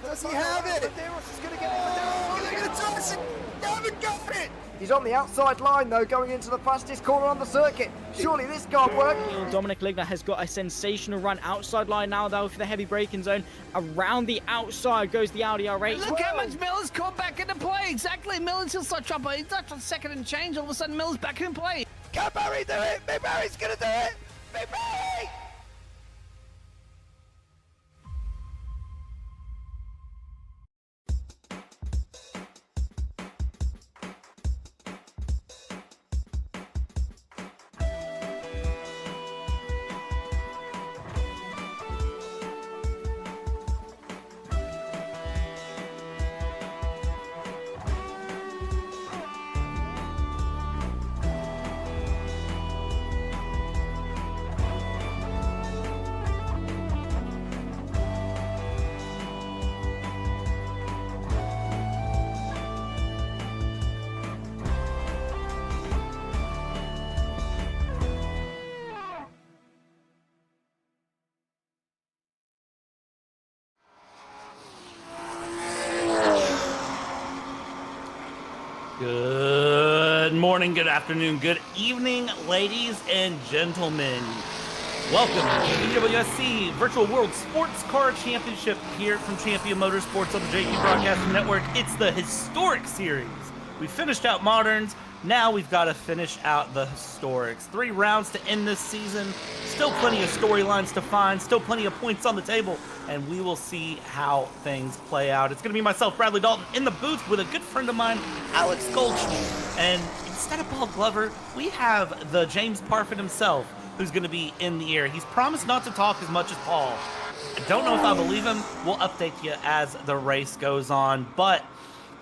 Does he have it? He's going to get it. He haven't got it. He's on the outside line, though, going into the fastest corner on the circuit. Surely this can't work. Dominic Ligner has got a sensational run outside line now, though, for the heavy braking zone. Around the outside goes the Audi R8. Look how much Miller's come back into play. Exactly. Miller's still such up. He's not on second and change. All of a sudden, Miller's back in play. Can Barry do it? Big Barry's going to do it. Big Barry! Good morning, good afternoon, good evening, ladies and gentlemen. Welcome to the WSC Virtual World Sports Car Championship here from Champion Motorsports on the JPBroadcasting Network. It's the historic series. We finished out Moderns. Now we've got to finish out the historics. 3 rounds to end this season. Still plenty of storylines to find. Still plenty of points on the table. And we will see how things play out. It's going to be myself, Bradley Dalton, in the booth with a good friend of mine, Alex Goldschmidt. And instead of Paul Glover, we have the James Parfit himself, who's going to be in the air. He's promised not to talk as much as Paul. I don't know if I believe him. We'll update you as the race goes on. But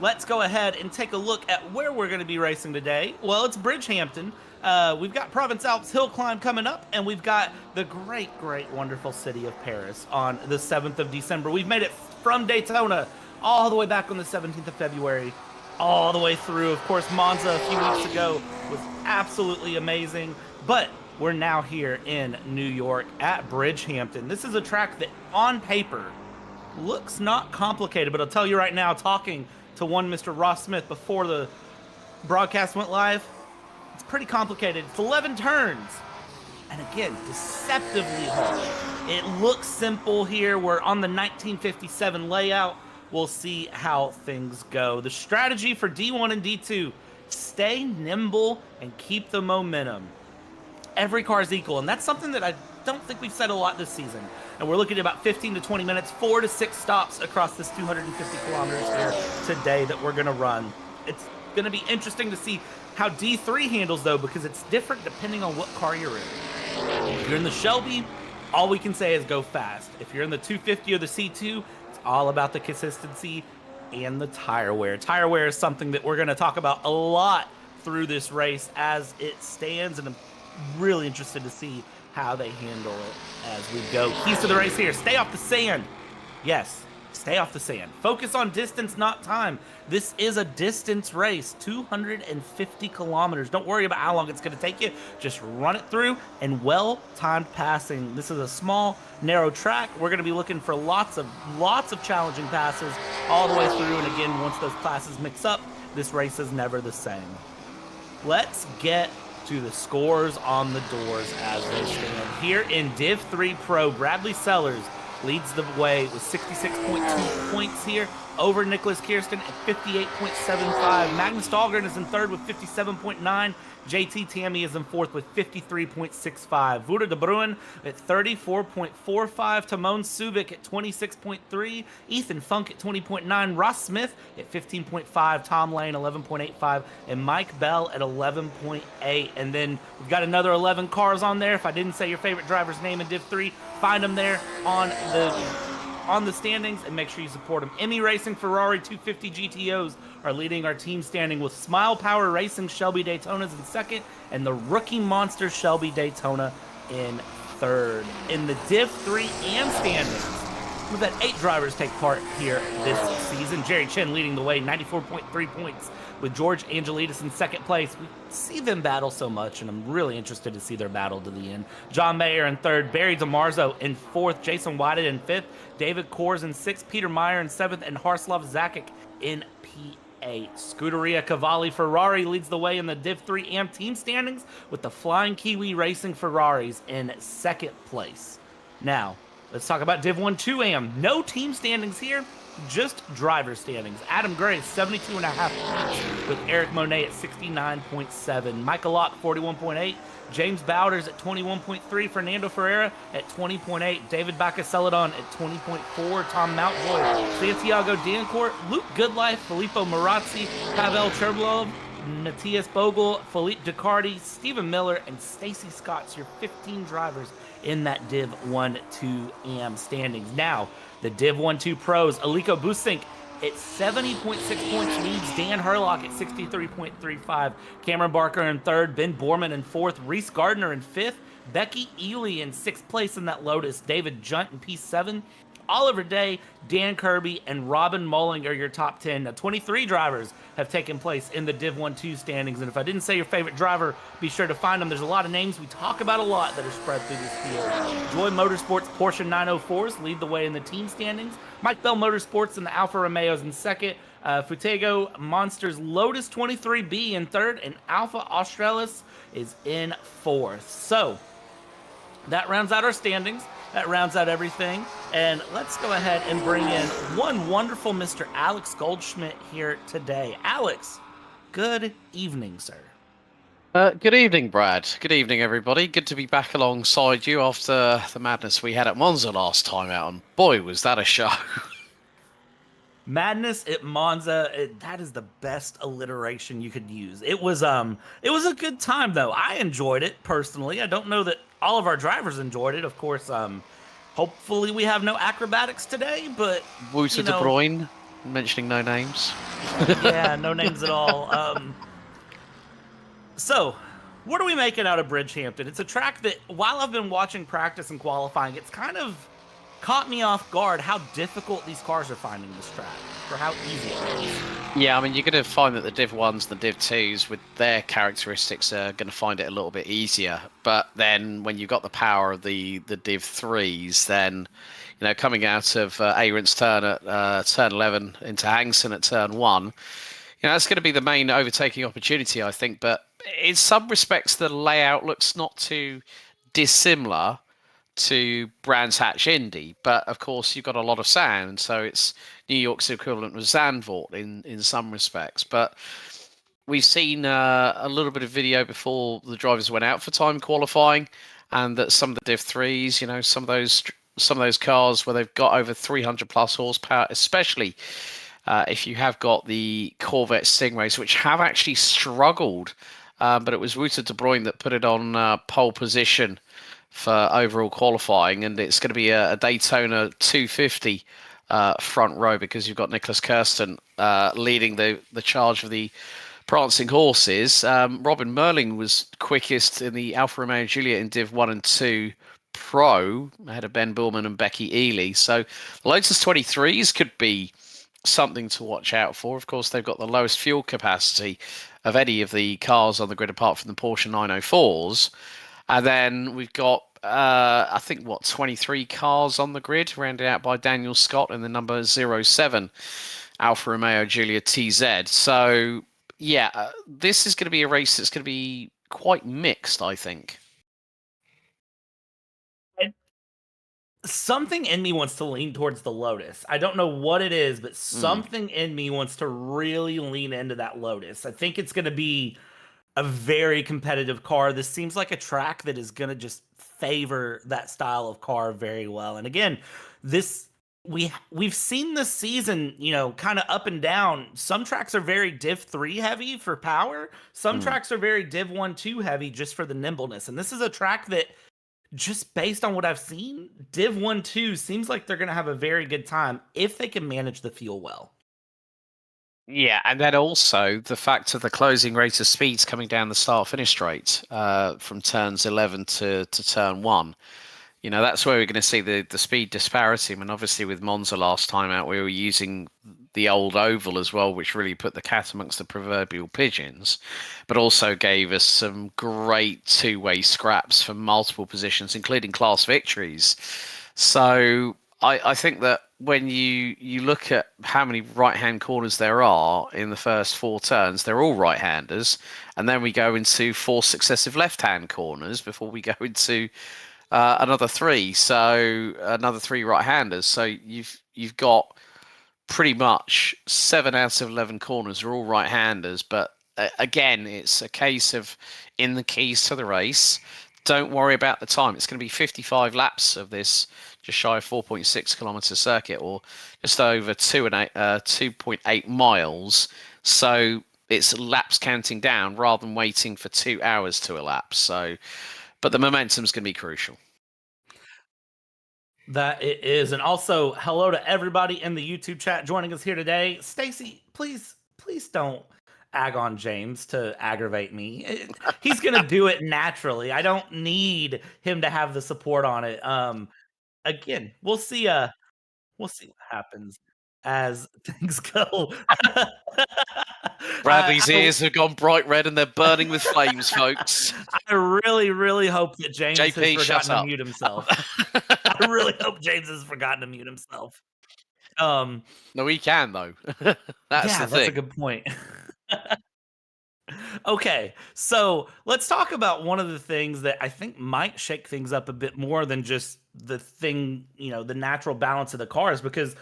let's go ahead and take a look at where we're going to be racing today. Well, it's Bridgehampton. We've got Provence Alps Hill Climb coming up, and we've got the great, wonderful city of Paris on the 7th of December. We've made it from Daytona all the way back on the 17th of February, all the way through. Of course, Monza a few weeks ago was absolutely amazing, but we're now here in New York at Bridgehampton. This is a track that, on paper, looks not complicated, but I'll tell you right now, talking to one Mr. Ross Smith before the broadcast went live, it's pretty complicated. It's 11 turns. And again, deceptively hard. It looks simple here. We're on the 1957 layout. We'll see how things go. The strategy for D1 and D2, stay nimble and keep the momentum. Every car is equal, and that's something that I don't think we've said a lot this season. And we're looking at about 15 to 20 minutes, 4 to 6 stops across this 250 kilometers here today that we're going to run. It's going to be interesting to see how D3 handles, though, because it's different depending on what car you're in. If you're in the Shelby, all we can say is go fast. If you're in the 250 or the C2, it's all about the consistency and the tire wear. Tire wear is something that we're going to talk about a lot through this race as it stands, and I'm really interested to see how they handle it as we go. Keys to the race here: stay off the sand. Yes, stay off the sand. Focus on distance, not time. This is a distance race, 250 kilometers. Don't worry about how long it's going to take you. Just run it through, and well-timed passing. This is a small, narrow track. We're going to be looking for lots of challenging passes all the way through. And again, once those classes mix up, this race is never the same. Let's get to the scores on the doors as they stand. Here in Div 3 Pro, Bradley Sellers leads the way with 66.2 points here over Nicholas Kirsten at 58.75. Magnus Dahlgren is in third with 57.9. JT Tammy is in fourth with 53.65. Vuda de Bruin at 34.45. Timon Subic at 26.3. Ethan Funk at 20.9. Ross Smith at 15.5. Tom Lane 11.85. And Mike Bell at 11.8. And then we've got another 11 cars on there. If I didn't say your favorite driver's name in Div 3, find them there on the standings, and make sure you support them. Emmy Racing Ferrari 250 GTOs are leading our team standing, with Smile Power Racing Shelby Daytona's in second, and the Rookie Monster Shelby Daytona in third. In the Div 3 AM standings, We've had 8 drivers take part here this season. Jerry Chen leading the way, 94.3 points, with George Angelides in second place. We see them battle so much, and I'm really interested to see their battle to the end. John Mayer in third, Barry DeMarzo in fourth, Jason Whited in fifth, David Kors in sixth, Peter Meyer in seventh, and Harslav Zakic in P8. Scuderia Cavalli Ferrari leads the way in the Div 3 AM team standings, with the Flying Kiwi Racing Ferraris in second place. Now, let's talk about Div 1 2 AM. No team standings here, just driver standings. Adam Gray, 72.5 points, with Eric Monet at 69.7. Michael Locke, 41.8. James Bowders at 21.3. Fernando Ferreira at 20.8. David Baccaceladon at 20.4. Tom Mountjoy, Santiago Dancourt, Luke Goodlife, Filippo Marazzi, Pavel Cherblov, Matthias Bogle, Philippe Ducardi, Stephen Miller, and Stacy Scott's your 15 drivers in that Div 1-2 AM standings. Now, the Div 1-2 pros, Aliko Busink at 70.6 points leads Dan Herlock at 63.35. Cameron Barker in third, Ben Borman in fourth, Reese Gardner in fifth, Becky Ely in sixth place in that Lotus, David Junt in P7, Oliver Day, Dan Kirby, and Robin Mulling are your top 10. Now, 23 drivers have taken place in the Div 1-2 standings, and if I didn't say your favorite driver, be sure to find them. There's a lot of names we talk about a lot that are spread through this field. Joy Motorsports Porsche 904s lead the way in the team standings. Mike Bell Motorsports and the Alfa Romeos in second. Futego Monsters Lotus 23B in third, and Alpha Australis is in fourth. So, that rounds out our standings. That rounds out everything. And let's go ahead and bring in one wonderful Mr. Alex Goldschmidt here today. Alex, good evening, sir. Good evening, Brad. Good evening, everybody. Good to be back alongside you after the madness we had at Monza last time out. And boy, was that a show. Madness at Monza, that is the best alliteration you could use. It was a good time, though. I enjoyed it personally. I don't know that all of our drivers enjoyed it. Of course, hopefully we have no acrobatics today, but Wouter De Bruyne, mentioning no names. Yeah, no names at all. So, what are we making out of Bridgehampton? It's a track that, while I've been watching practice and qualifying, it's kind of caught me off guard how difficult these cars are finding this track, for how easy it is. Yeah, I mean, you're going to find that the Div 1s and the Div 2s, with their characteristics, are going to find it a little bit easier. But then when you've got the power of the Div 3s, then, coming out of Ahrens turn at turn 11 into Hangson at turn 1, that's going to be the main overtaking opportunity, I think. But in some respects, the layout looks not too dissimilar to Brands Hatch Indy, but of course you've got a lot of sand, so it's New York's equivalent of Zandvoort in some respects. But we've seen a little bit of video before the drivers went out for time qualifying, and that some of the Div 3s, some of those cars where they've got over 300 plus horsepower, especially if you have got the Corvette Stingrays, which have actually struggled, but it was Wouter De Bruyne that put it on pole position for overall qualifying, and it's going to be a Daytona 250 front row, because you've got Nicholas Kirsten leading the charge of the prancing horses. Robin Merling was quickest in the Alfa Romeo Giulia in Div 1 and 2 Pro, ahead of Ben Bullman and Becky Ely. So Lotus 23s could be something to watch out for. Of course, they've got the lowest fuel capacity of any of the cars on the grid apart from the Porsche 904s. And then we've got, 23 cars on the grid, rounded out by Daniel Scott in the number 07 Alfa Romeo Giulia TZ. So, yeah, this is going to be a race that's going to be quite mixed, I think. Something in me wants to lean towards the Lotus. I don't know what it is, but something in me wants to really lean into that Lotus. I think it's going to be a very competitive car. This seems like a track that is going to just favor that style of car very well. And again, we've seen this season, kind of up and down. Some tracks are very Div 3 heavy for power. Some tracks are very Div 1-2 heavy just for the nimbleness. And this is a track that, just based on what I've seen, Div 1-2 seems like they're going to have a very good time if they can manage the fuel well. Yeah, and then also the fact of the closing rate of speeds coming down the start-finish straight from turns 11 to turn 1. you know, that's where we're going to see the speed disparity. I mean, obviously with Monza last time out, we were using the old oval as well, which really put the cat amongst the proverbial pigeons, but also gave us some great two-way scraps for multiple positions, including class victories. So I think that when you look at how many right-hand corners there are in the first 4 turns, they're all right-handers, and then we go into 4 successive left-hand corners before we go into another 3. So another 3 right-handers. So you've got pretty much 7 out of 11 corners are all right-handers. But again, it's a case of in the keys to the race. Don't worry about the time. It's going to be 55 laps of this just shy of 4.6 kilometer circuit, or just over 2.8 miles. So it's laps counting down rather than waiting for 2 hours to elapse. So, but the momentum is going to be crucial. That it is. And also, hello to everybody in the YouTube chat joining us here today. Stacy, please don't ag on James to aggravate me. He's going to do it naturally. I don't need him to have the support on it. Again, we'll see what happens as things go. Bradley's ears have gone bright red and they're burning with flames, folks. I really, really hope that James JP, has shut forgotten to up. mute himself. I really hope James has forgotten to mute himself. No, he can though. That's a good point. Okay, so let's talk about one of the things that I think might shake things up a bit more than just the thing, the natural balance of the cars, because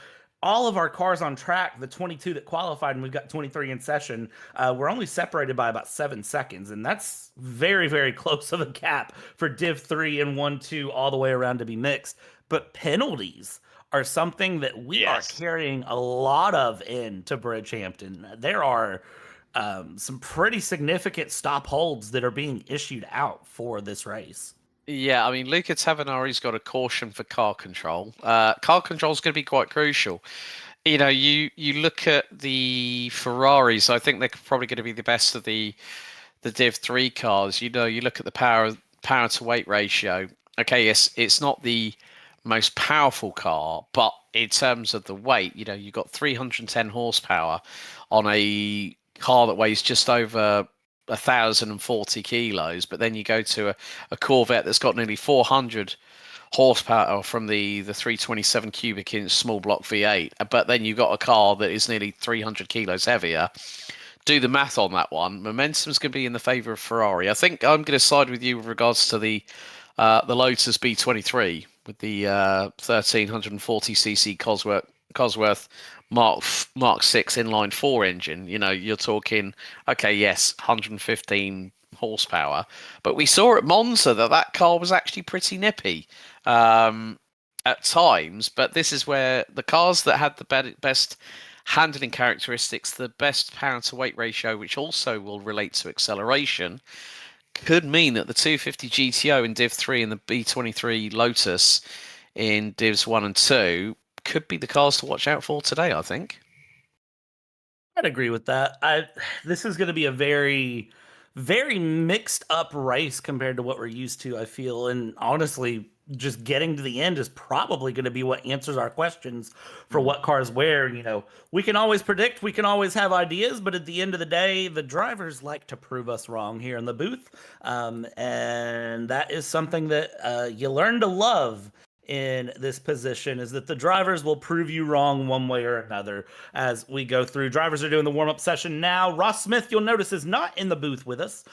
all of our cars on track, the 22 that qualified, and we've got 23 in session, we're only separated by about 7 seconds, and that's very, very close of a gap for Div 3 and 1, 2 all the way around to be mixed. But penalties are something that we are carrying a lot of into Bridgehampton. There are some pretty significant stop holds that are being issued out for this race. Yeah, I mean, Luca Tavanari's got a caution for car control. Car control is going to be quite crucial. You know, you look at the Ferraris, I think they're probably going to be the best of the Div 3 cars. You know, you look at the power to weight ratio. Okay, yes, it's not the most powerful car, but in terms of the weight, you've got 310 horsepower on a car that weighs just over 1,040 kilos, but then you go to a Corvette that's got nearly 400 horsepower from the 327 cubic inch small block V8, but then you've got a car that is nearly 300 kilos heavier. Do the math on that one. Momentum's going to be in the favour of Ferrari. I think I'm going to side with you with regards to the Lotus B23 with the 1340cc Cosworth Mark 6 inline 4 engine. You're talking, okay, yes, 115 horsepower, but we saw at Monza that car was actually pretty nippy at times. But this is where the cars that had the best handling characteristics, the best power to weight ratio, which also will relate to acceleration, could mean that the 250 GTO in Div 3 and the B23 Lotus in Divs 1 and 2 could be the cars to watch out for today, I think. I'd agree with that. This is going to be a very, very mixed up race compared to what we're used to, I feel. And honestly, just getting to the end is probably going to be what answers our questions for what cars where. We can always predict, we can always have ideas, but at the end of the day, the drivers like to prove us wrong here in the booth. And that is something that you learn to love in this position, is that the drivers will prove you wrong one way or another as we go through. Drivers are doing the warm-up session now. Ross Smith, you'll notice, is not in the booth with us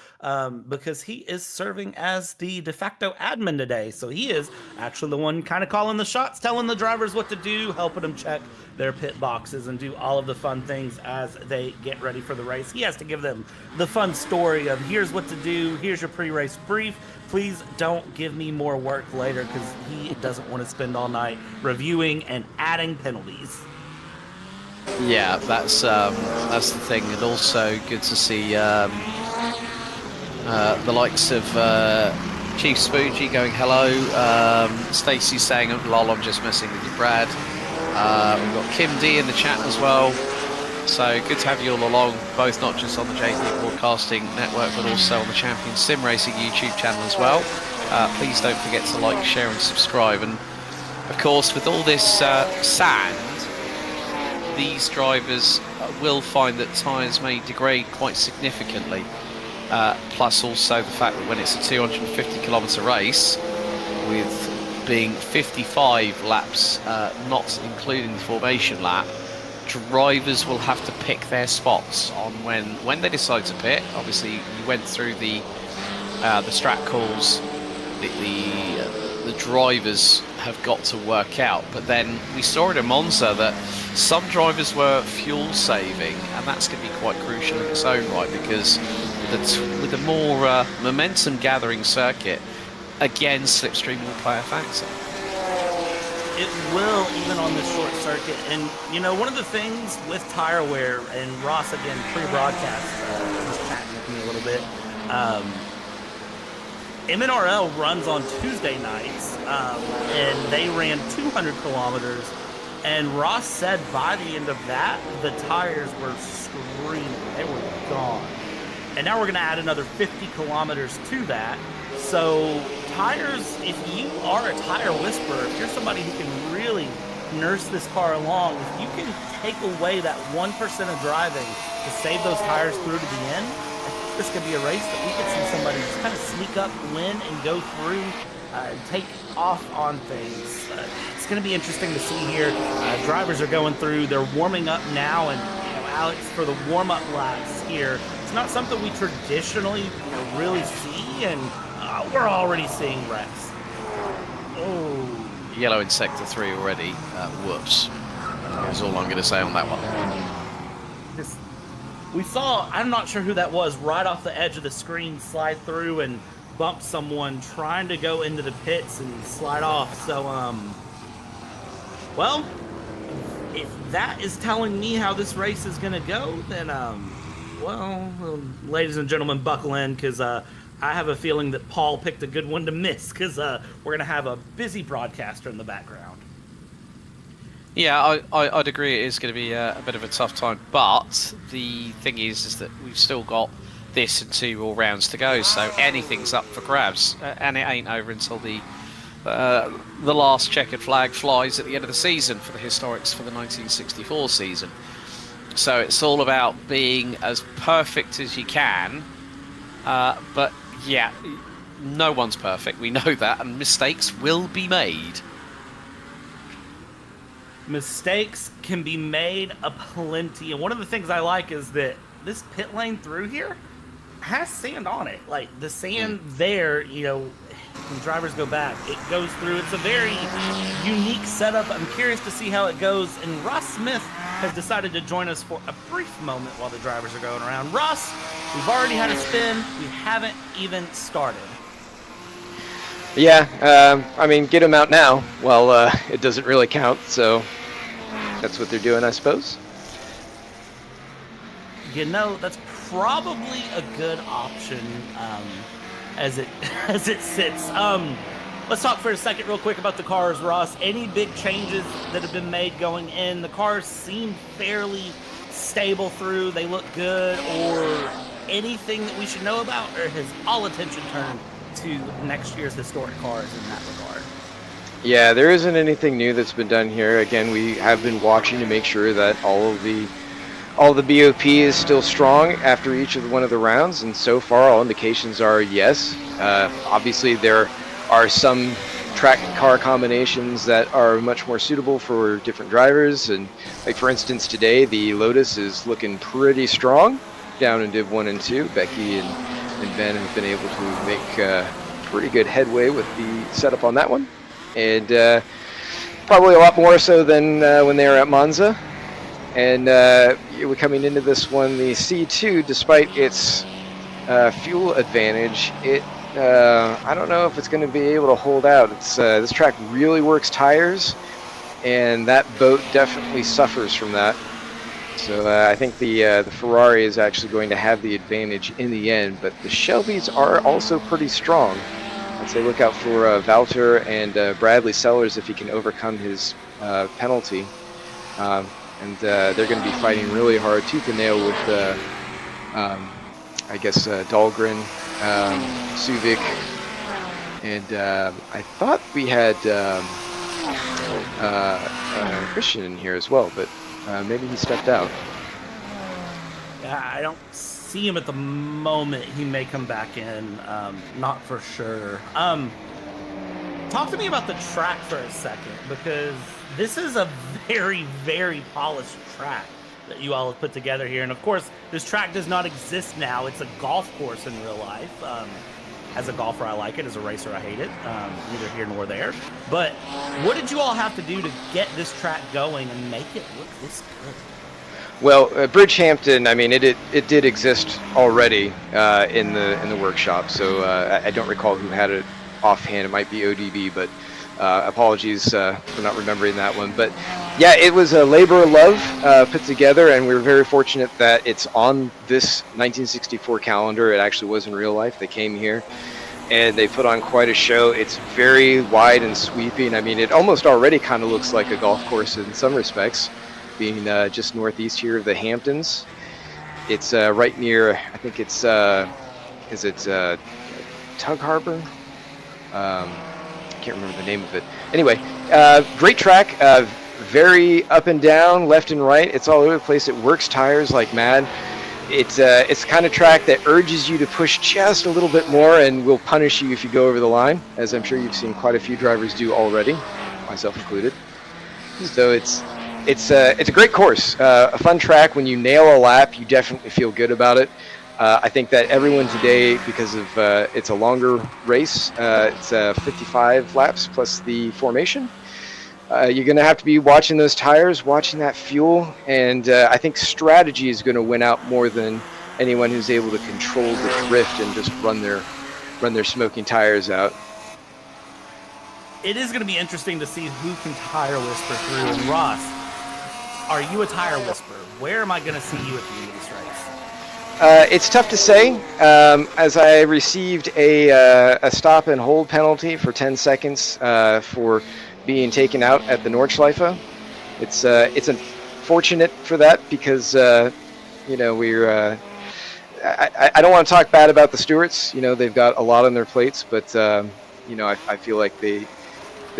because he is serving as the de facto admin today. So he is actually the one kind of calling the shots, telling the drivers what to do, helping them check their pit boxes and do all of the fun things as they get ready for the race. He has to give them the fun story of here's what to do, here's your pre-race brief. Please don't give me more work later, because he doesn't want to spend all night reviewing and adding penalties. Yeah, that's the thing. And also good to see the likes of Chief Spoogie going hello. Stacey saying, lol, I'm just messing with you, Brad. We've got Kim D in the chat as well. So good to have you all along, both not just on the JP Broadcasting Network, but also on the Champion Sim Racing YouTube channel as well. please don't forget to like, share and subscribe. And of course, with all this sand, these drivers will find that tyres may degrade quite significantly. Plus also the fact that when it's a 250 kilometre race, with being 55 laps, not including the formation lap, drivers will have to pick their spots on when they decide to pit. Obviously, you went through the strat calls. The drivers have got to work out, but then we saw it in Monza that some drivers were fuel saving, and that's going to be quite crucial in its own right, because with a more momentum gathering circuit, again, slipstream will play a factor. It will, even on this short circuit. And, you know, one of the things with tire wear, and Ross, again, pre-broadcast, was chatting with me a little bit. MNRL runs on Tuesday nights, and they ran 200 kilometers. And Ross said by the end of that, the tires were screaming. They were gone. And now we're going to add another 50 kilometers to that. So tires, if you are a tire whisperer, if you're somebody who can really nurse this car along, if you can take away that 1% of driving to save those tires through to the end, I think this could be a race that we could see somebody just kind of sneak up, win, and go through and take off on things. It's going to be interesting to see here. Drivers are going through, they're warming up now, and Alex, for the warm-up laps here, it's not something we traditionally really see, and we're already seeing wrecks. Oh. Yellow in sector 3 already. Whoops. That's all I'm going to say on that one. We saw, I'm not sure who that was, right off the edge of the screen slide through and bump someone trying to go into the pits and slide off. So, well, if that is telling me how this race is going to go, then, well, ladies and gentlemen, buckle in, because I have a feeling that Paul picked a good one to miss, because we're going to have a busy broadcaster in the background. Yeah, I'd agree it is going to be a bit of a tough time, but the thing is that we've still got this and 2 more rounds to go, so anything's up for grabs, and it ain't over until the last checkered flag flies at the end of the season for the historics for the 1964 season. So it's all about being as perfect as you can, but yeah, no one's perfect, we know that, and mistakes will be made. Mistakes can be made aplenty, and one of the things I like is that this pit lane through here has sand on it. Like, the sand there, you know, when drivers go back, it goes through. It's a very unique setup. I'm curious to see how it goes, and Ross Smith has decided to join us for a brief moment while the drivers are going around. Ross, we've already had a spin. We haven't even started. Yeah, I mean, get them out now. Well, it doesn't really count, so that's what they're doing, I suppose. You know, that's probably a good option as it sits. Let's talk for a second real quick about the cars, Ross. Any big changes that have been made going in? The cars seem fairly stable through. They look good, or anything that we should know about, or has all attention turned to next year's historic cars in that regard? Yeah, there isn't anything new that's been done here. Again, we have been watching to make sure that all the BOP is still strong after each of one of the rounds, and so far all indications are yes. Obviously there are some track car combinations that are much more suitable for different drivers, and like for instance today the Lotus is looking pretty strong down in Div 1 and 2. Becky and Ben have been able to make pretty good headway with the setup on that one, and probably a lot more so than when they were at Monza. And we're coming into this one, the C2, despite its fuel advantage, I don't know if it's going to be able to hold out. This track really works tires, and that boat definitely suffers from that. So I think the Ferrari is actually going to have the advantage in the end, but the Shelbys are also pretty strong. I'd say look out for Valter and Bradley Sellers if he can overcome his penalty. And they're going to be fighting really hard, tooth and nail, with, I guess, Dahlgren, Suvic, And I thought we had Christian in here as well, but maybe he stepped out. I don't see him at the moment. He may come back in, not for sure. Talk to me about the track for a second, because this is a very, very polished track that you all have put together here. And of course, this track does not exist now. It's a golf course in real life. As a golfer, I like it. As a racer, I hate it. Neither here nor there. But what did you all have to do to get this track going and make it look this good? Well, Bridgehampton, I mean, it did exist already in the workshop. So I don't recall who had it offhand. It might be ODB, but apologies for not remembering that one. But yeah, it was a labor of love put together, and we were very fortunate that it's on this 1964 calendar. It actually was in real life. They came here and they put on quite a show. It's very wide and sweeping. I mean, it almost already kind of looks like a golf course in some respects, being just northeast here of the Hamptons. It's right near, I think it's, is it Sag Harbor? I can't remember the name of it. Anyway, great track, very up and down, left and right. It's all over the place. It works tires like mad. It's the kind of track that urges you to push just a little bit more and will punish you if you go over the line, as I'm sure you've seen quite a few drivers do already, myself included. So it's a great course, a fun track. When you nail a lap, you definitely feel good about it. I think that everyone today, because of it's a longer race, it's 55 laps plus the formation. You're going to have to be watching those tires, watching that fuel, and I think strategy is going to win out more than anyone who's able to control the drift and just run their smoking tires out. It is going to be interesting to see who can tire whisper through. And Ross, are you a tire whisperer? Where am I going to see you at the end of this race? It's tough to say, as I received a stop and hold penalty for 10 seconds for being taken out at the Nordschleife. It's unfortunate for that because we're I don't want to talk bad about the stewards. They've got a lot on their plates, but I feel like they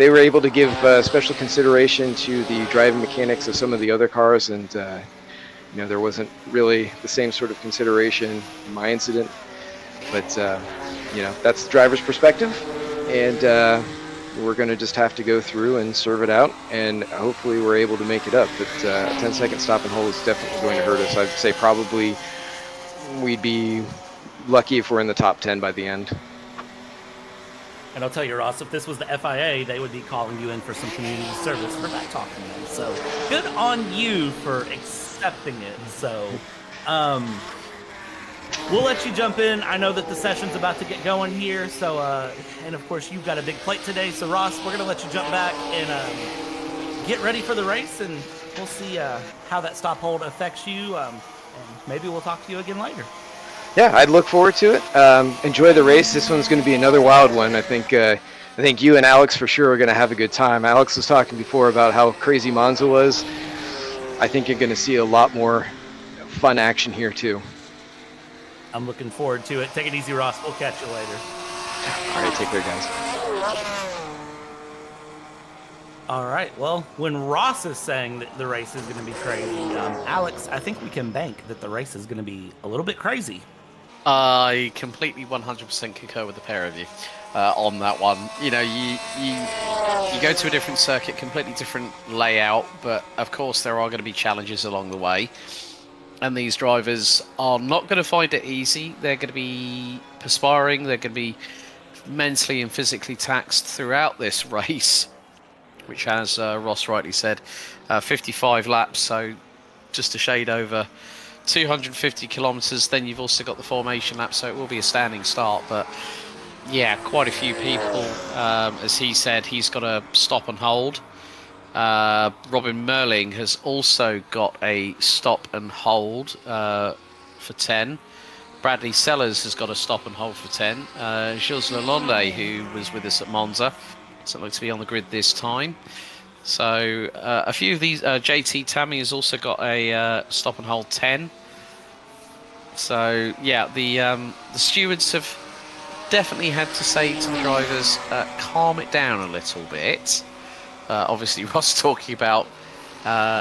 were able to give special consideration to the driving mechanics of some of the other cars, and there wasn't really the same sort of consideration in my incident. But that's the driver's perspective, and we're going to just have to go through and serve it out, and hopefully we're able to make it up. But a 10-second stop and hold is definitely going to hurt us. I'd say probably we'd be lucky if we're in the top 10 by the end. And I'll tell you, Ross, if this was the FIA, they would be calling you in for some community service for back talking them. So good on you for accepting it. So we'll let you jump in. I know that the session's about to get going here. So, and of course, you've got a big plate today. So, Ross, we're going to let you jump back and get ready for the race. And we'll see how that stop hold affects you. And maybe we'll talk to you again later. Yeah, I'd look forward to it. Enjoy the race. This one's going to be another wild one. I think you and Alex for sure are going to have a good time. Alex was talking before about how crazy Monza was. I think you're going to see a lot more fun action here too. I'm looking forward to it. Take it easy, Ross. We'll catch you later. All right, take care, guys. All right. Well, when Ross is saying that the race is going to be crazy, Alex, I think we can bank that the race is going to be a little bit crazy. I completely 100% concur with the pair of you on that one. You go to a different circuit, completely different layout, but of course there are going to be challenges along the way. And these drivers are not going to find it easy. They're going to be perspiring. They're going to be mentally and physically taxed throughout this race, which, as Ross rightly said, 55 laps, so just a shade over 250 kilometers. Then you've also got the formation lap, so it will be a standing start. But yeah, quite a few people, as he said, he's got a stop and hold. Robin Merling has also got a stop and hold for 10. Bradley Sellers has got a stop and hold for 10. Gilles Lalonde, who was with us at Monza, doesn't look to be on the grid this time. So a few of these, JT Tammy has also got a stop and hold 10. So yeah, the stewards have definitely had to say to the drivers, calm it down a little bit. Obviously, Ross talking about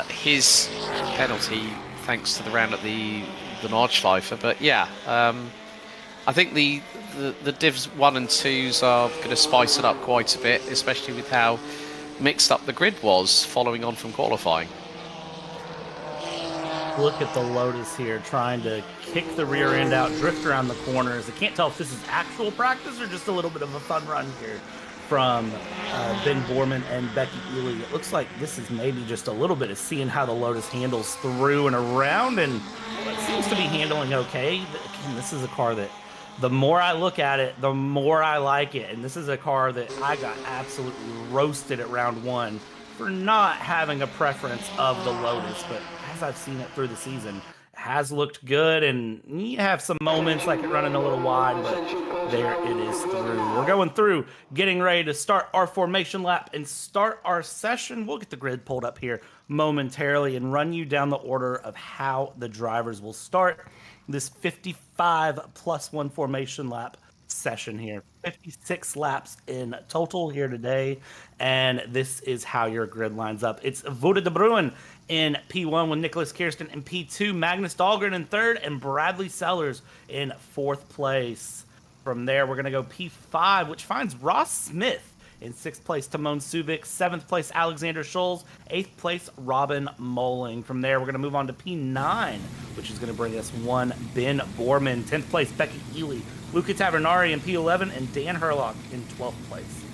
his penalty thanks to the round at the Nordschleife. But yeah, I think the divs 1 and 2s are going to spice it up quite a bit, especially with how mixed up the grid was following on from qualifying. Look at the Lotus here trying to kick the rear end out, drift around the corners. I can't tell if this is actual practice or just a little bit of a fun run here from Ben Borman and Becky Ely. It looks like this is maybe just a little bit of seeing how the Lotus handles through and around, and it seems to be handling okay. Again, this is a car that the more I look at it, the more I like it. And this is a car that I got absolutely roasted at round 1 for not having a preference of the Lotus. But as I've seen it through the season, it has looked good. And you have some moments like it running a little wide, but there it is through. We're going through, getting ready to start our formation lap and start our session. We'll get the grid pulled up here momentarily and run you down the order of how the drivers will start this 55+1 formation lap session here. 56 laps in total here today, and this is how your grid lines up. It's Wouter de Bruin in P1 with Nicholas Kirsten in P2, Magnus Dahlgren in 3rd, and Bradley Sellers in 4th place. From there, we're going to go P5, which finds Ross Smith in 6th place, Timon Subic. 7th place, Alexander Scholes. 8th place, Robin Moling. From there, we're going to move on to P9, which is going to bring us one Ben Borman. 10th place, Becky Ely. Luca Tavernari in P11, and Dan Herlock in 12th place.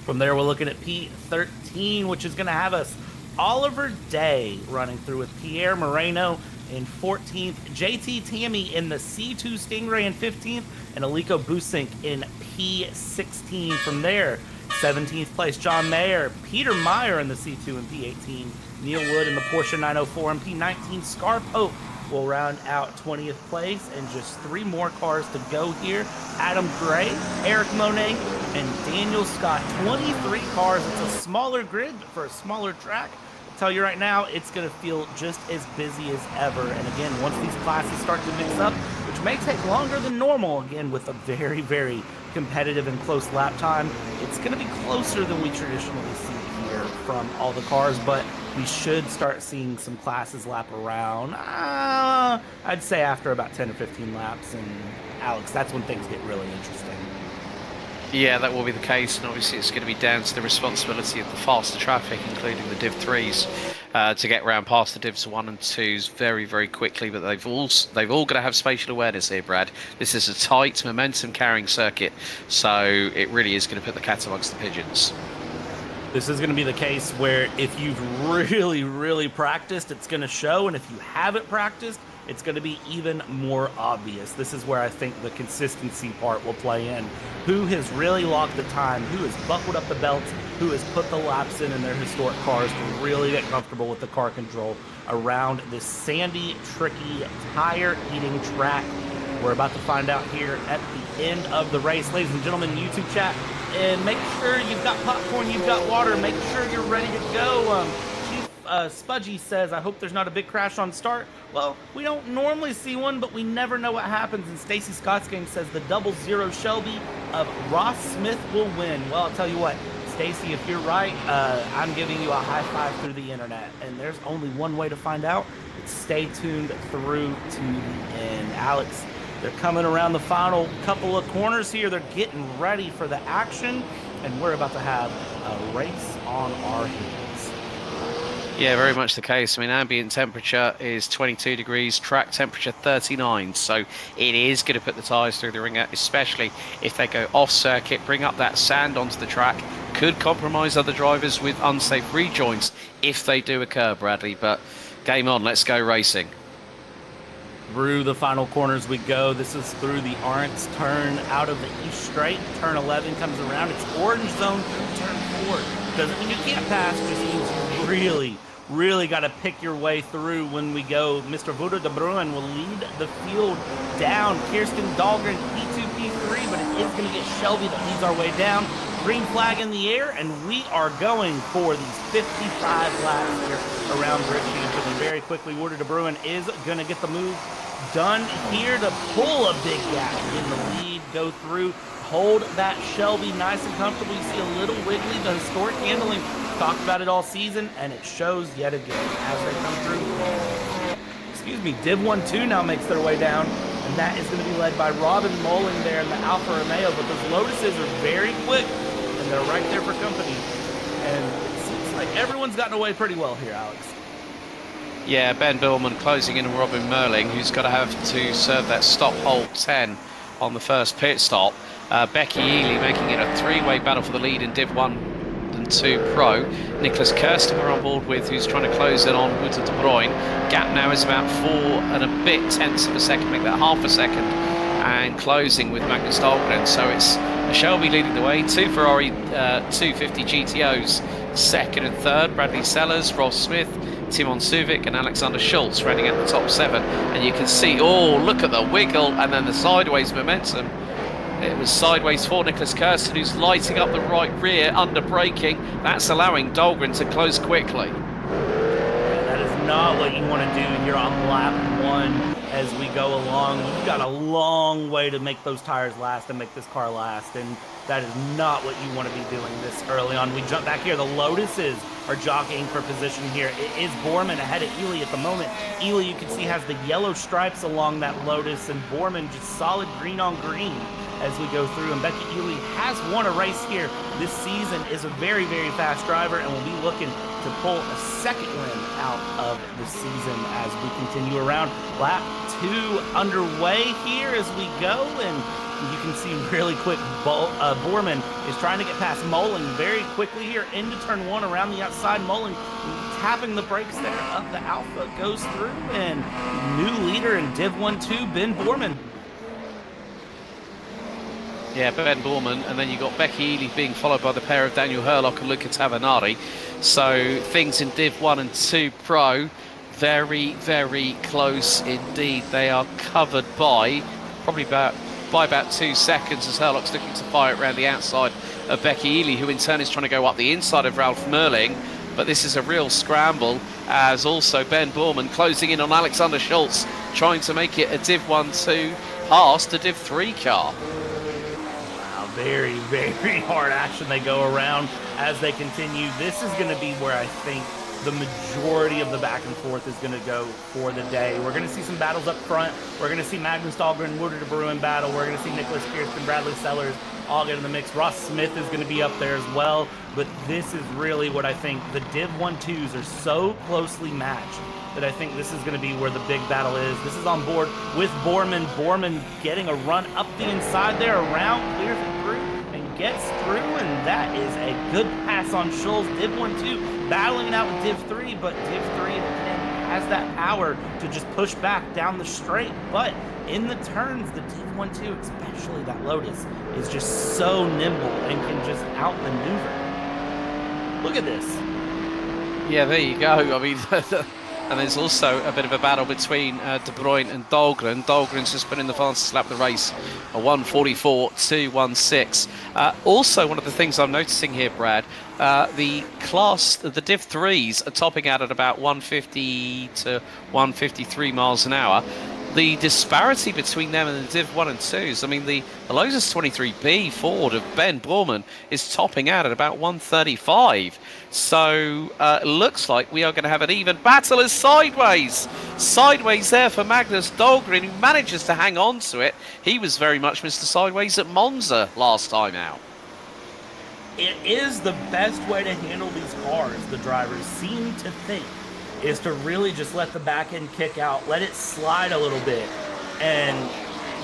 From there, we're looking at P13, which is going to have us Oliver Day running through with Pierre Moreno in 14th, JT Tammy in the C2 Stingray in 15th, and Aliko Busink in P16. From there, 17th place, John Mayer, Peter Meyer in the C2 and P18, Neil Wood in the Porsche 904 and P19. Scar Pope will round out 20th place, and just 3 more cars to go here. Adam Gray, Eric Monet, and Daniel Scott. 23 cars. It's a smaller grid, but for a smaller track, I'll tell you right now, it's going to feel just as busy as ever. And again, once these classes start to mix up, which may take longer than normal, again, with a very, very competitive and close lap time, it's going to be closer than we traditionally see here from all the cars, but we should start seeing some classes lap around, I'd say after about 10 or 15 laps. And Alex, that's when things get really interesting. Yeah, that will be the case, and obviously it's going to be down to the responsibility of the faster traffic, including the Div 3s, to get round past the Divs 1 and 2s very, very quickly. But they've all got to have spatial awareness here, Brad. This is a tight, momentum-carrying circuit, so it really is going to put the cat amongst the pigeons. This is going to be the case where if you've really, really practiced, it's going to show, and if you haven't practiced, it's going to be even more obvious. This is where I think the consistency part will play in. Who has really locked the time? Who has buckled up the belts? Who has put the laps in their historic cars to really get comfortable with the car control around this sandy, tricky, tire-eating track? We're about to find out here at the end of the race. Ladies and gentlemen, YouTube chat, and make sure you've got popcorn, you've got water, make sure you're ready to go. Chief Spudgy says, I hope there's not a big crash on start. Well, we don't normally see one, but we never know what happens. And Stacy Scott's game says the 00 Shelby of Ross Smith will win. Well, I'll tell you what, Stacy, if you're right, I'm giving you a high five through the internet. And there's only one way to find out. It's stay tuned through to the end. Alex, they're coming around the final couple of corners here. They're getting ready for the action, and we're about to have a race on our hands. Yeah, very much the case. I mean, ambient temperature is 22 degrees, track temperature 39. So it is going to put the tyres through the ringer, especially if they go off circuit, bring up that sand onto the track. Could compromise other drivers with unsafe rejoins if they do occur, Bradley. But game on, let's go racing. Through the final corners we go. This is through the Arntz turn out of the East Straight. Turn 11 comes around. It's orange zone through turn 4. Doesn't mean you can't pass, just means you really got to pick your way through when we go. Mr. Wouter de Bruin will lead the field down. Kirsten Dahlgren, P2, P3, but it is going to get Shelby that leads our way down. Green flag in the air, and we are going for these 55 laps here around Bridgehampton. And very quickly, Wouter de Bruin is going to get the move done here to pull a big gap in the lead, go through, hold that Shelby nice and comfortable. You see a little wiggly, the historic handling. Talked about it all season, and it shows yet again as they come through. Excuse me, Div 1-2 now makes their way down, and that is going to be led by Robin Moling there in the Alfa Romeo, but those Lotuses are very quick, and they're right there for company. And it seems like everyone's gotten away pretty well here, Alex. Yeah, Ben Billman closing in on Robin Merling, who's got to have to serve that stop hold 10 on the first pit stop. Becky Ely making it a three-way battle for the lead in Div 1 and 2 Pro. Nicholas Kirsten we're on board with, who's trying to close in on Wouter de Bruyne. Gap now is about 4 and a bit tenths of a second, make that half a second. And closing with Magnus Dahlgren. So it's Shelby leading the way, 2 Ferrari 250 GTOs, second and third. Bradley Sellers, Ross Smith, Timon Suvic and Alexander Schultz running at the top 7. And you can see, oh, look at the wiggle and then the sideways momentum. It was sideways for Nicholas Kirsten, who's lighting up the right rear under braking. That's allowing Dahlgren to close quickly. Yeah, that is not what you want to do here on lap 1 as we go along. You've got a long way to make those tires last and make this car last, and that is not what you want to be doing this early on. We jump back here. The Lotuses are jockeying for position here. It is Borman ahead of Ely at the moment. Ely, you can see, has the yellow stripes along that Lotus, and Borman just solid green on green as we go through. And Becky Ely has won a race here this season, is a very, very fast driver, and will be looking to pull a second win out of the season as we continue around. Lap 2 underway here as we go, and you can see really quick Borman is trying to get past Moling very quickly here into turn 1 around the outside. Moling tapping the brakes there. Up the Alpha goes through, and new leader in Div 1-2, Ben Borman. Yeah, Ben Borman, and then you've got Becky Ely being followed by the pair of Daniel Hurlock and Luca Tavanari. So things in Div 1 and 2 Pro, very, very close indeed. They are covered by probably about 2 seconds as Hurlock's looking to fire it around the outside of Becky Ely, who in turn is trying to go up the inside of Ralph Merling. But this is a real scramble, as also Ben Borman closing in on Alexander Schultz, trying to make it a Div 1-2 pass to Div 3 car. Very, very hard action they go around as they continue. This is going to be where I think the majority of the back and forth is going to go for the day. We're going to see some battles up front. We're going to see Magnus Dahlgren, Wouter de Bruyne battle. We're going to see Nicholas Kirsten, Bradley Sellers all get in the mix. Ross Smith is going to be up there as well. But this is really what I think. The Div 1-2s are so closely matched that I think this is going to be where the big battle is. This is on board with Borman. Borman getting a run up the inside there, around, clears it through, and gets through, and that is a good pass on Schultz. Div 1-2 battling it out with Div 3, but Div 3 again has that power to just push back down the straight. But in the turns, the Div 1-2, especially that Lotus, is just so nimble and can just outmaneuver. Look at this. Yeah, there you go. I mean, and there's also a bit of a battle between De Bruyne and Dahlgren. Dahlgren's just been in the fastest lap of the race, a 1:44.216. Also, one of the things I'm noticing here, Brad, the Div 3s are topping out at about 150 to 153 miles an hour. The disparity between them and the Div 1 and 2s, I mean, the Lotus 23B Ford of Ben Borman is topping out at about 135. So it looks like we are going to have an even battle as sideways. Sideways there for Magnus Dahlgren, who manages to hang on to it. He was very much Mr. Sideways at Monza last time out. It is the best way to handle these cars, the drivers seem to think, is to really just let the back end kick out, let it slide a little bit. And,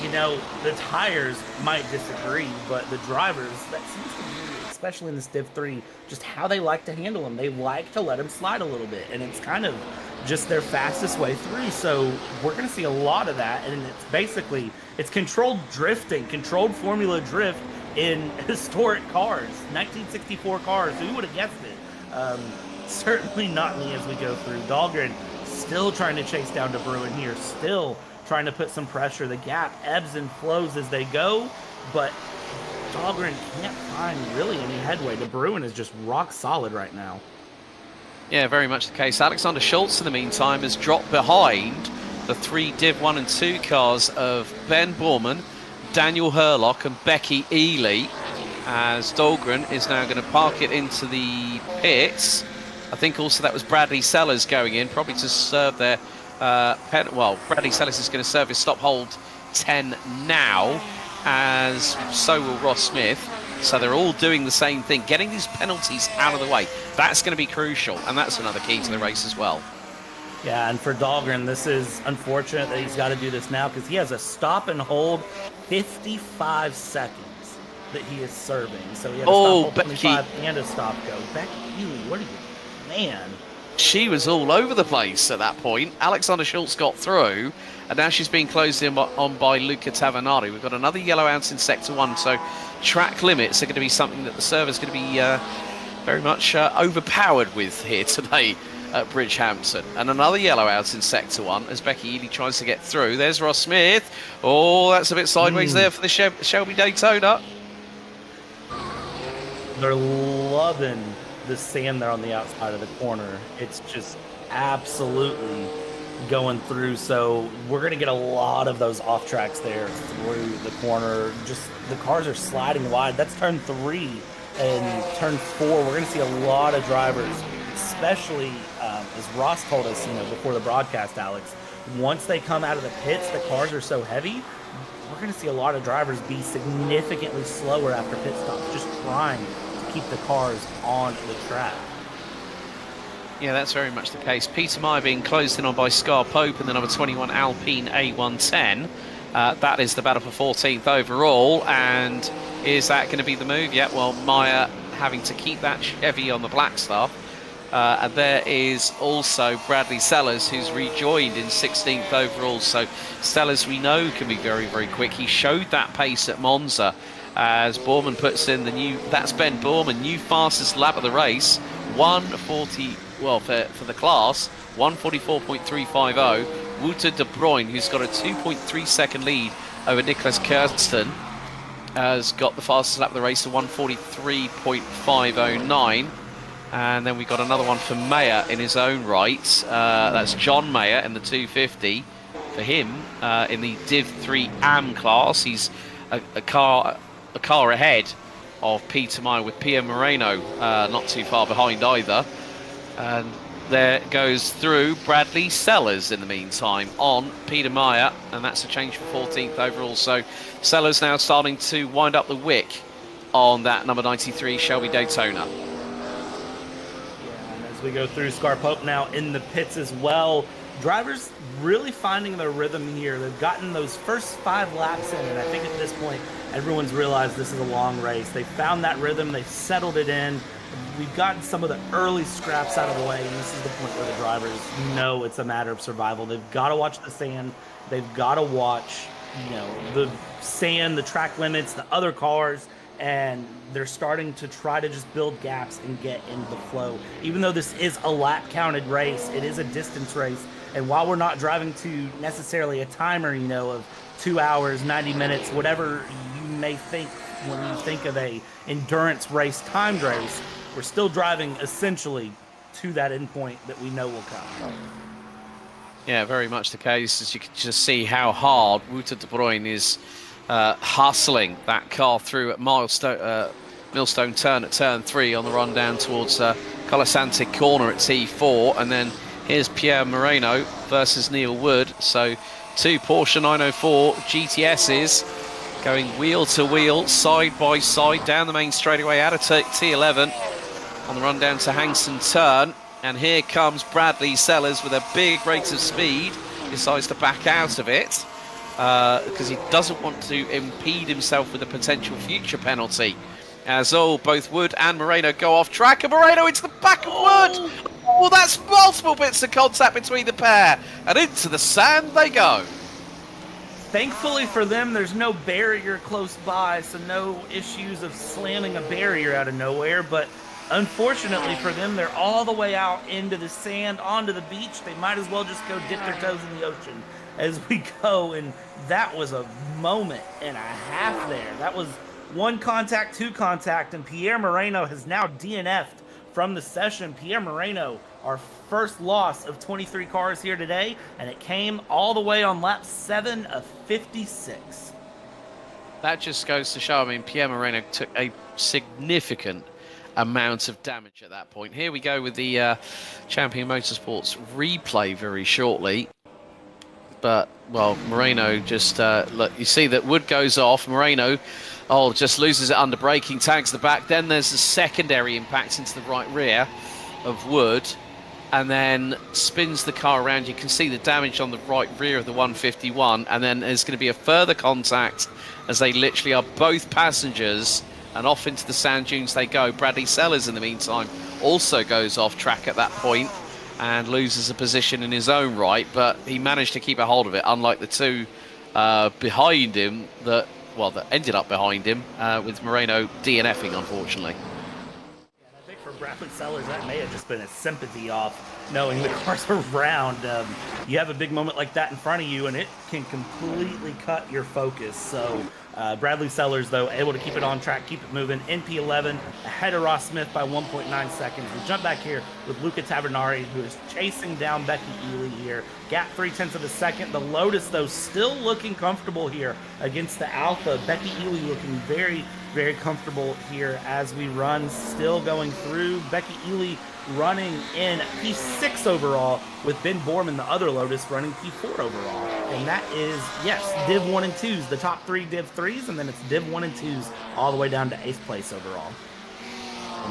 you know, the tires might disagree, but the drivers, that seems to be, especially in this Div 3, just how they like to handle them. They like to let them slide a little bit, and it's kind of just their fastest way through. So we're going to see a lot of that, and it's basically, it's controlled drifting, controlled Formula Drift in historic cars, 1964 cars. Who would have guessed it? Certainly not me as we go through. Dahlgren still trying to chase down De Bruyne here, still trying to put some pressure. The gap ebbs and flows as they go, but Dahlgren can't find really any headway. De Bruyne is just rock solid right now. Yeah, very much the case. Alexander Schultz, in the meantime, has dropped behind the 3 Div 1 and 2 cars of Ben Borman, Daniel Hurlock and Becky Ely, as Dahlgren is now going to park it into the pits. I think also that was Bradley Sellers going in, probably to serve their well, Bradley Sellers is going to serve his stop hold 10 now, as so will Ross Smith. So they're all doing the same thing, getting these penalties out of the way. That's going to be crucial, and that's another key to the race as well. Yeah, and for Dahlgren, this is unfortunate that he's got to do this now because he has a stop and hold 55 seconds that he is serving. So he had a stop hold 25 and a stop go. Becky Ely, what are you, man? She was all over the place at that point. Alexander Schultz got through, and now she's being closed in on by Luca Tavanari. We've got another yellow out in Sector 1, so track limits are going to be something that the server's going to be very much overpowered with here today at Bridgehampton. And another yellow out in Sector 1 as Becky Ely tries to get through. There's Ross Smith. Oh, that's a bit sideways there for the Shelby Daytona. They're loving the sand there on the outside of the corner. It's just absolutely going through. So we're going to get a lot of those off tracks there through the corner. Just the cars are sliding wide. That's turn 3 and turn 4. We're going to see a lot of drivers, especially as Ross told us, before the broadcast, Alex, once they come out of the pits, the cars are so heavy, we're going to see a lot of drivers be significantly slower after pit stops, just trying to keep the cars on the track. Yeah, that's very much the case. Peter Meyer being closed in on by Scar Pope and the number 21 Alpine A110. That is the battle for 14th overall. And is that going to be the move? Yeah, well, Meyer having to keep that Chevy on the black stuff. And there is also Bradley Sellers, who's rejoined in 16th overall. So Sellers, we know, can be very, very quick. He showed that pace at Monza as Borman puts in the new, that's Ben Borman, new fastest lap of the race, 140, well, for the class, 144.350. Wouter de Bruyne, who's got a 2.3 second lead over Nicholas Kirsten, has got the fastest lap of the race, a 143.509. And then we got another one for Mayer in his own right. That's John Mayer in the 250. For him, in the Div 3 AM class, he's a car ahead of Peter Meyer, with Pierre Moreno not too far behind either. And there goes through Bradley Sellers in the meantime on Peter Meyer, and that's a change for 14th overall. So Sellers now starting to wind up the wick on that number 93 Shelby Daytona. As we go through, Scar Pope now in the pits as well. Drivers really finding their rhythm here. They've gotten those first 5 laps in, and I think at this point, everyone's realized this is a long race. They found that rhythm, they've settled it in. We've gotten some of the early scraps out of the way, and this is the point where the drivers know it's a matter of survival. They've got to watch the sand. They've got to watch, the sand, the track limits, the other cars, and they're starting to try to just build gaps and get into the flow. Even though this is a lap counted race, it is a distance race. And while we're not driving to necessarily a timer, of 2 hours, 90 minutes, whatever you may think when you think of a endurance race, timed race, we're still driving essentially to that endpoint that we know will come. Yeah, very much the case, as you can just see how hard Wouter de Bruyne is hustling that car through at Millstone Turn at turn 3 on the run down towards Colasanti Corner at T4. And then here's Pierre Moreno versus Neil Wood. So 2 Porsche 904 GTSs going wheel to wheel, side by side, down the main straightaway out of T11 on the run down to Hangston Turn. And here comes Bradley Sellers with a big rate of speed. Decides to back out of it because he doesn't want to impede himself with a potential future penalty. As both Wood and Moreno go off track, and Moreno into the back of Wood. Oh, that's multiple bits of contact between the pair, and into the sand they go. Thankfully for them, there's no barrier close by, so no issues of slamming a barrier out of nowhere. But unfortunately for them, they're all the way out into the sand, onto the beach. They might as well just go dip their toes in the ocean as we go. And that was a moment and a half there. That was 1 contact, 2 contact, and Pierre Moreno has now DNF'd from the session. Pierre Moreno, our first loss of 23 cars here today, and it came all the way on lap 7 of 56. That just goes to show, I mean, Pierre Moreno took a significant amount of damage at that point. Here we go with the Champion Motorsports replay very shortly. But, well, Moreno just, look, you see that Wood goes off. Moreno, just loses it under braking, tags the back. Then there's a secondary impact into the right rear of Wood, and then spins the car around. You can see the damage on the right rear of the 151, and then there's going to be a further contact as they literally are both passengers, and off into the sand dunes they go. Bradley Sellers, in the meantime, also goes off track at that point and loses a position in his own right, but he managed to keep a hold of it, unlike the two behind him that ended up behind him, with Moreno DNFing, unfortunately. I think for Bradley Sellers, that may have just been a sympathy off, knowing the cars around. You have a big moment like that in front of you, and it can completely cut your focus. So Bradley Sellers, though, able to keep it on track, keep it moving. NP11 ahead of Ross Smith by 1.9 seconds. We jump back here with Luca Tavernari, who is chasing down Becky Ely here. Gap 0.3 of a second. The Lotus, though, still looking comfortable here against the Alpha. Becky Ely looking very, very comfortable here as we run, still going through. Becky Ely running in P6 overall, with Ben Borman, the other Lotus, running P4 overall. And that is, yes, Div 1 and 2s, the top 3 Div 3s, and then it's Div 1 and 2s all the way down to 8th place overall.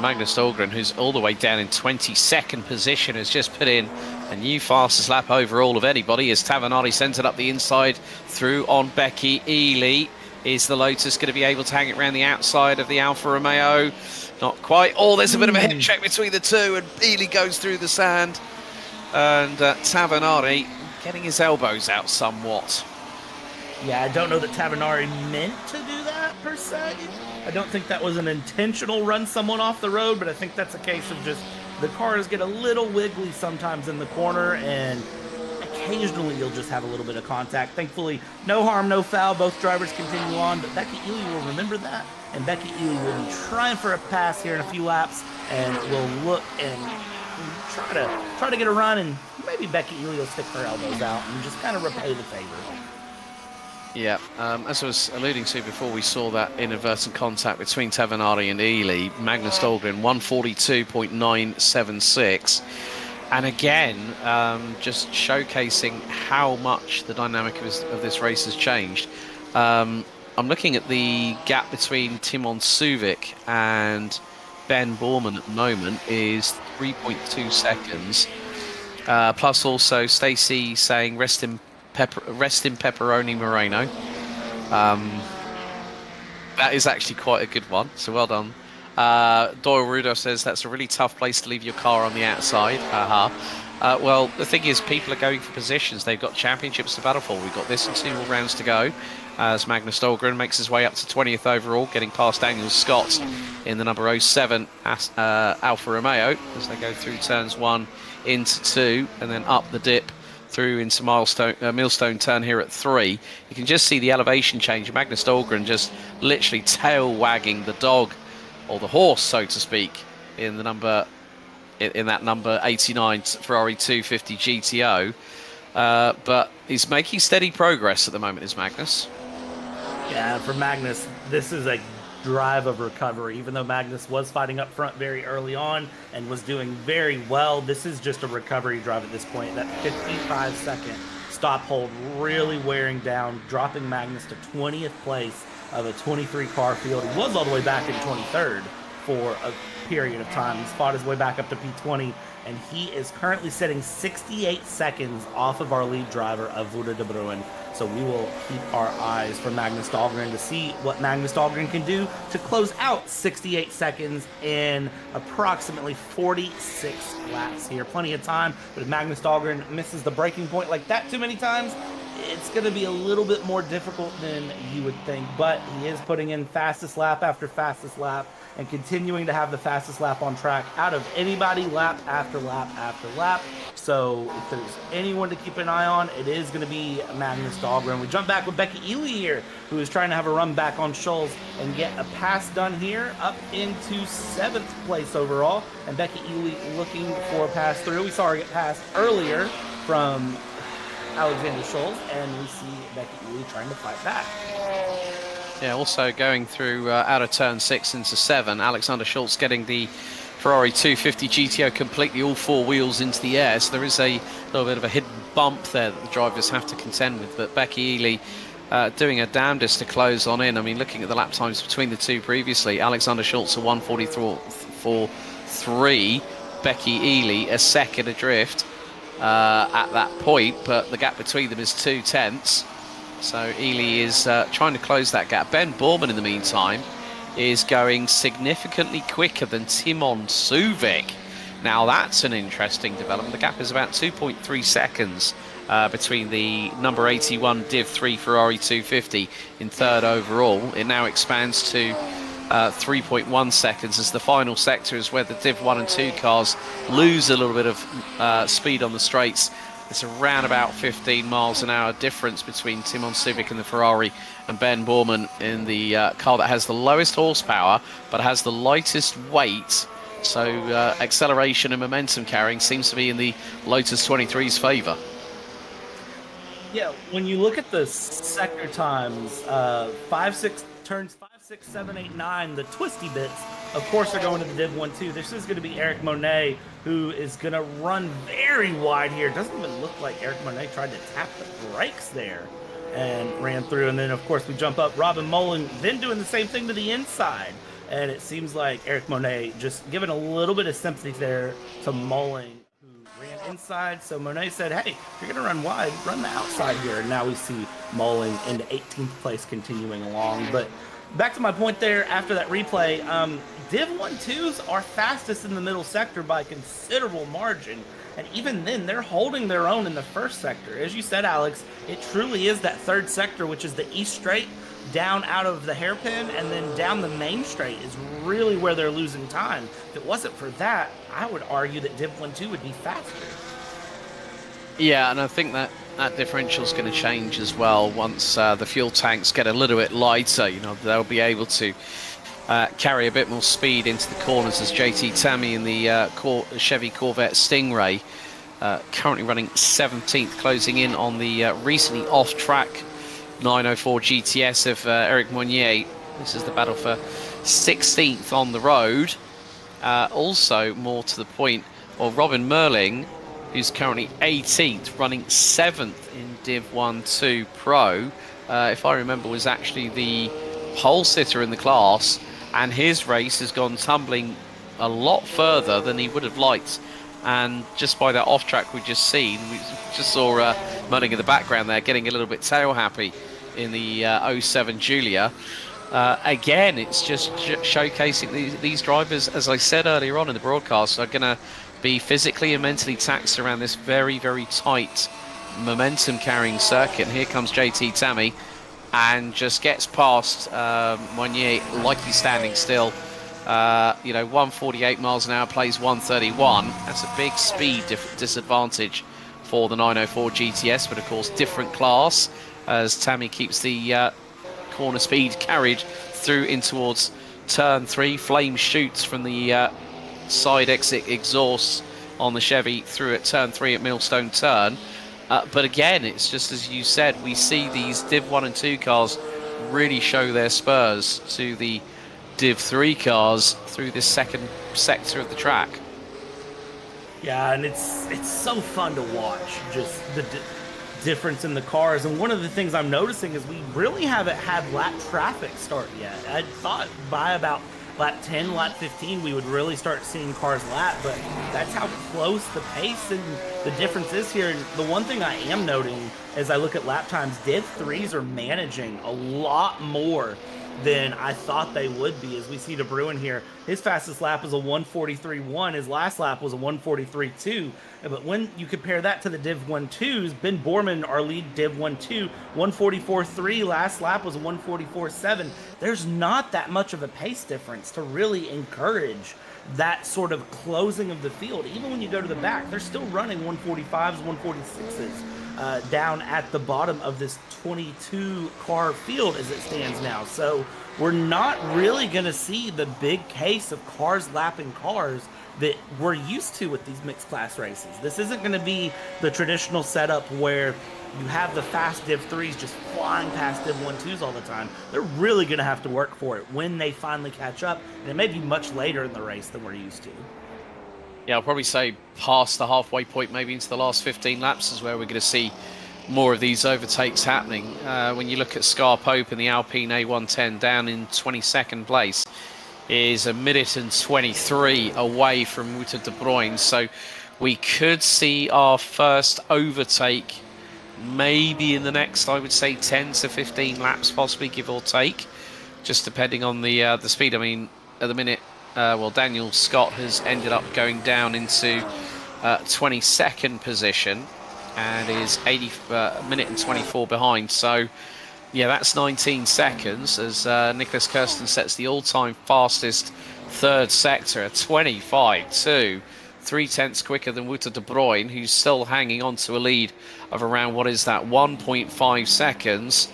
Magnus Dahlgren, who's all the way down in 22nd position, has just put in a new fastest lap overall of anybody as Tavernari sends it up the inside through on Becky Ely. Is the Lotus going to be able to hang it around the outside of the Alfa Romeo? Not quite. Oh, there's a bit of a head check between the two, and Ely goes through the sand. And Tavernari getting his elbows out somewhat. Yeah, I don't know that Tavernari meant to do that, per se. I don't think that was an intentional run someone off the road, but I think that's a case of just the cars get a little wiggly sometimes in the corner, and occasionally you'll just have a little bit of contact. Thankfully, no harm, no foul. Both drivers continue on, but Becky Ely will remember that, and Becky Ely will be trying for a pass here in a few laps, and will look and try to get a run, and maybe Becky Ely will stick her elbows out and just kind of repay the favor. Yeah, as I was alluding to before, we saw that inadvertent contact between Tavernari and Ely. Magnus Dahlgren 142.976. And again, just showcasing how much the dynamic of this race has changed. I'm looking at the gap between Timon Suvic and Ben Borman at the moment is 3.2 seconds. Plus also Stacey saying rest in pepperoni Moreno. That is actually quite a good one, so well done. Doyle Rudolph says that's a really tough place to leave your car on the outside. Well, the thing is, people are going for positions. They've got championships to battle for. We've got this and 2 more rounds to go as Magnus Dahlgren makes his way up to 20th overall, getting past Daniel Scott in the number 07 Alfa Romeo as they go through turns 1 into 2 and then up the dip through into Millstone turn here at 3. You can just see the elevation change. Magnus Dahlgren just literally tail wagging the dog, or the horse, so to speak, in the number in that number 89 Ferrari 250 GTO. But he's making steady progress at the moment, is Magnus. Yeah, for Magnus, this is a drive of recovery. Even though Magnus was fighting up front very early on and was doing very well, this is just a recovery drive at this point. That 55-second stop hold really wearing down, dropping Magnus to 20th place of a 23-car field. He was all the way back in 23rd for a period of time. He's fought his way back up to P20, and he is currently sitting 68 seconds off of our lead driver of Vuda de Bruin. So we will keep our eyes for Magnus Dahlgren to see what Magnus Dahlgren can do to close out 68 seconds in approximately 46 laps here. Plenty of time, but if Magnus Dahlgren misses the breaking point like that too many times, it's going to be a little bit more difficult than you would think. But he is putting in fastest lap after fastest lap and continuing to have the fastest lap on track out of anybody lap after lap after lap. So if there's anyone to keep an eye on, it is going to be Magnus Dahlgren. We jump back with Becky Ely here, who is trying to have a run back on Scholes and get a pass done here up into 7th place overall. And Becky Ely looking for a pass through. We saw her get passed earlier from Alexander Scholes, and we see Becky Ely trying to fight back. Yeah, also going through out of turn 6 into 7, Alexander Schultz getting the Ferrari 250 GTO completely all 4 wheels into the air, so there is a little bit of a hidden bump there that the drivers have to contend with. But Becky Ely doing her damnedest to close on in. I mean, looking at the lap times between the two previously, Alexander Schultz a 1:43.3, Becky Ely a second adrift at that point, but the gap between them is 2 tenths. So Ely is trying to close that gap. Ben Borman, in the meantime, is going significantly quicker than Timon Suvic. Now that's an interesting development. The gap is about 2.3 seconds between the number 81 Div 3 Ferrari 250 in 3rd overall. It now expands to 3.1 seconds as the final sector is where the Div 1 and 2 cars lose a little bit of speed on the straights. It's around about 15 miles an hour difference between Timon Suvic and the Ferrari and Ben Borman in the car that has the lowest horsepower but has the lightest weight. So acceleration and momentum carrying seems to be in the Lotus 23's favour. Yeah, when you look at the sector times, turns 5, 6, 7, 8, 9, the twisty bits, of course, are going to the Div 1-2. This is going to be Eric Monet, who is going to run very wide here. It doesn't even look like Eric Monet tried to tap the brakes there and ran through. And then, of course, we jump up. Robin Mullen then doing the same thing to the inside. And it seems like Eric Monet just giving a little bit of sympathy there to Mullen, who ran inside. So Monet said, hey, if you're going to run wide, run the outside here. And now we see Mullen into 18th place continuing along. But back to my point there after that replay, Div 1-2s are fastest in the middle sector by a considerable margin. And even then, they're holding their own in the first sector. As you said, Alex, it truly is that 3rd sector, which is the east straight, down out of the hairpin, and then down the main straight is really where they're losing time. If it wasn't for that, I would argue that Div 1-2 would be faster. Yeah, and I think that differential is going to change as well once the fuel tanks get a little bit lighter. You know, they'll be able to carry a bit more speed into the corners as JT Tammy in the Chevy Corvette Stingray currently running 17th, closing in on the recently off-track 904 GTS of Eric Monnier. This is the battle for 16th on the road. Also, more to the point, Robin Merling, who's currently 18th, running 7th in Div 1-2 Pro, if I remember, was actually the pole sitter in the class, and his race has gone tumbling a lot further than he would have liked. And just by that off-track we just just saw Merling in the background there getting a little bit tail-happy in the 07 Giulia. Again, it's just showcasing these drivers, as I said earlier on in the broadcast, are going to be physically and mentally taxed around this very, very tight momentum-carrying circuit. And here comes JT Tammy and just gets past Monnier like he's standing still. 148 miles an hour, plays 131. That's a big speed disadvantage for the 904 GTS, but of course different class as Tammy keeps the corner speed carried through in towards turn 3. Flame shoots from the side exit exhaust on the Chevy through at turn 3 at Millstone Turn. But again, it's just as you said, we see these Div 1 and 2 cars really show their spurs to the Div 3 cars through this second sector of the track. Yeah, and it's so fun to watch, just the difference in the cars. And one of the things I'm noticing is we really haven't had lap traffic start yet. I thought by about lap 10, lap 15, we would really start seeing cars lap, but that's how close the pace and the difference is here. And the one thing I am noting as I look at lap times, Div 3s are managing a lot more than I thought they would be. As we see De Bruin here, his fastest lap was a 1:43.1. His last lap was a 1:43.2. But when you compare that to the Div 1-2s, Ben Borman, our lead Div 1-2, 1:44.3. Last lap was a 1:44.7. There's not that much of a pace difference to really encourage that sort of closing of the field. Even when you go to the back, they're still running 145s, 146s down at the bottom of this 22 car field as it stands now. So we're not really going to see the big case of cars lapping cars that we're used to with these mixed class races. This isn't going to be the traditional setup where you have the fast Div 3s just flying past Div 1-2s all the time. They're really going to have to work for it when they finally catch up, and it may be much later in the race than we're used to. Yeah, I'll probably say past the halfway point, maybe into the last 15 laps is where we're going to see more of these overtakes happening. When you look at Scar Pope in the Alpine A110 down in 22nd place, is 1 minute and 23 away from Wouter de Bruin. So we could see our first overtake maybe in the next, I would say, 10 to 15 laps, possibly, give or take, just depending on the speed. I mean, at the minute, Daniel Scott has ended up going down into 22nd position and is 1 minute and 24 behind. So, yeah, that's 19 seconds as Nicholas Kirsten sets the all-time fastest third sector at 25.2. 0.3 quicker than Wouter de Bruin, who's still hanging on to a lead of around, 1.5 seconds.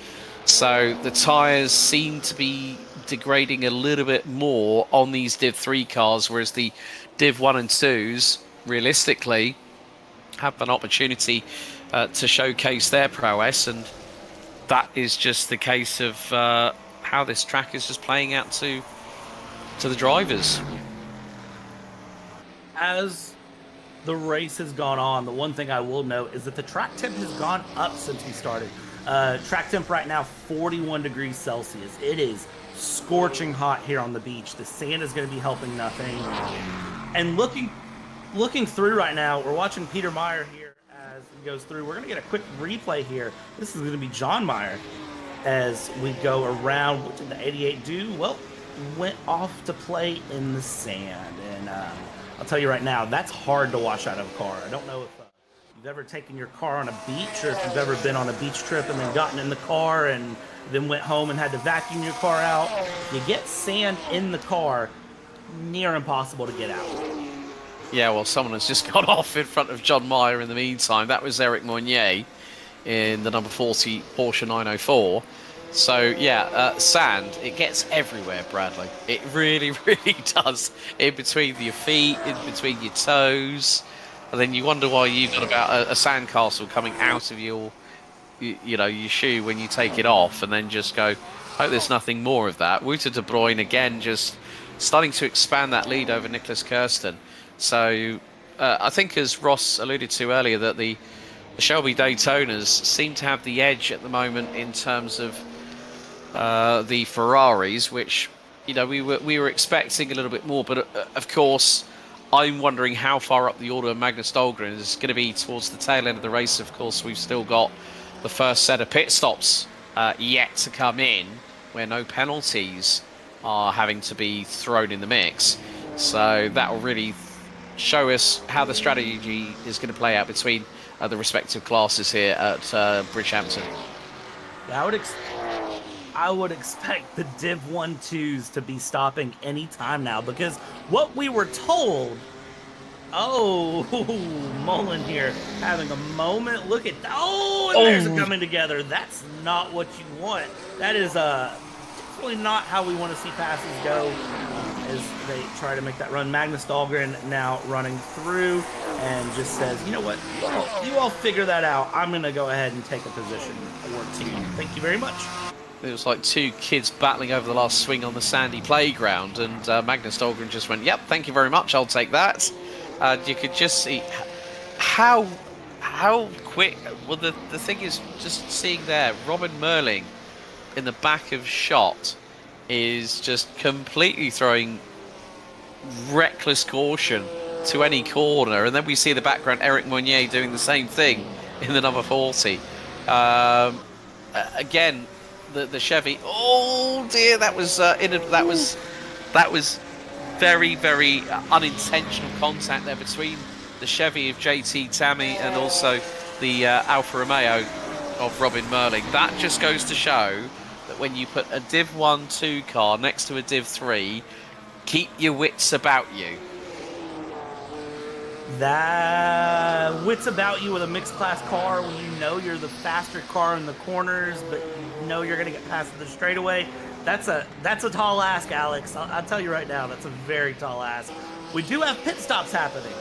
So the tyres seem to be degrading a little bit more on these Div 3 cars, whereas the Div 1 and 2s, realistically, have an opportunity to showcase their prowess, and that is just the case of how this track is just playing out to the drivers. As the race has gone on, the one thing I will note is that the track temp has gone up since we started. Track temp right now, 41 degrees Celsius. It is scorching hot here on the beach. The sand is going to be helping nothing. And looking through right now, we're watching Peter Meyer here as he goes through. We're going to get a quick replay here. This is going to be John Meyer as we go around. What did the 88 do? Well, went off to play in the sand. And I'll tell you right now, that's hard to wash out of a car. I don't know if you've ever taken your car on a beach, or if you've ever been on a beach trip and then gotten in the car and then went home and had to vacuum your car out. If you get sand in the car, near impossible to get out. Yeah, well, someone has just gone off in front of John Meyer in the meantime. That was Eric Mounier in the number 40 Porsche 904. So, yeah, sand, it gets everywhere, Bradley. It really, really does. In between your feet, in between your toes. And then you wonder why you've got about a sandcastle coming out of your shoe when you take it off. And then just go, hope there's nothing more of that. Wouter de Bruin, again, just starting to expand that lead over Nicholas Kirsten. So, I think, as Ross alluded to earlier, that the Shelby Daytonas seem to have the edge at the moment in terms of the Ferraris, which we were expecting a little bit more, but of course I'm wondering how far up the order Magnus Dahlgren is going to be towards the tail end of the race. Of course, we've still got the first set of pit stops yet to come in, where no penalties are having to be thrown in the mix, so that will really show us how the strategy is going to play out between the respective classes here at Bridgehampton. I would expect the Div 1-2s to be stopping any time now, because what we were told... Oh, Mullen here having a moment. Look at that. Oh, and there's it coming together. That's not what you want. That is definitely not how we want to see passes go as they try to make that run. Magnus Dahlgren now running through and just says, you know what, you all figure that out. I'm going to go ahead and take a position or two. Thank you very much. It was like two kids battling over the last swing on the sandy playground, and Magnus Dahlgren just went, yep, thank you very much, I'll take that. You could just see how quick. Well, the thing is, just seeing there, Robin Merling in the back of shot is just completely throwing reckless caution to any corner, and then we see in the background Eric Mounier doing the same thing in the number 40. Again, the Chevy. Oh dear, that was very, very unintentional contact there between the Chevy of JT Tammy and also the Alfa Romeo of Robin Merling. That just goes to show that when you put a Div 1-2 car next to a Div 3, keep your wits about you. That wits about you with a mixed class car when you know you're the faster car in the corners, but you know you're going to get past the straightaway. That's a tall ask, Alex. I'll tell you right now, that's a very tall ask. We do have pit stops happening.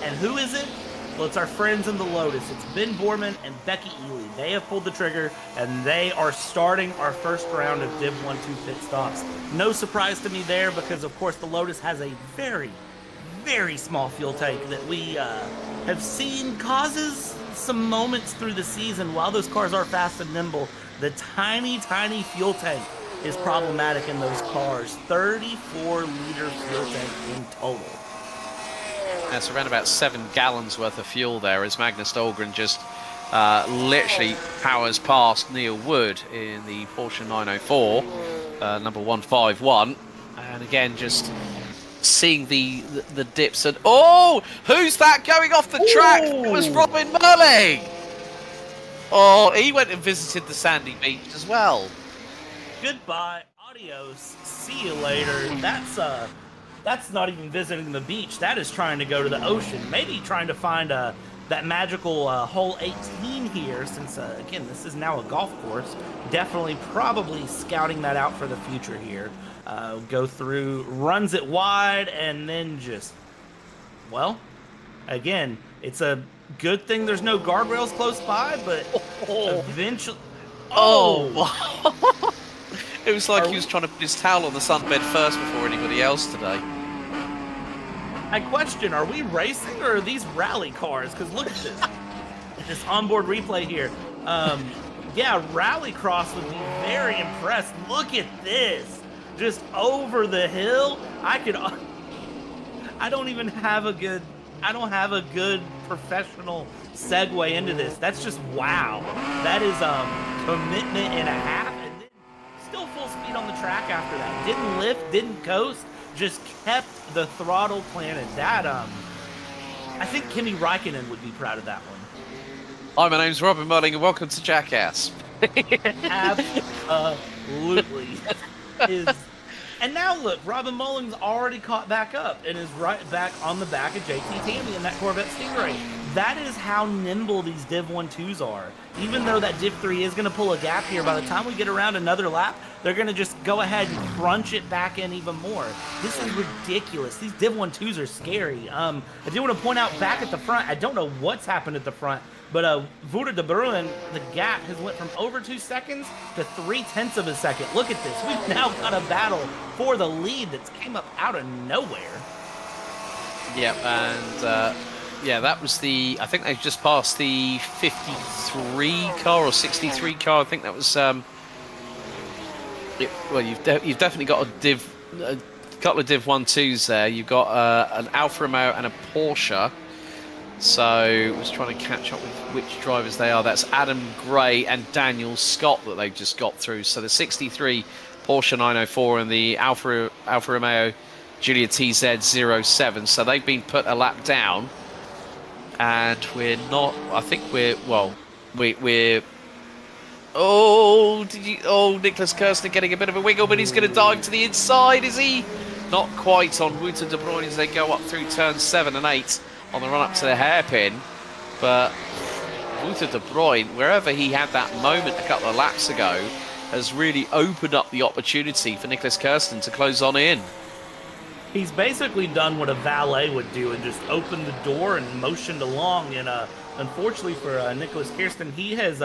And who is it? Well, it's our friends in the Lotus. It's Ben Borman and Becky Ely. They have pulled the trigger, and they are starting our first round of Div 1-2 pit stops. No surprise to me there because, of course, the Lotus has a very, very small fuel tank that we have seen causes some moments through the season. While those cars are fast and nimble, the tiny, tiny fuel tank is problematic in those cars. 34-liter fuel tank in total. That's around about 7 gallons worth of fuel there as Magnus Dahlgren just literally powers past Neil Wood in the Porsche 904, number 151. And again, just seeing the dips and who's that going off the track? It was Robin Merling. Oh, he went and visited the sandy beach as well. Goodbye, adios, see you later. That's not even visiting the beach. That is trying to go to the ocean. Maybe trying to find that magical hole 18 here, since again this is now a golf course. Definitely, probably scouting that out for the future here. Go through, runs it wide, and then just, well, again, it's a good thing there's no guardrails close by, but eventually, It was like he was trying to put his towel on the sunbed first before anybody else today. I question, are we racing or are these rally cars? Because look at this onboard replay here. Yeah, Rallycross would be very impressed. Look at this, just over the hill. I don't have a good professional segue into this. That's just wow. That is commitment and a half, and then still full speed on the track after that. Didn't lift, didn't coast, just kept the throttle planted. That I think Kimi Räikkönen would be proud of that one. Hi, my name's Robin Merling, and welcome to Jackass. Absolutely. And now look, Robin Mullins already caught back up and is right back on the back of JT Tammy in that Corvette Stingray. That is how nimble these Div 1-2s are. Even though that Div 3 is going to pull a gap here, by the time we get around another lap, they're going to just go ahead and crunch it back in even more. This is ridiculous. These Div 1-2s are scary. I do want to point out back at the front, I don't know what's happened at the front, but Wouter de Bruin, the gap has went from over 2 seconds to 0.3 of a second. Look at this. We've now got a battle for the lead that's came up out of nowhere. Yep, and yeah, that was I think they've just passed the 53 car or 63 car. I think that was, well, you've definitely got a couple of Div 1-2s there. You've got an Alfa Romeo and a Porsche. So I was trying to catch up with which drivers they are. That's Adam Gray and Daniel Scott that they've just got through. So the 63 Porsche 904 and the Alfa Romeo Giulia TZ07. So they've been put a lap down. And we're not, I think we're Nicholas Kirsten getting a bit of a wiggle, but he's going to dive to the inside, is he? Not quite on Wouter de Bruin as they go up through turns 7 and 8 on the run up to the hairpin. But Wouter de Bruin, wherever he had that moment a couple of laps ago, has really opened up the opportunity for Nicholas Kirsten to close on in. He's basically done what a valet would do and just opened the door and motioned along. And unfortunately for Nicholas Kirsten, he has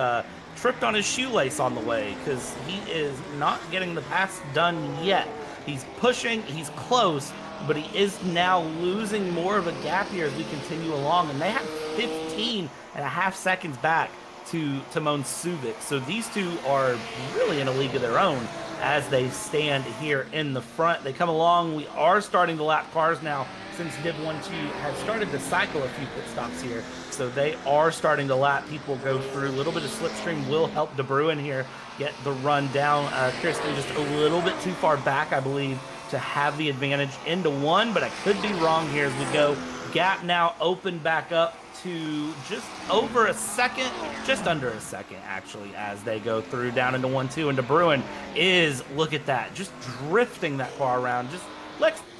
tripped on his shoelace on the way because he is not getting the pass done yet. He's pushing, he's close, but he is now losing more of a gap here as we continue along. And they have 15.5 seconds back to Timon Suvic. So these two are really in a league of their own as they stand here in the front. They come along. We are starting to lap cars now since Div 1-2 has started to cycle a few pit stops here. So they are starting to let people go through. A little bit of slipstream will help De Bruin here get the run down. Kirsten just a little bit too far back, I believe, to have the advantage into one, but I could be wrong here as we go. Gap now open back up to just over a second, just under a second actually, as they go through down into 1-2, and De Bruin is, look at that, just drifting that car around. Just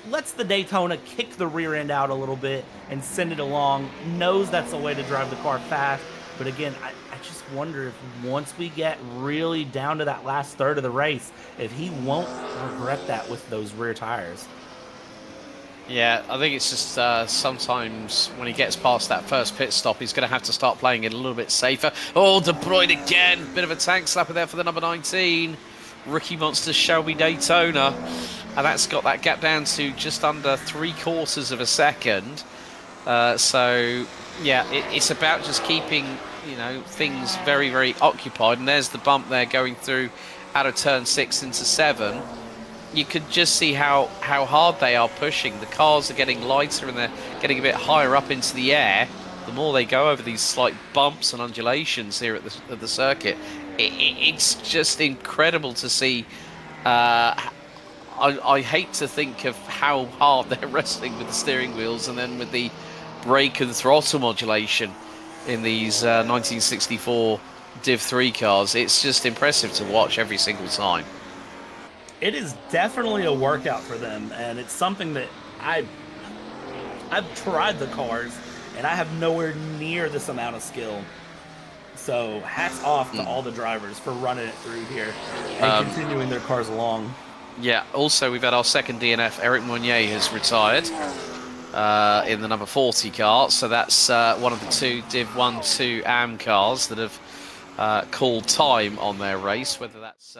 lets the Daytona kick the rear end out a little bit and send it along. Knows that's the way to drive the car fast, but again, I just wonder if once we get really down to that last third of the race, if he won't regret that with those rear tires. Yeah, I think it's just sometimes when he gets past that first pit stop, he's going to have to start playing it a little bit safer. Oh, De Bruin again. Bit of a tank slapper there for the number 19. Rookie monster Shelby Daytona. And that's got that gap down to just under 3/4 of a second. So, yeah, it's about just keeping, things very, very occupied. And there's the bump there going through out of turn 6 into 7. You could just see how hard they are pushing. The cars are getting lighter and they're getting a bit higher up into the air. The more they go over these slight bumps and undulations here at the circuit, it's just incredible to see. I hate to think of how hard they're wrestling with the steering wheels and then with the brake and throttle modulation in these 1964 Div 3 cars. It's just impressive to watch every single time. It is definitely a workout for them, and it's something that I've tried the cars, and I have nowhere near this amount of skill. So hats off to all the drivers for running it through here and continuing their cars along. Yeah, also we've had our second DNF. Eric Monnier has retired in the number 40 car, so that's one of the two Div 1-2 AM cars that have called time on their race, whether that's...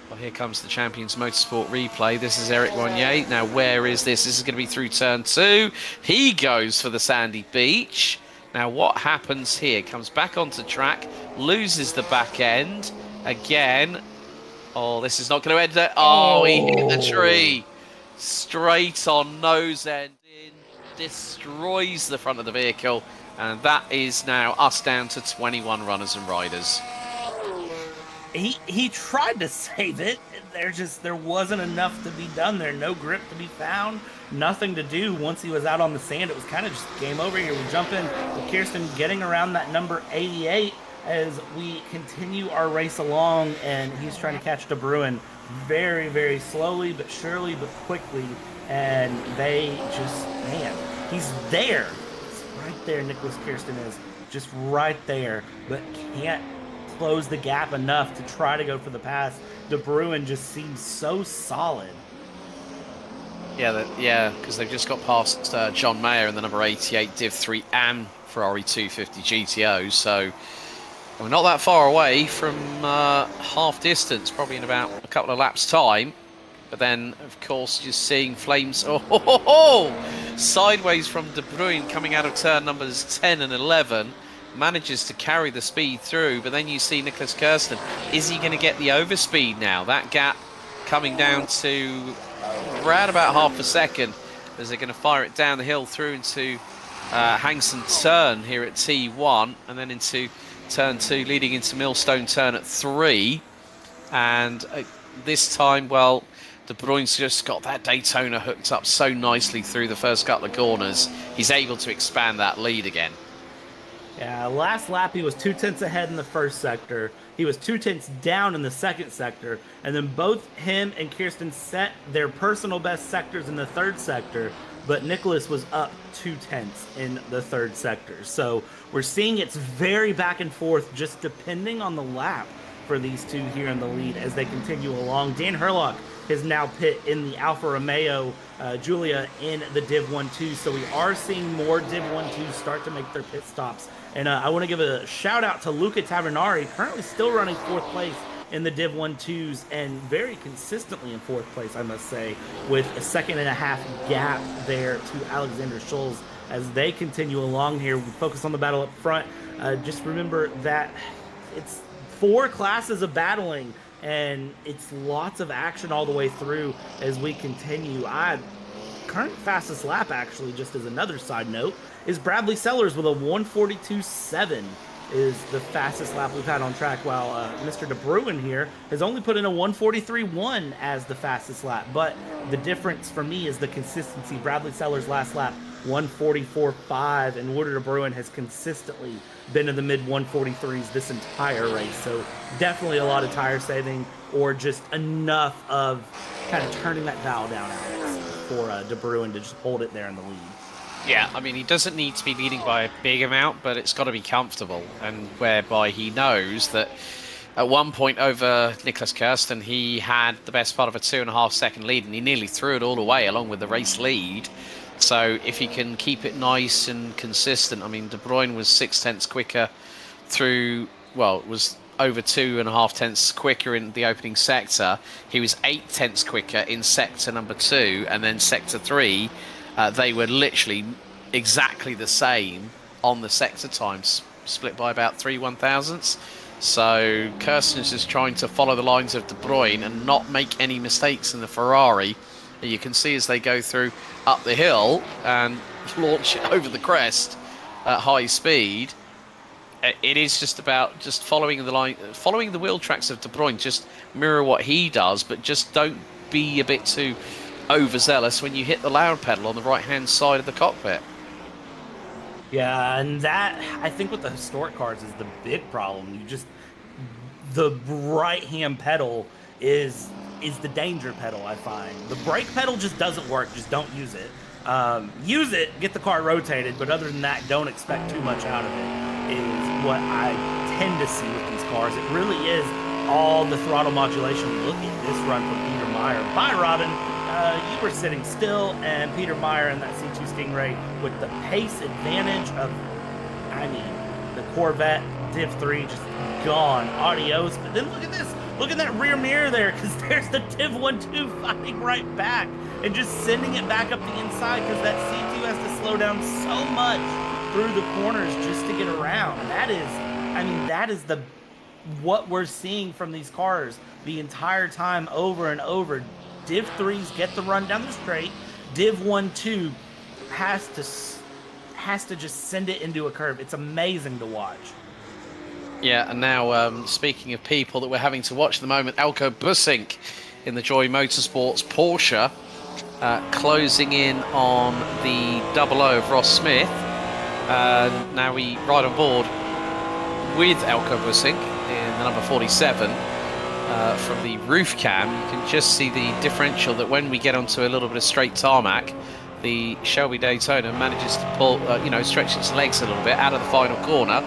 well, here comes the Champions Motorsport replay. This is Eric Monnier. Now, where is this? This is going to be through turn 2. He goes for the sandy beach. Now, what happens here? Comes back onto track, loses the back end again. Oh, this is not going to end there. Oh, he hit the tree. Straight on nose end in. Destroys the front of the vehicle. And that is now us down to 21 runners and riders. He tried to save it. There wasn't enough to be done there. No grip to be found. Nothing to do. Once he was out on the sand, it was kind of just game over here. We jump in with Kirsten getting around that number 88 as we continue our race along, and he's trying to catch De Bruin very, very slowly, but surely, but quickly. And they just, man, he's there. It's right there, Nicholas Kirsten is. Just right there, but can't close the gap enough to try to go for the pass. De Bruin just seems so solid. Yeah, because they've just got past John Mayer in the number 88 Div 3 AM Ferrari 250 GTO, so we're not that far away from half distance, probably in about a couple of laps time. But then, of course, just seeing flames sideways from De Bruin coming out of turn numbers 10 and 11. Manages to carry the speed through, but then you see Nicholas Kirsten. Is he going to get the overspeed now? That gap coming down to around about half a second as they're going to fire it down the hill through into Hangson Turn here at T1, and then into Turn 2, leading into Millstone Turn at 3. And this time, well, De Bruin's just got that Daytona hooked up so nicely through the first couple of corners. He's able to expand that lead again. Yeah, last lap he was 2/10 ahead in the first sector. He was 2/10 down in the second sector. And then both him and Kirsten set their personal best sectors in the third sector. But Nicholas was up 2/10 in the third sector. So we're seeing it's very back and forth, just depending on the lap for these two here in the lead as they continue along. Dan Herlock is now pit in the Alfa Romeo Giulia in the Div 1-2. So we are seeing more Div 1-2s start to make their pit stops. And I want to give a shout out to Luca Tavernari, currently still running 4th place in the Div 1-2s and very consistently in 4th place, I must say, with a 1.5 second gap there to Alexander Scholes as they continue along here. We focus on the battle up front. Just remember that it's 4 classes of battling, and it's lots of action all the way through as we continue. current fastest lap, actually, just as another side note, is Bradley Sellers with a 1:42.7 is the fastest lap we've had on track, while Mr. De Bruin here has only put in a 1:43.1 as the fastest lap. But the difference for me is the consistency. Bradley Sellers' last lap, 1:44.5, and Woodard De Bruin has consistently been in the mid 1:43s this entire race. So definitely a lot of tire saving, or just enough of kind of turning that dial down, Alex, for De Bruin to just hold it there in the lead. Yeah, I mean, he doesn't need to be leading by a big amount, but it's got to be comfortable, and whereby he knows that at one point over Nicholas Kirsten, he had the best part of a 2.5 second lead, and he nearly threw it all away along with the race lead. So if he can keep it nice and consistent, I mean, De Bruyne was 0.6 quicker through, well, it was over 2.5 tenths quicker in the opening sector. He was 8 tenths quicker in sector number 2, and then sector 3. They were literally exactly the same on the sector times, split by about 3 1,000ths. So Kirsten is just trying to follow the lines of De Bruyne and not make any mistakes in the Ferrari. And you can see as they go through up the hill and launch it over the crest at high speed, it is just about just following the line, following the wheel tracks of De Bruyne. Just mirror what he does, but just don't be a bit too overzealous when you hit the loud pedal on the right hand side of the cockpit. Yeah, and that, I think with the historic cars is the big problem. The right hand pedal is the danger pedal, I find. The brake pedal just doesn't work. Just don't use it. Use it, get the car rotated, but other than that, don't expect too much out of it, is what I tend to see with these cars. It really is all the throttle modulation. Look at this run from Peter Meyer. Bye, Robin. You were sitting still, and Peter Meyer in that C2 Stingray with the pace advantage of, I mean, the Corvette Div 3 just gone. Adios. But then look at this. Look at that rear mirror there, because there's the Div 1-2 fighting right back and just sending it back up the inside, because that C2 has to slow down so much through the corners just to get around. That is, I mean, that is what we're seeing from these cars the entire time, over and over. Div 3s get the run down the straight. Div 1-2 has to just send it into a curve. It's amazing to watch. Yeah, and now speaking of people that we're having to watch at the moment, Elko Bussink in the Joy Motorsports Porsche, closing in on the 00 of Ross Smith. Now we ride on board with Elko Bussink in the number 47. From the roof cam, you can just see the differential that when we get onto a little bit of straight tarmac, the Shelby Daytona manages to pull, stretch its legs a little bit out of the final corner.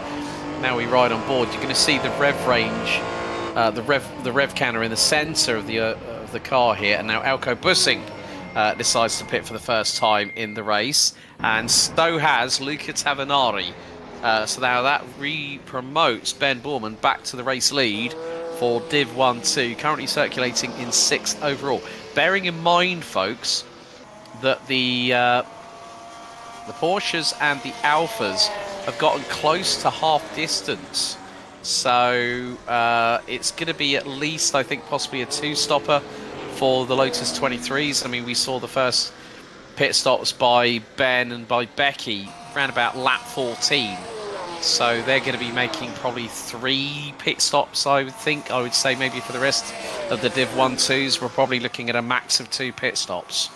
Now we ride on board. You're going to see the rev range, the rev counter in the centre of the car here. And now Elko Bussink decides to pit for the first time in the race, and so has Luca Tavanari. So now that re-promotes Ben Borman back to the race lead for Div 1-2, currently circulating in 6th overall. Bearing in mind, folks, that the Porsches and the Alphas have gotten close to half distance. So it's going to be at least, I think, possibly a 2-stopper for the Lotus 23s. I mean, we saw the first pit stops by Ben and by Becky around about lap 14. So they're going to be making probably 3 pit stops, I would think. I would say maybe for the rest of the Div 1-2s, we're probably looking at a max of 2 pit stops.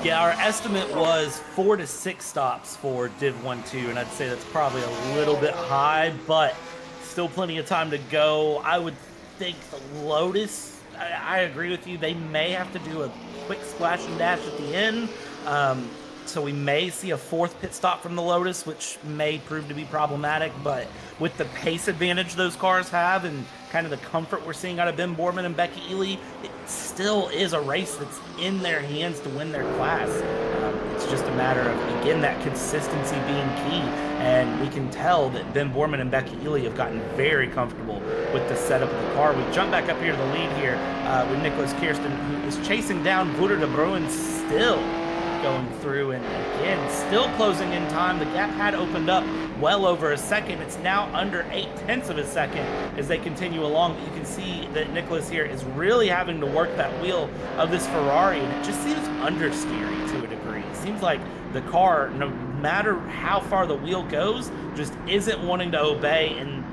Yeah, our estimate was 4 to 6 stops for Div 1-2, and I'd say that's probably a little bit high, but still plenty of time to go. I would think the Lotus, I agree with you, they may have to do a quick splash and dash at the end. So we may see a 4th pit stop from the Lotus, which may prove to be problematic, but with the pace advantage those cars have and kind of the comfort we're seeing out of Ben Borman and Becky Ely, it still is a race that's in their hands to win their class. It's just a matter of, again, that consistency being key, and we can tell that Ben Borman and Becky Ely have gotten very comfortable with the setup of the car. We jump back up here to the lead here with Nicholas Kirsten, who is chasing down Wouter de Bruin still. going through, and again, still closing in time. The gap had opened up well over a second. It's now under 0.8 of a second as they continue along. But you can see that Nicholas here is really having to work that wheel of this Ferrari, and it just seems understeery to a degree. It seems like the car, no matter how far the wheel goes, just isn't wanting to obey and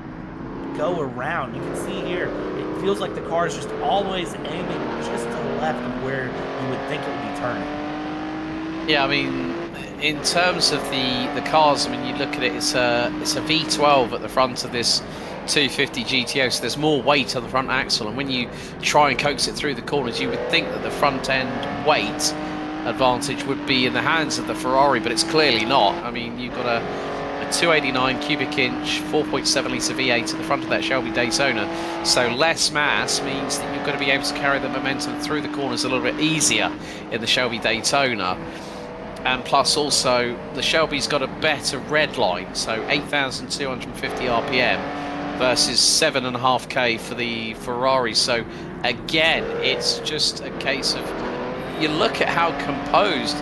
go around. You can see here, it feels like the car is just always aiming just to the left of where you would think it would be turning. Yeah, I mean, in terms of the cars, I mean, you look at it, it's a V12 at the front of this 250 GTO, so there's more weight on the front axle, and when you try and coax it through the corners, you would think that the front end weight advantage would be in the hands of the Ferrari, but it's clearly not. I mean, you've got a 289 cubic inch 4.7 litre V8 at the front of that Shelby Daytona, so less mass means that you're going to be able to carry the momentum through the corners a little bit easier in the Shelby Daytona. And plus also the Shelby's got a better red line, so 8,250 RPM versus 7.5k for the Ferrari. So again, it's just a case of, you look at how composed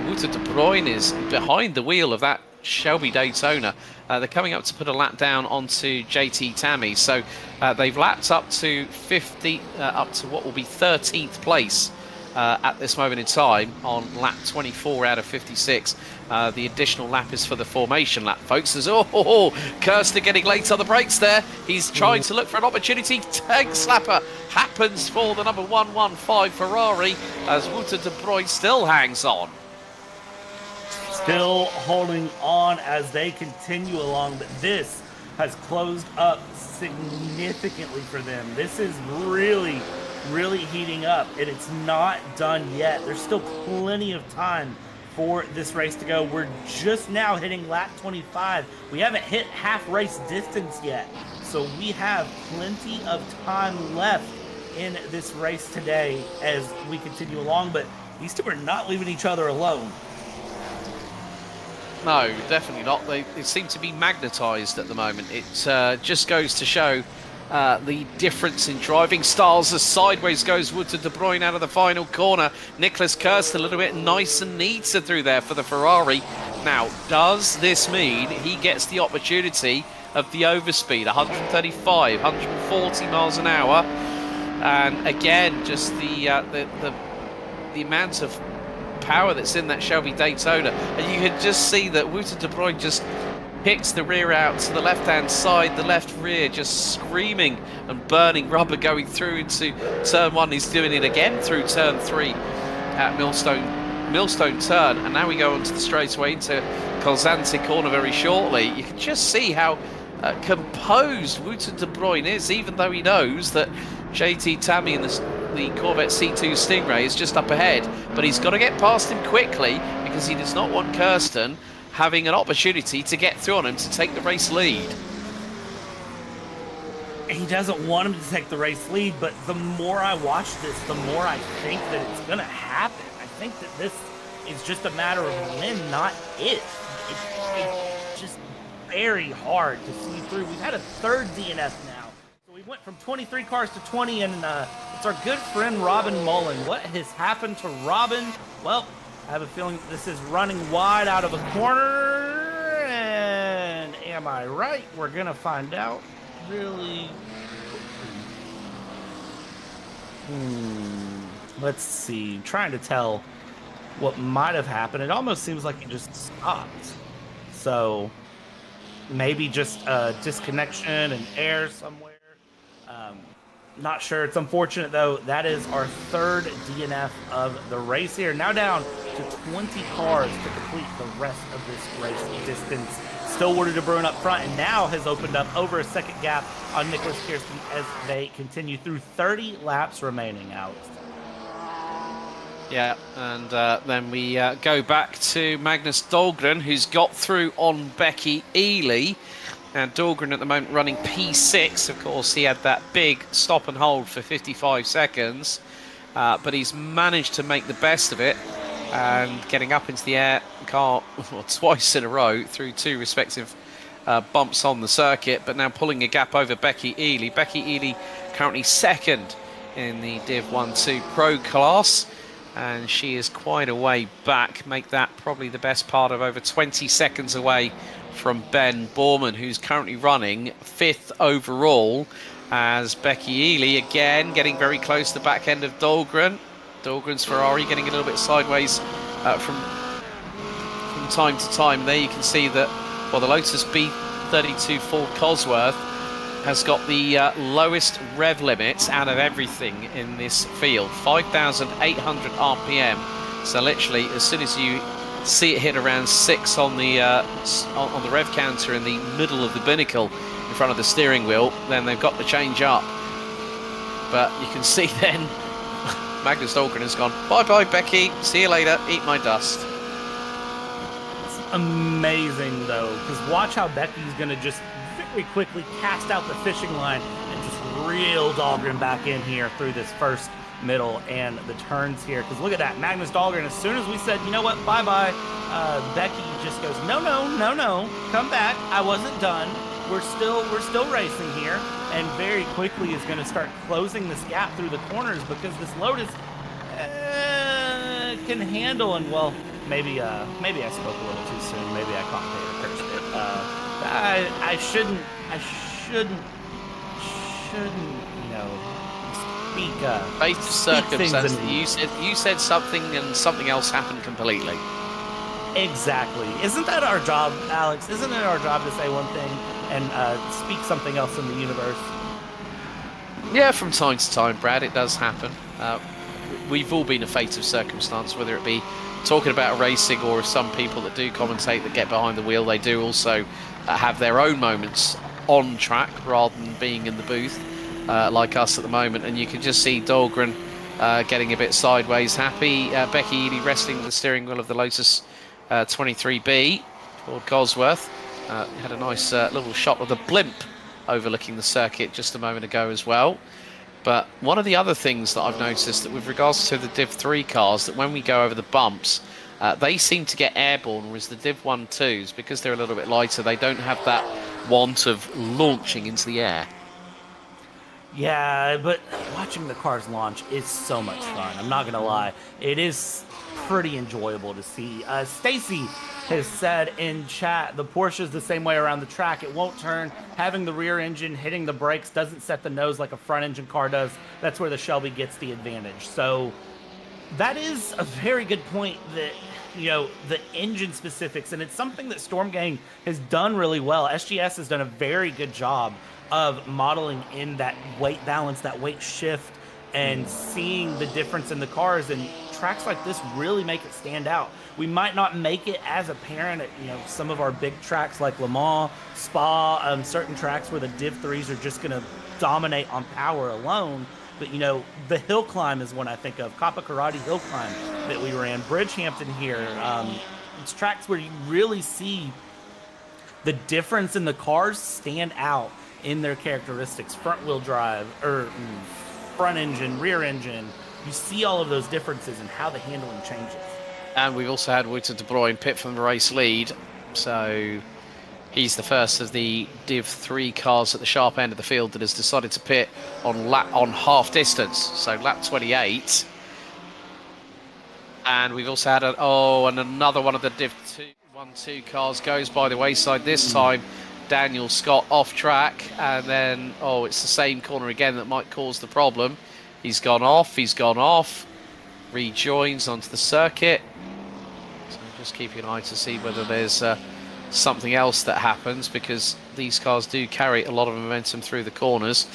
Wouter de Bruyne is behind the wheel of that Shelby Daytona. They're coming up to put a lap down onto JT Tammy, so they've lapped up to up to what will be 13th place at this moment in time on lap 24 out of 56. The additional lap is for the formation lap, folks. There's Kirsten getting late on the brakes there. He's trying to look for an opportunity. Tank slapper happens for the number 115 Ferrari as Wouter de Bruyne still hangs on. Still holding on as they continue along, but this has closed up significantly for them. This is really heating up, and it's not done yet. There's still plenty of time for this race to go. We're just now hitting lap 25. We haven't hit half race distance yet, so we have plenty of time left in this race today as we continue along, but these two are not leaving each other alone. No, definitely not. They seem to be magnetised at the moment. It just goes to show the difference in driving styles as sideways goes Wouter de Bruyne out of the final corner. Nicholas Kirsten a little bit nice and neater through there for the Ferrari. Now, does this mean he gets the opportunity of the overspeed, 135, 140 miles an hour? And again, just the amount of power that's in that Shelby Daytona, and you could just see that Wouter de Bruyne just picks the rear out to the left-hand side, the left rear just screaming and burning rubber going through into turn 1. He's doing it again through turn 3 at Millstone turn, and now we go onto the straightaway into Colzante corner very shortly. You can just see how composed Wouter de Bruyne is, even though he knows that JT Tammy and the Corvette C2 Stingray is just up ahead, but he's got to get past him quickly because he does not want Kirsten having an opportunity to get through on him to take the race lead. He doesn't want him to take the race lead, but the more I watch this, the more I think that it's going to happen. I think that this is just a matter of when, not if. It's just very hard to see through. We've had a third DNF now. So we went from 23 cars to 20, and it's our good friend Robin Mullen. What has happened to Robin? Well, I have a feeling that this is running wide out of a corner, and am I right? We're going to find out really. Let's see. Trying to tell what might have happened. It almost seems like it just stopped. So maybe just a disconnection and air somewhere. Not sure. It's unfortunate, though. That is our third DNF of the race here. Now down to 20 cars to complete the rest of this race distance. Still Wouter de Bruyne up front, and now has opened up over a second gap on Nicholas Kirsten as they continue through 30 laps remaining, Alex. Yeah, and then we go back to Magnus Dahlgren, who's got through on Becky Ely. And Dahlgren at the moment running P6. Of course, he had that big stop and hold for 55 seconds. But he's managed to make the best of it. And getting up into the air car twice in a row through two respective bumps on the circuit. But now pulling a gap over Becky Ely. Becky Ely currently second in the Div 1-2 Pro class. and she is quite a way back. Make that probably the best part of over 20 seconds away from Ben Borman, who's currently running 5th overall, as Becky Ely again getting very close to the back end of Dahlgren. Dahlgren's Ferrari getting a little bit sideways from time to time. There you can see that, well, the Lotus B32 Ford Cosworth has got the lowest rev limits out of everything in this field, 5,800 RPM. So literally, as soon as you see it hit around 6 on the rev counter in the middle of the binnacle in front of the steering wheel, then they've got to change up. But you can see then Magnus Dahlgren has gone, bye-bye, Becky, see you later, eat my dust. It's amazing, though, because watch how Becky's going to just very quickly cast out the fishing line and just reel Dahlgren back in here through this first middle and the turns here. Because look at that, Magnus Dahlgren, as soon as we said, you know what, bye-bye, Becky just goes, no, come back, I wasn't done. We're still racing here, and very quickly is going to start closing this gap through the corners, because this Lotus can handle, and well, maybe I spoke a little too soon. Maybe I commentated cursed it. I shouldn't, speak. Based on circumstances, things you said something and something else happened completely. Exactly. Isn't that our job, Alex? Isn't it our job to say one thing and speak something else in the universe? Yeah, from time to time, Brad, it does happen. We've all been a fate of circumstance, whether it be talking about racing or some people that do commentate that get behind the wheel, they do also have their own moments on track rather than being in the booth like us at the moment. And you can just see Dahlgren getting a bit sideways happy. Becky Ely wrestling the steering wheel of the Lotus 23B, Ford Cosworth. Had a nice little shot of the blimp overlooking the circuit just a moment ago as well. But one of the other things that I've noticed, that with regards to the Div 3 cars, that when we go over the bumps, they seem to get airborne, whereas the Div 1-2s, because they're a little bit lighter, they don't have that want of launching into the air. Yeah, but watching the cars launch is so much fun. I'm not going to lie. It is pretty enjoyable to see. Stacy has said in chat, the Porsche's the same way around the track. It won't turn. Having the rear engine hitting the brakes doesn't set the nose like a front engine car does. That's where the Shelby gets the advantage. So that is a very good point, that, you know, the engine specifics, and it's something that Storm Gang has done really well. SGS has done a very good job of modeling in that weight balance, that weight shift, and seeing the difference in the cars. And tracks like this really make it stand out. We might not make it as apparent at, you know, some of our big tracks like Le Mans, Spa, certain tracks where the Div 3s are just going to dominate on power alone. But, you know, the hill climb is one I think of. Kappa Karate hill climb that we ran. Bridgehampton here. It's tracks where you really see the difference in the cars stand out in their characteristics. Front wheel drive, or front engine, rear engine. You see all of those differences in how the handling changes. And we've also had Wouter de Bruyne pit from the race lead. So he's the first of the Div 3 cars at the sharp end of the field that has decided to pit on half distance. So lap 28. And we've also had and another one of the Div 1-2 cars goes by the wayside this time. Daniel Scott off track, and then it's the same corner again that might cause the problem. He's gone off, rejoins onto the circuit. So just keeping an eye to see whether there's something else that happens, because these cars do carry a lot of momentum through the corners.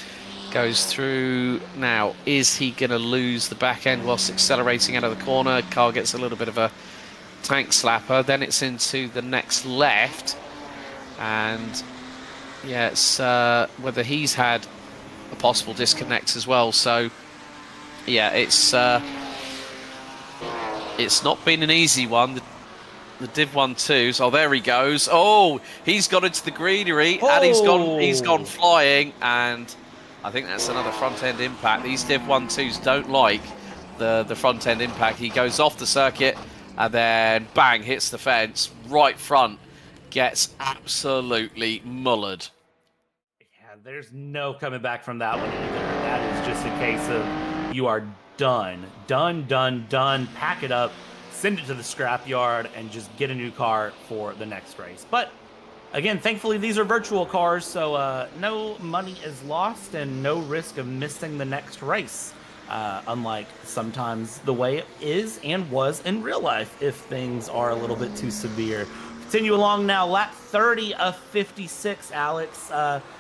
Goes through now. Is he going to lose the back end whilst accelerating out of the corner? Car gets a little bit of a tank slapper. Then it's into the next left. And yeah, it's whether he's had a possible disconnect as well. So yeah, it's not been an easy one. The Div 1-2s. Oh, there he goes. Oh, he's got into the greenery and he's gone flying. And I think that's another front end impact. These Div 1-2s don't like the front end impact. He goes off the circuit and then bang, hits the fence right front. Gets absolutely mullered. Yeah, there's no coming back from that one either. That is just a case of you are done. Done. Pack it up, send it to the scrapyard, and just get a new car for the next race. But again, thankfully, these are virtual cars, so no money is lost and no risk of missing the next race. Unlike sometimes the way it is and was in real life if things are a little bit too severe. Continue along now, lap 30 of 56, Alex.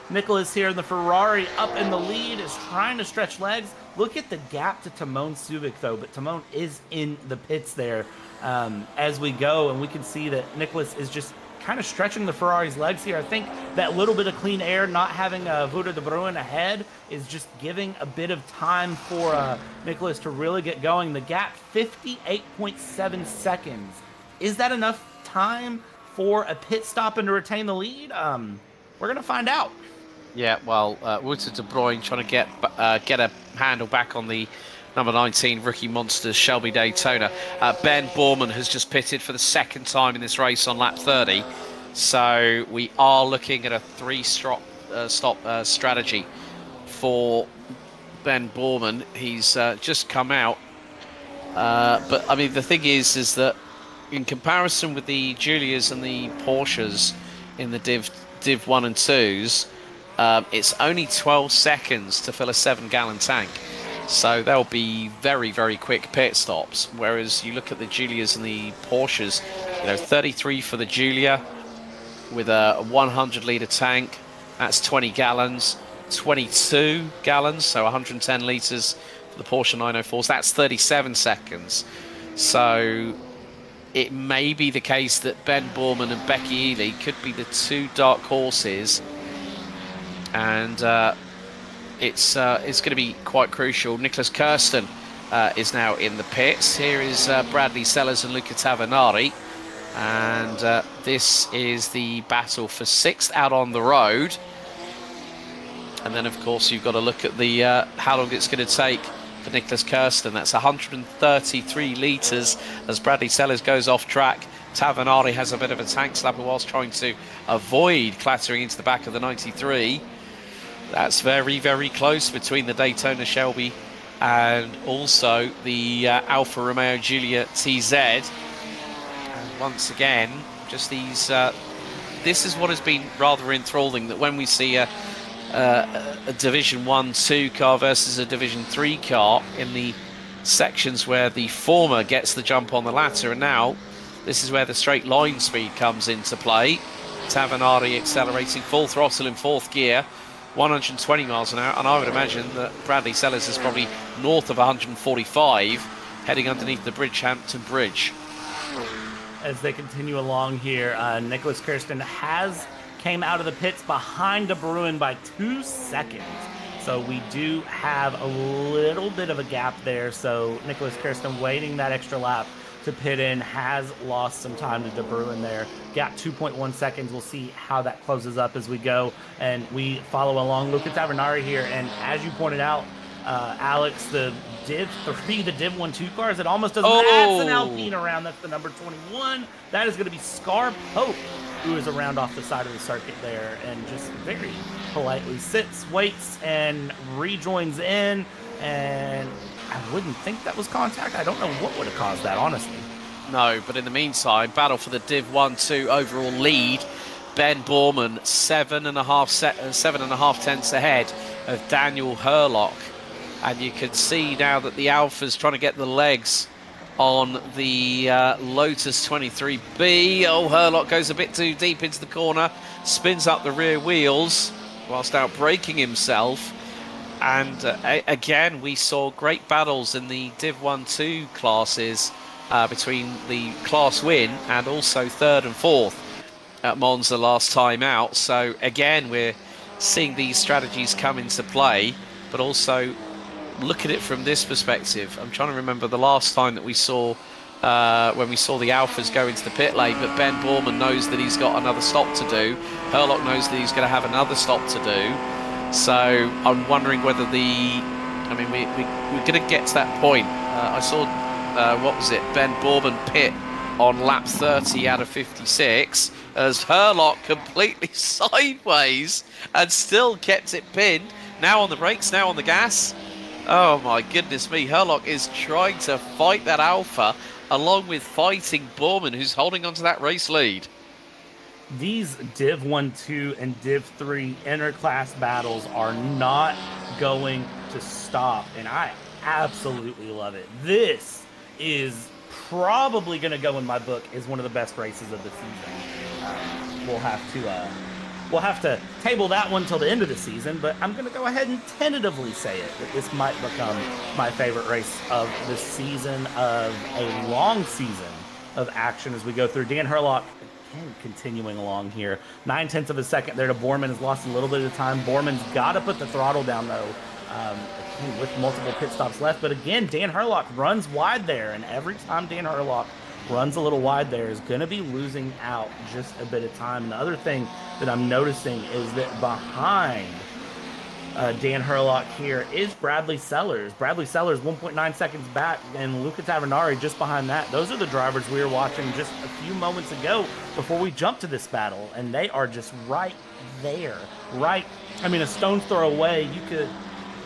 Nicholas here in the Ferrari up in the lead is trying to stretch legs. Look at the gap to Timon Subic, though, but Timon is in the pits there as we go, and we can see that Nicholas is just kind of stretching the Ferrari's legs here. I think that little bit of clean air, not having Wouter de Bruin ahead, is just giving a bit of time for Nicholas to really get going. The gap, 58.7 seconds. Is that enough time for a pit stop and to retain the lead? We're going to find out. Yeah, well, Wouter de Bruin trying to get a handle back on the number 19 rookie monster Shelby Daytona. Ben Borman has just pitted for the second time in this race on lap 30. So we are looking at a three-stop strategy for Ben Borman. He's just come out. But, I mean, the thing is that in comparison with the Giulias and the Porsches in the Div 1 and 2s, it's only 12 seconds to fill a 7-gallon tank. So they'll be very, very quick pit stops. Whereas you look at the Giulias and the Porsches, 33 for the Giulia with a 100-litre tank. That's 20 gallons. 22 gallons, so 110 litres for the Porsche 904s. That's 37 seconds. So it may be the case that Ben Borman and Becky Ely could be the two dark horses. And it's going to be quite crucial. Nicholas Kirsten is now in the pits. Here is Bradley Sellers and Luca Tavernari. And this is the battle for 6th out on the road. And then, of course, you've got to look at the how long it's going to take for Nicholas Kirsten. That's 133 litres as Bradley Sellers goes off track. Tavernari has a bit of a tank slapper whilst trying to avoid clattering into the back of the 93. That's very, very close between the Daytona Shelby and also the Alfa Romeo Giulia TZ. And once again, just these... this is what has been rather enthralling, that when we see a Division 1-2 car versus a Division 3 car in the sections where the former gets the jump on the latter, and now this is where the straight line speed comes into play. Tavernari accelerating full throttle in 4th gear, 120 miles an hour, and I would imagine that Bradley Sellers is probably north of 145 heading underneath the Bridgehampton Bridge. As they continue along here, Nicholas Kirsten came out of the pits behind De Bruin by 2 seconds. So we do have a little bit of a gap there. So Nicholas Kirsten waiting that extra lap to pit in has lost some time to De Bruin there. Gap 2.1 seconds. We'll see how that closes up as we go. And we follow along Luca Tavernari here. And as you pointed out, Alex, the Div 3, the Div 1-2 cars, it almost doesn't. That's an Alpine around. That's the number 21. That is going to be Scar Pope, who is around off the side of the circuit there and just very politely sits, waits, and rejoins in. And I wouldn't think that was contact. I don't know what would have caused that, honestly. No, but in the meantime, battle for the Div 1-2 overall lead. Ben Borman, 7.5 tenths ahead of Daniel Hurlock. And you can see now that the Alpha's trying to get the legs on the Lotus 23B. Oh, Hurlock goes a bit too deep into the corner, spins up the rear wheels whilst out braking himself. And again, we saw great battles in the Div 1-2 classes between the class win and also 3rd and 4th at Monza last time out. So again, we're seeing these strategies come into play, but also look at it from this perspective. I'm trying to remember the last time that we saw when we saw the Alphas go into the pit lane, but Ben Borman knows that he's got another stop to do. Hurlock knows that he's going to have another stop to do. So I'm wondering whether we're going to get to that point. I saw, Ben Borman pit on lap 30 out of 56 as Hurlock completely sideways and still kept it pinned. Now on the brakes, now on the gas. Oh my goodness me, Herlock is trying to fight that Alpha along with fighting Borman, who's holding onto that race lead. These Div 1, 2, and Div 3 interclass battles are not going to stop, and I absolutely love it. This is probably going to go in my book as one of the best races of the season. We'll have to table that one till the end of the season, but I'm going to go ahead and tentatively say it, that this might become my favorite race of the season, of a long season of action as we go through. Dan Herlock, again, continuing along here. 9/10 of a second there to Borman. Has lost a little bit of time. Borman's got to put the throttle down, though, with multiple pit stops left. But again, Dan Herlock runs wide there, and every time Dan Herlock runs a little wide there is going to be losing out just a bit of time. And the other thing that I'm noticing is that behind Dan Herlock here is Bradley Sellers. Bradley Sellers 1.9 seconds back, and Luca Tavernari just behind that. Those are the drivers we were watching just a few moments ago before we jumped to this battle, and they are just right there. A stone's throw away. You could,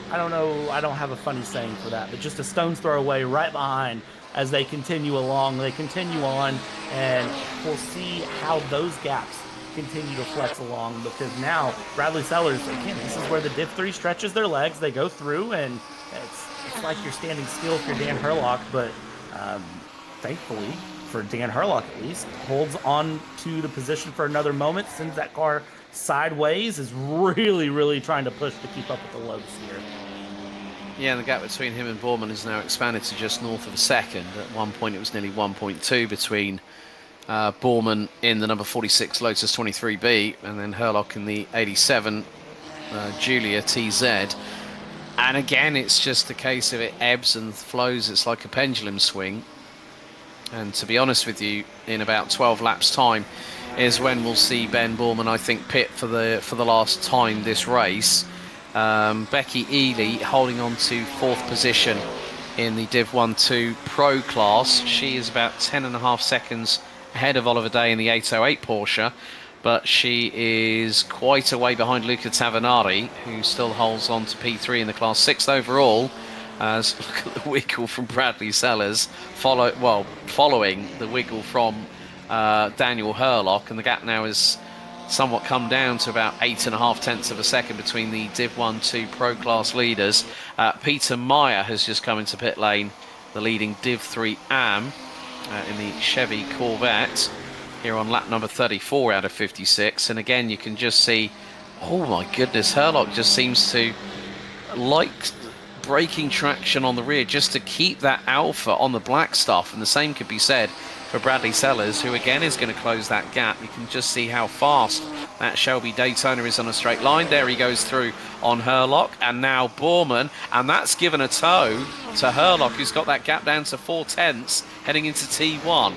I don't know, I don't have a funny saying for that, but just a stone's throw away right behind as they continue along. They continue on, and we'll see how those gaps continue to flex along, because now Bradley Sellers, again, this is where the Div 3 stretches their legs. They go through, and it's like you're standing still if you're Dan Herlock, but thankfully for Dan Herlock at least, holds on to the position for another moment, sends that car sideways, is really trying to push to keep up with the loads here. Yeah, and the gap between him and Borman has now expanded to just north of a second. At one point it was nearly 1.2 between Borman in the number 46 Lotus 23B and then Herlock in the 87 Julia TZ. And again, it's just the case of it ebbs and flows. It's like a pendulum swing. And to be honest with you, in about 12 laps time is when we'll see Ben Borman, I think, pit for the last time this race. Becky Ely holding on to 4th position in the Div 1-2 Pro class. She is about 10.5 seconds ahead of Oliver Day in the 808 Porsche, but she is quite a way behind Luca Tavernari, who still holds on to P3 in the class, 6th overall. As look at the wiggle from Bradley Sellers, following the wiggle from Daniel Herlock, and the gap now is somewhat come down to about 8.5 of a second between the Div 1-2 Pro class leaders. Peter Meyer has just come into pit lane, the leading Div 3 AM in the Chevy Corvette here on lap number 34 out of 56. And again, you can just see, oh my goodness, Herlock just seems to like braking traction on the rear just to keep that Alpha on the black stuff. And the same could be said for Bradley Sellers, who again is going to close that gap. You can just see how fast that Shelby Daytona is on a straight line. There he goes through on Herlock, and now Borman, and that's given a tow to Herlock, who's got that gap down to 4/10 heading into T1.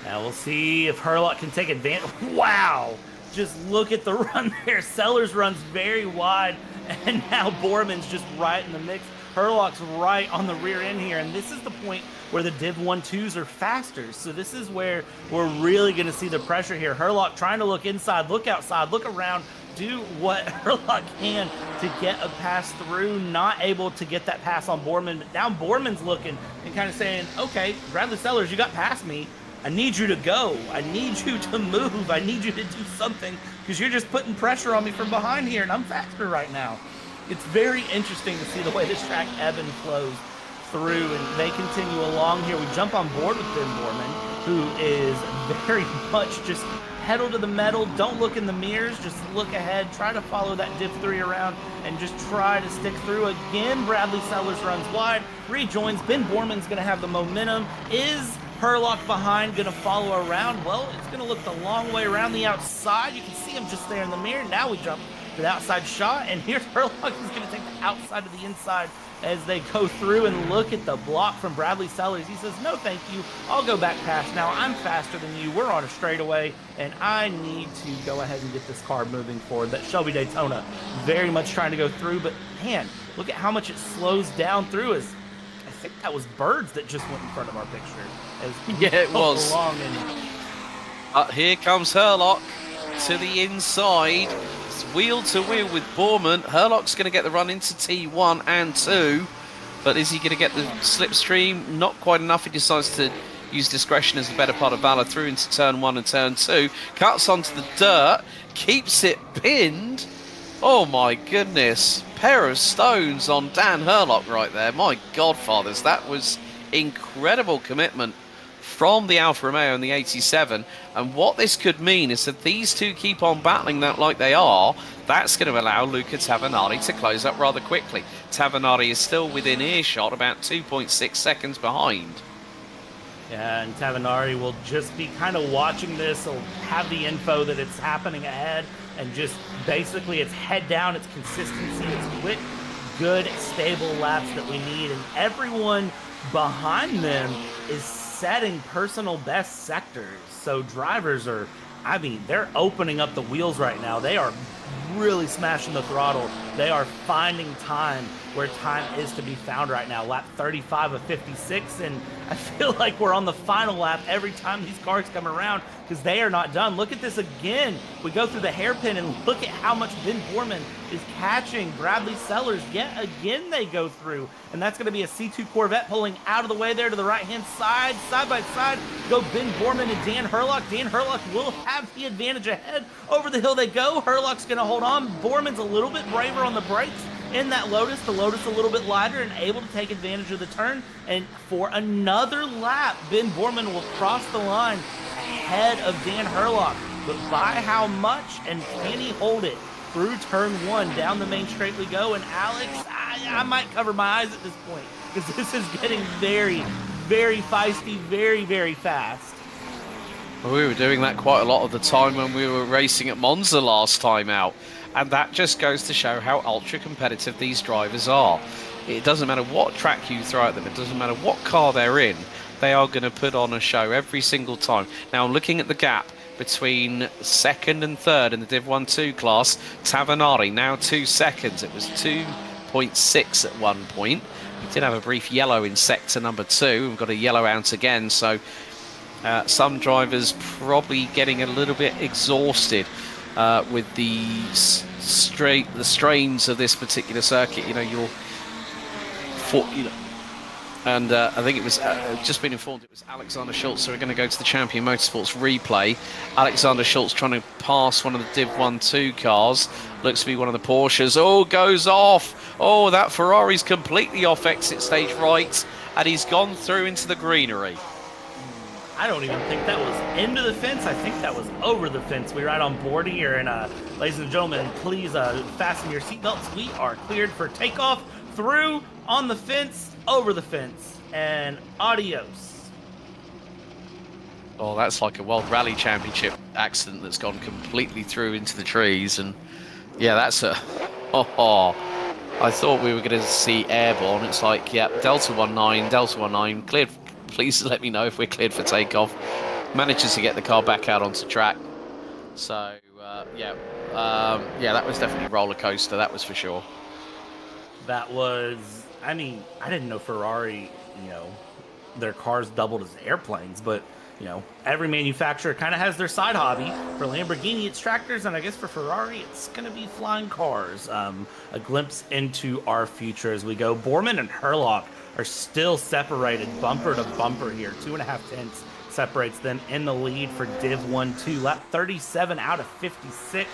Now we'll see if Herlock can take advantage. Wow! Just look at the run there. Sellers runs very wide, and now Borman's just right in the mix. Herlock's right on the rear end here, and this is the point where the Div 1-2s are faster. So this is where we're really going to see the pressure here. Herlock trying to look inside, look outside, look around, do what Herlock can to get a pass through. Not able to get that pass on Borman, but now Borman's looking and kind of saying, okay, Bradley Sellers, you got past me. I need you to go. I need you to move. I need you to do something, because you're just putting pressure on me from behind here, and I'm faster right now. It's very interesting to see the way this track ebb and flows through, and they continue along here. We jump on board with Ben Borman, who is very much just pedal to the metal. Don't look in the mirrors, just look ahead, try to follow that Div 3 around, and just try to stick through. Again, Bradley Sellers runs wide, rejoins. Ben Borman's going to have the momentum. Is Herlock behind going to follow around? Well, it's going to look the long way around the outside. You can see him just there in the mirror. Now we jump to the outside shot, and here's Herlock who's going to take the outside to the inside as they go through, and look at the block from Bradley Sellers. He says, no thank you, I'll go back past now. I'm faster than you, we're on a straightaway, and I need to go ahead and get this car moving forward. That Shelby Daytona very much trying to go through, but man, look at how much it slows down through. As I think that was Birds that just went in front of our picture. Yeah, it was. And here comes Herlock to the inside. It's wheel to wheel with Borman. Herlock's going to get the run into T1 and 2, but is he going to get the slipstream? Not quite enough. He decides to use discretion as the better part of valor through into turn 1 and turn 2. Cuts onto the dirt, keeps it pinned. Oh my goodness. Pair of stones on Dan Herlock right there. My godfathers, that was incredible commitment from the Alfa Romeo and the 87. And what this could mean is that these two keep on battling that like they are. That's going to allow Luca Tavanari to close up rather quickly. Tavanari is still within earshot, about 2.6 seconds behind. Yeah, and Tavanari will just be kind of watching this. He'll have the info that it's happening ahead, and just basically it's head down, it's consistency, it's quick, good, stable laps that we need. And everyone behind them is setting personal best sectors. So drivers are, I mean, they're opening up the wheels right now. They are really smashing the throttle. They are finding time where time is to be found right now. Lap 35 of 56, and I feel like we're on the final lap every time these cars come around because they are not done. Look at this again. We go through the hairpin and look at how much Ben Borman is catching Bradley Sellers. Yet again they go through, and that's going to be a C2 Corvette pulling out of the way there to the right-hand side. Side by side go Ben Borman and Dan Herlock. Dan Herlock will have the advantage ahead. Over the hill they go. Herlock's going to hold on. Borman's a little bit braver on the brakes in that Lotus. The Lotus a little bit lighter and able to take advantage of the turn. And for another lap, Ben Borman will cross the line ahead of Dan Herlock. But by how much? And can he hold it through turn 1? Down the main straight we go. And Alex, I might cover my eyes at this point because this is getting very, very feisty, very, very fast. Well, we were doing that quite a lot of the time when we were racing at Monza last time out. And that just goes to show how ultra competitive these drivers are. It doesn't matter what track you throw at them, it doesn't matter what car they're in, they are going to put on a show every single time. Now, looking at the gap between second and third in the Div 1-2 class, Tavanari now 2 seconds. It was 2.6 at one point. We did have a brief yellow in sector number 2. We've got a yellow out again, so some drivers probably getting a little bit exhausted with the strains of this particular circuit. And I think it was just been informed it was Alexander Schultz, so we're going to go to the Champion Motorsports replay. Alexander Schultz trying to pass one of the Div 1-2 cars. Looks to be one of the Porsches. Oh, goes off. Oh, that Ferrari's completely off exit stage right, and he's gone through into the greenery. I don't even think that was into the fence. I think that was over the fence. We're right on board here. And ladies and gentlemen, please fasten your seatbelts. We are cleared for takeoff, through, on the fence, over the fence, and adios. Oh, that's like a World Rally Championship accident that's gone completely through into the trees. And yeah, that's a... I thought we were going to see airborne. It's like, yeah, Delta 19, cleared. Please let me know if we're cleared for takeoff. Manages to get the car back out onto track. So, yeah, that was definitely a roller coaster. That was for sure. That was, I mean, I didn't know Ferrari, their cars doubled as airplanes, but, every manufacturer kind of has their side hobby. For Lamborghini, it's tractors, and I guess for Ferrari, it's going to be flying cars. A glimpse into our future as we go. Borman and Herlock are still separated bumper to bumper here. 2.5 tenths separates them in the lead for Div 1-2. Lap 37 out of 56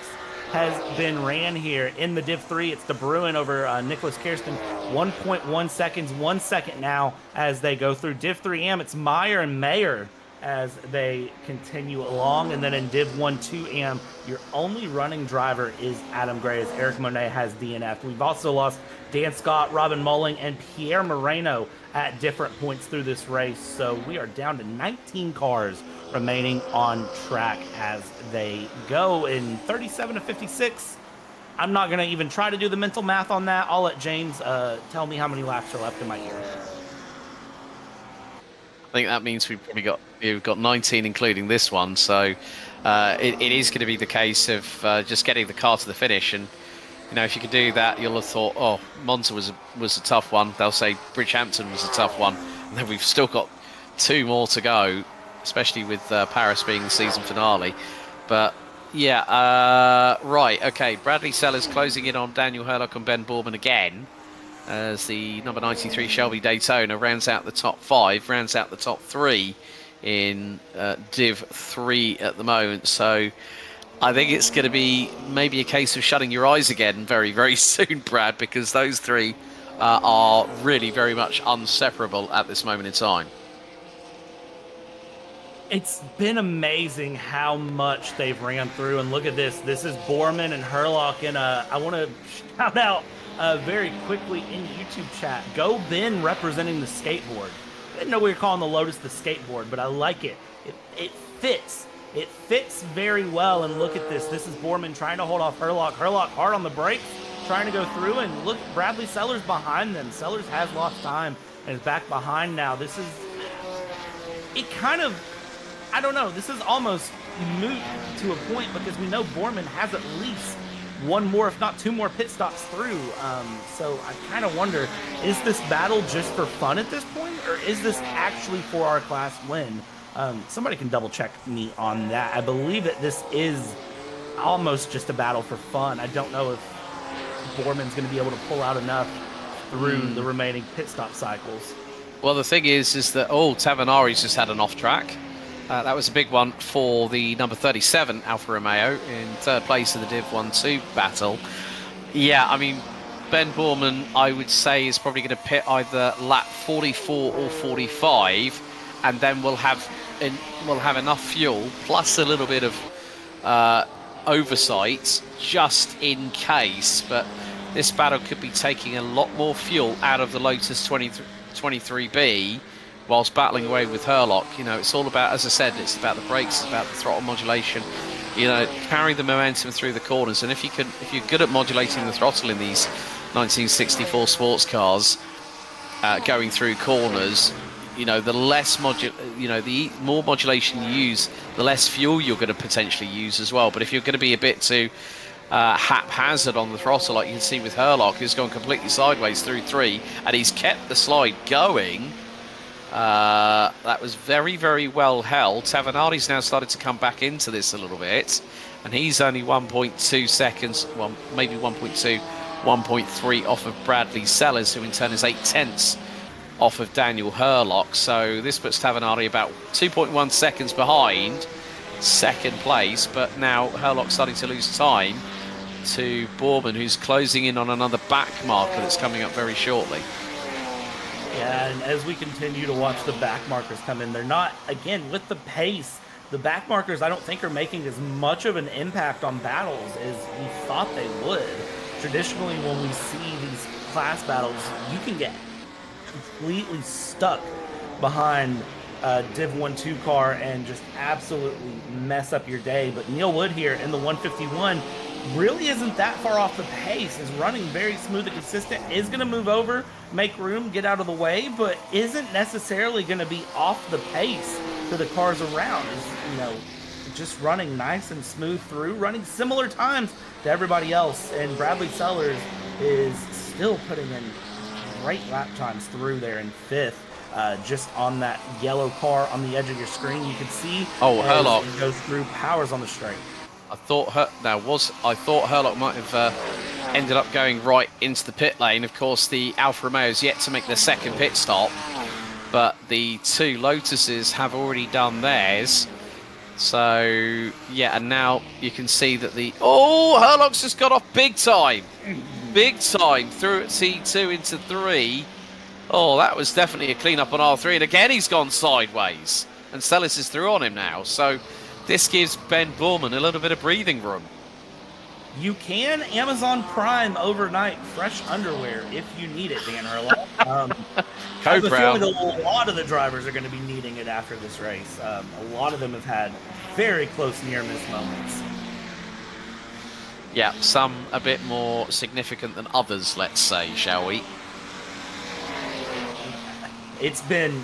has been ran here in the Div 3. It's De Bruin over Nicholas Kirsten. 1.1 seconds, 1 second now as they go through Div 3 It's Meyer and Mayer as they continue along. And then in Div 1-2 your only running driver is Adam Gray, as Eric Monet has DNF'd. We've also lost Dan Scott, Robin Mulling, and Pierre Moreno at different points through this race. So we are down to 19 cars remaining on track as they go in 37 to 56. I'm not going to even try to do the mental math on that. I'll let James tell me how many laps are left in my ear. I think that means we've got 19, including this one. So it is going to be the case of just getting the car to the finish. And if you could do that, you'll have thought, oh, Monza was a tough one. They'll say Bridgehampton was a tough one. And then we've still got 2 more to go, especially with Paris being the season finale. But Yeah, right, okay. Bradley Sellers closing in on Daniel Hurlock and Ben Boorman again as the number 93 Shelby Daytona rounds out the top 5, rounds out the top 3 in Div 3 at the moment. So I think it's going to be maybe a case of shutting your eyes again very, very soon, Brad, because those 3 are really very much inseparable at this moment in time. It's been amazing how much they've ran through, and look at this. This is Boorman and Hurlock in I want to shout out very quickly in YouTube chat. Go Ben representing the skateboard. I didn't know we were calling the Lotus the skateboard, but I like it. It fits. It fits very well, and look at this. This is Boorman trying to hold off Hurlock. Hurlock hard on the brakes, trying to go through, and look, Bradley Sellers behind them. Sellers has lost time and is back behind now. This is, it kind of, I don't know, this is almost moot to a point because we know Boorman has at least one more, if not 2 more pit stops through. So I kind of wonder, is this battle just for fun at this point, or is this actually for our class win? Somebody can double check me on that. I believe that this is almost just a battle for fun. I don't know if Boorman's going to be able to pull out enough through the remaining pit stop cycles. Well, the thing is that, Tavanari's just had an off track. That was a big one for the number 37 Alfa Romeo in 3rd place in the Div 1-2 battle. Yeah, I mean, Ben Boorman, I would say, is probably going to pit either lap 44 or 45, and then we'll have enough fuel plus a little bit of oversight just in case. But this battle could be taking a lot more fuel out of the Lotus 23B whilst battling away with Hurlock. You know, it's all about, as I said, it's about the brakes, it's about the throttle modulation, you know, carry the momentum through the corners. And if you're good at modulating the throttle in these 1964 sports cars, going through corners, you know, the the more modulation you use, the less fuel you're going to potentially use as well. But if you're going to be a bit too haphazard on the throttle, like you can see with Hurlock, who's gone completely sideways through 3, and he's kept the slide going. That was very, very well held. Tavanari's now started to come back into this a little bit, and he's only 1.2 seconds, well, maybe 1.2, 1.3 off of Bradley Sellers, who in turn is 0.8 off of Daniel Hurlock. So this puts Tavanari about 2.1 seconds behind 2nd place, but now Hurlock's starting to lose time to Boorman, who's closing in on another back marker that's coming up very shortly. Yeah, and as we continue to watch the back markers come in, they're not, again, with the pace, the back markers I don't think are making as much of an impact on battles as we thought they would. Traditionally, when we see these class battles, you can get completely stuck behind a Div 1-2 car and just absolutely mess up your day. But Neil Wood here in the 151 really isn't that far off the pace, is running very smooth and consistent, is going to move over, make room, get out of the way, but isn't necessarily going to be off the pace to the cars around. Is, you know, just running nice and smooth through, running similar times to everybody else. And Bradley Sellers is still putting in great lap times through there in 5th. Just on that yellow car on the edge of your screen, you can see Hurlock goes through, powers on the straight. I thought Hurlock might have ended up going right into the pit lane. Of course, the Alfa Romeo's yet to make their 2nd pit stop, but the 2 Lotuses have already done theirs. So yeah, and now you can see that Hurlock's just got off big time through at T2 into 3. Oh, that was definitely a clean up on R3, and again he's gone sideways, and Sellers is through on him now. So this gives Ben Boorman a little bit of breathing room. You can Amazon Prime overnight fresh underwear if you need it, Dan Hurlock. I have a feeling a lot of the drivers are going to be needing it after this race. A lot of them have had very close near-miss moments. Yeah, some a bit more significant than others, let's say, shall we? It's been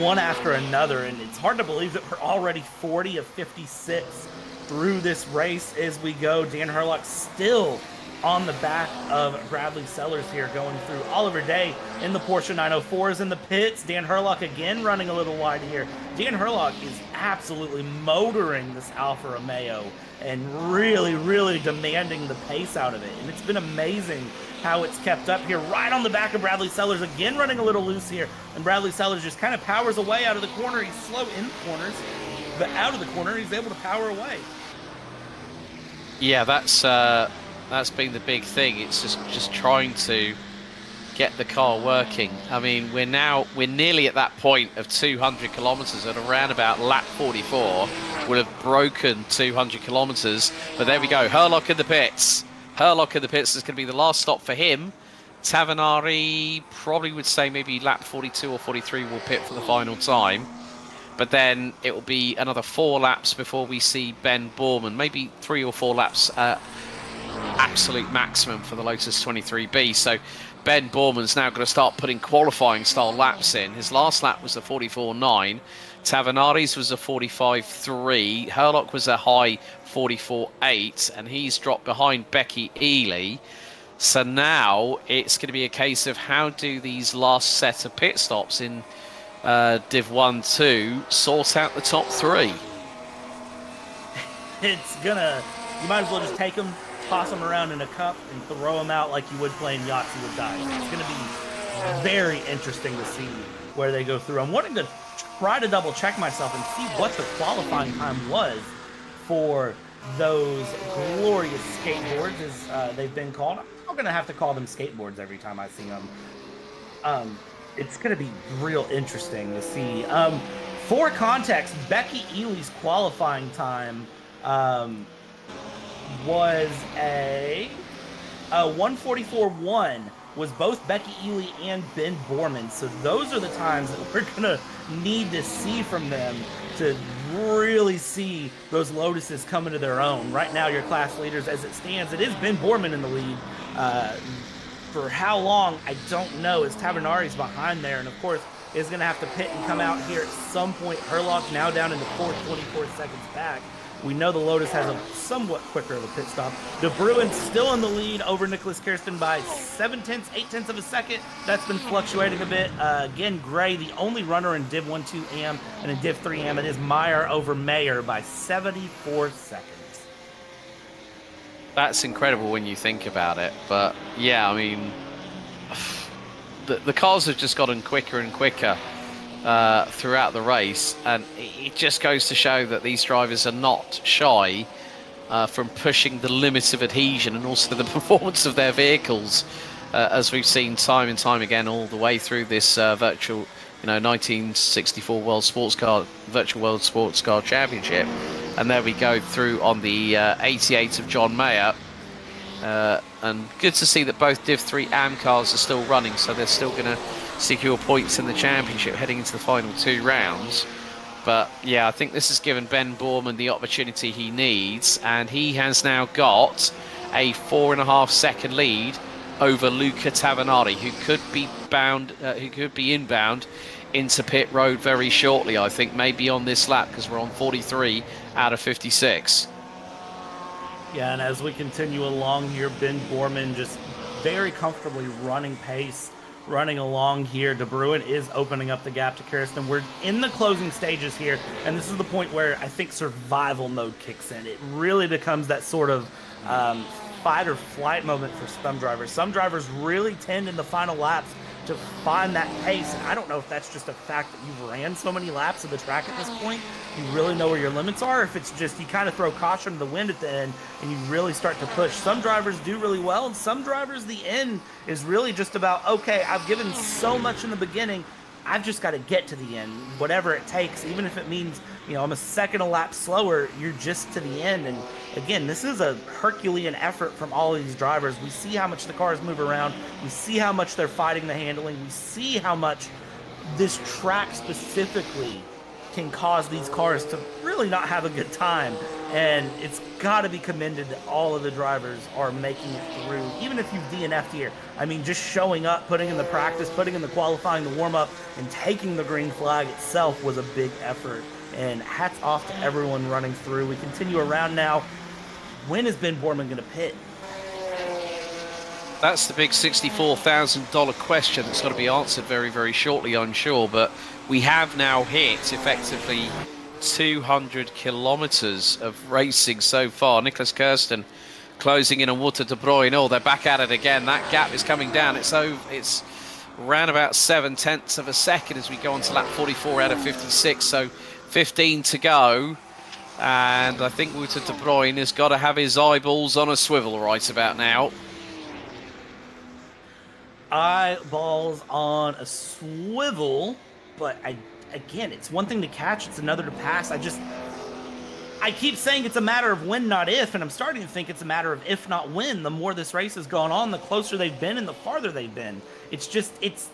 one after another, and it's hard to believe that we're already 40 of 56 through this race as we go. Dan Hurlock still on the back of Bradley Sellers here, going through Oliver Day in the Porsche 904s in the pits. Dan Herlock again running a little wide here. Dan Herlock is absolutely motoring this Alfa Romeo and really, really demanding the pace out of it. And it's been amazing how it's kept up here, right on the back of Bradley Sellers, again running a little loose here. And Bradley Sellers just kind of powers away out of the corner. He's slow in the corners, but out of the corner, he's able to power away. Yeah, that's been the big thing. It's just trying to get the car working. I mean, we're nearly at that point of 200 kilometers, at around about lap 44 would have broken 200 kilometers. But there we go, Herlock in the pits. Herlock in the pits is going to be the last stop for him. Tavanari probably would say maybe lap 42 or 43 will pit for the final time. But then it will be another 4 laps before we see Ben Borman, maybe 3 or 4 laps absolute maximum for the Lotus 23B. So Ben Borman's now going to start putting qualifying style laps in. His last lap was a 44.9. Tavanari's was a 45.3. Herlock was a high 44.8, and he's dropped behind Becky Ely. So now it's going to be a case of how do these last set of pit stops in Div 1, 2 sort out the top 3. It's gonna, you might as well just take them, toss them around in a cup, and throw them out like you would playing Yahtzee with dice. It's gonna be very interesting to see where they go through. I'm wanting to try to double check myself and see what the qualifying time was for those glorious skateboards, as they've been called. I'm gonna have to call them skateboards every time I see them. It's going to be real interesting to see. For context, Becky Ely's qualifying time was a 1:44.1, was both Becky Ely and Ben Borman. So those are the times that we're going to need to see from them to really see those Lotuses come into their own. Right now, your class leaders, as it stands, it is Ben Borman in the lead. For how long, I don't know, as Tavernari's behind there, and of course is going to have to pit and come out here at some point. Herlock now down into 24 seconds back. We know the Lotus has a somewhat quicker of a pit stop. De Bruin still in the lead over Nicholas Kirsten by 8/10 of a second. That's been fluctuating a bit. Again, Gray, the only runner in Div 1-2 AM, and in Div 3 AM, it is Meyer over Mayer by 74 seconds. That's incredible when you think about it, but yeah, I mean, the cars have just gotten quicker and quicker throughout the race, and it just goes to show that these drivers are not shy from pushing the limits of adhesion and also the performance of their vehicles, as we've seen time and time again all the way through this virtual, 1964 Virtual World Sports Car Championship. And there we go through on the 88 of John Mayer. And good to see that both Div 3 AM cars are still running, so they're still going to secure points in the championship heading into the final 2 rounds. But yeah, I think this has given Ben Borman the opportunity he needs, and he has now got a 4.5 second lead over Luca Tavanari, who could be inbound into pit road very shortly. I think maybe on this lap, because we're on 43 out of 56. Yeah, and as we continue along here, Ben Borman just very comfortably running pace, running along here. De Bruin is opening up the gap to Kirsten. We're in the closing stages here, and this is the point where I think survival mode kicks in. It really becomes that sort of fight or flight moment for some drivers. Some drivers really tend in the final laps to find that pace, and I don't know if that's just a fact that you've ran so many laps of the track at this point, you really know where your limits are, if it's just you kind of throw caution to the wind at the end and you really start to push. Some drivers do really well, and some drivers, the end is really just about, okay, I've given so much in the beginning, I've just got to get to the end, whatever it takes, even if it means, I'm a second a lap slower, you're just to the end. And again, this is a Herculean effort from all of these drivers. We see how much the cars move around. We see how much they're fighting the handling. We see how much this track specifically can cause these cars to really not have a good time. And it's got to be commended that all of the drivers are making it through, even if you've DNF'd here. I mean, just showing up, putting in the practice, putting in the qualifying, the warm-up, and taking the green flag itself was a big effort. And hats off to everyone running through. We continue around now. When is Ben Borman going to pit? That's the big $64,000 question that's got to be answered very, very shortly, I'm sure. But we have now hit effectively 200 kilometers of racing so far. Nicholas Kirsten closing in on Wouter de Bruyne. Oh, they're back at it again. That gap is coming down. It's around about 7/10 of a second as we go on to lap 44 out of 56. So 15 to go. And I think Wouter de Bruyne has got to have his eyeballs on a swivel right about now. Eyeballs on a swivel, but again, it's one thing to catch, it's another to pass. I keep saying it's a matter of when, not if, and I'm starting to think it's a matter of if, not when. The more this race has gone on, the closer they've been and the farther they've been. It's just, it's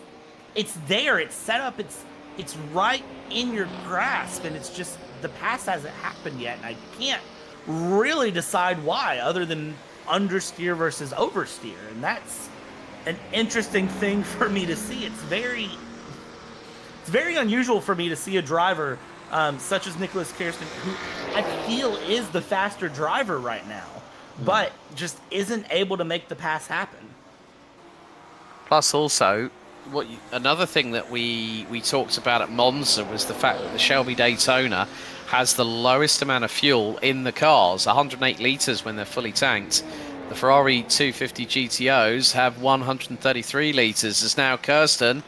there, it's set up, it's right in your grasp, and it's just, the pass hasn't happened yet, and I can't really decide why, other than understeer versus oversteer, and that's an interesting thing for me to see. It's very unusual for me to see a driver such as Nicholas Kirsten, who I feel is the faster driver right now, but just isn't able to make the pass happen. Plus also, another thing that we talked about at Monza was the fact that the Shelby Daytona has the lowest amount of fuel in the cars, 108 litres when they're fully tanked. The Ferrari 250 GTOs have 133 litres. As now Kirsten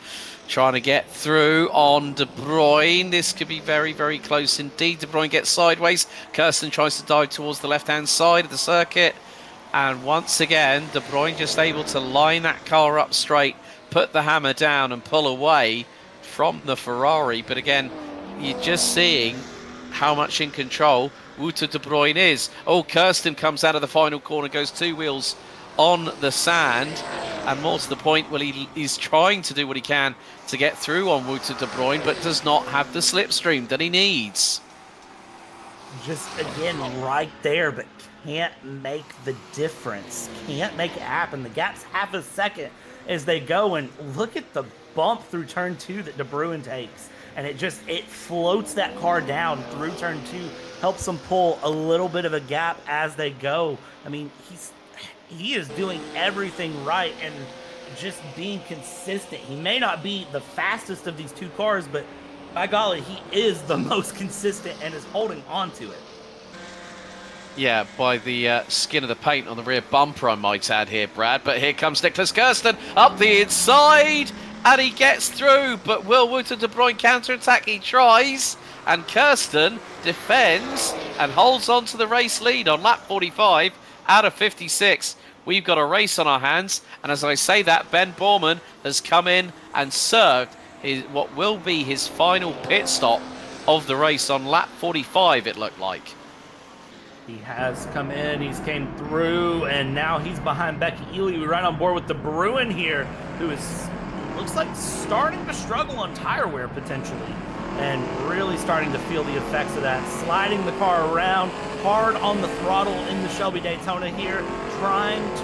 trying to get through on De Bruyne. This could be very, very close indeed. De Bruyne gets sideways. Kirsten tries to dive towards the left-hand side of the circuit. And once again, De Bruyne just able to line that car up straight, put the hammer down and pull away from the Ferrari. But again, you're just seeing how much in control Wouter de Bruyne is. Oh, Kirsten comes out of the final corner, goes two wheels on the sand, and more to the point, well, he's trying to do what he can to get through on Wouter de Bruyne, but does not have the slipstream that he needs. Just, again, right there, but can't make the difference. Can't make it happen. The gap's half a second as they go, and look at the bump through turn 2 that De Bruyne takes. And it floats that car down through turn 2, helps them pull a little bit of a gap as they go. I mean, he is doing everything right and just being consistent. He may not be the fastest of these two cars, but by golly, he is the most consistent and is holding on to it. Yeah, by the skin of the paint on the rear bumper, I might add here, Brad. But here comes Nicholas Kirsten up the inside, and he gets through. But will Wouter de Bruyne counter-attack? He tries, and Kirsten defends and holds on to the race lead on lap 45 out of 56. We've got a race on our hands, and as I say that, Ben Borman has come in and served what will be his final pit stop of the race on lap 45, it looked like. He has come in, he's came through, and now he's behind Becky Ely. We're right on board with De Bruyne here, who looks like starting to struggle on tire wear potentially, and really starting to feel the effects of that. Sliding the car around, hard on the throttle in the Shelby Daytona here, trying to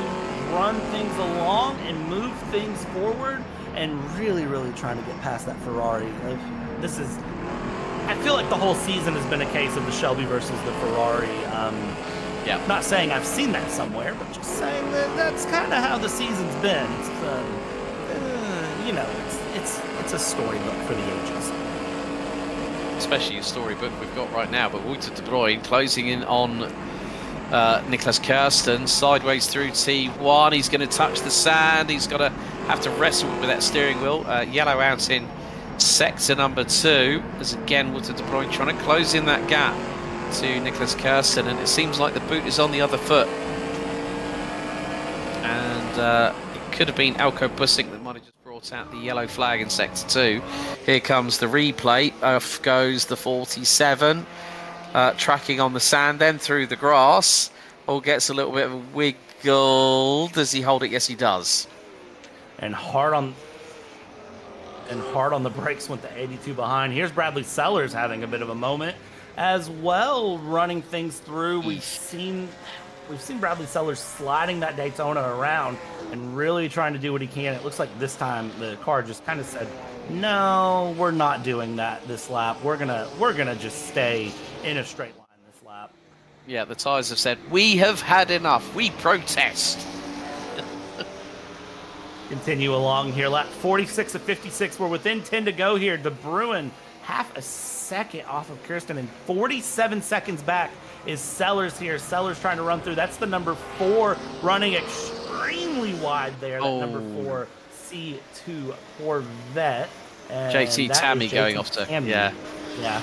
run things along and move things forward, and really, really trying to get past that Ferrari. I feel like the whole season has been a case of the Shelby versus the Ferrari. Yeah. Not saying I've seen that somewhere, but just saying that that's kind of how the season's been. It's a storybook for the ages. Especially a storybook we've got right now. But Wouter de Bruyne closing in on Nicholas Kirsten, sideways through T1. He's going to touch the sand. He's got to have to wrestle with that steering wheel. Yellow out in sector number 2, as again Wouter de Bruyne trying to close in that gap to Nicholas Kirsten, and it seems like the boot is on the other foot. And it could have been Elko Bussink that might have just brought out the yellow flag in sector 2. Here comes the replay. Off goes the 47, tracking on the sand, then through the grass. All gets a little bit of a wiggle. Does he hold it? Yes, he does. And hard on the brakes with the 82 behind. Here's Bradley Sellers having a bit of a moment as well, running things through. We've seen Bradley Sellers sliding that Daytona around and really trying to do what he can. It looks like this time the car just kind of said, no, we're not doing that this lap. We're gonna just stay in a straight line this lap. Yeah, the tyres have said, we have had enough. We protest. Continue along here. Lap 46 of 56. We're within 10 to go here. De Bruin half a second off of Kirsten, and 47 seconds back is Sellers here. Sellers trying to run through. That's the number 4 running extremely wide there. That number 4 C2 Corvette. And JT Tammy going off to Tammy. yeah.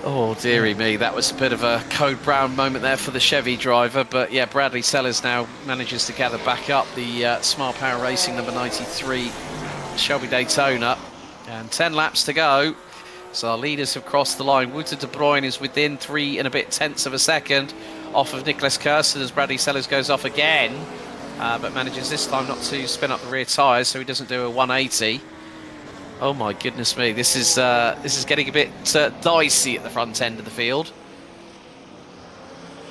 Oh dearie me, that was a bit of a Code Brown moment there for the Chevy driver, but yeah, Bradley Sellers now manages to gather back up the Smart Power Racing number 93 Shelby Daytona, and 10 laps to go. So our leaders have crossed the line. Wouter de Bruin is within 3 and a bit tenths of a second off of Nicholas Kirsten as Bradley Sellers goes off again, but manages this time not to spin up the rear tyres, so he doesn't do a 180. Oh my goodness me, this is getting a bit dicey at the front end of the field.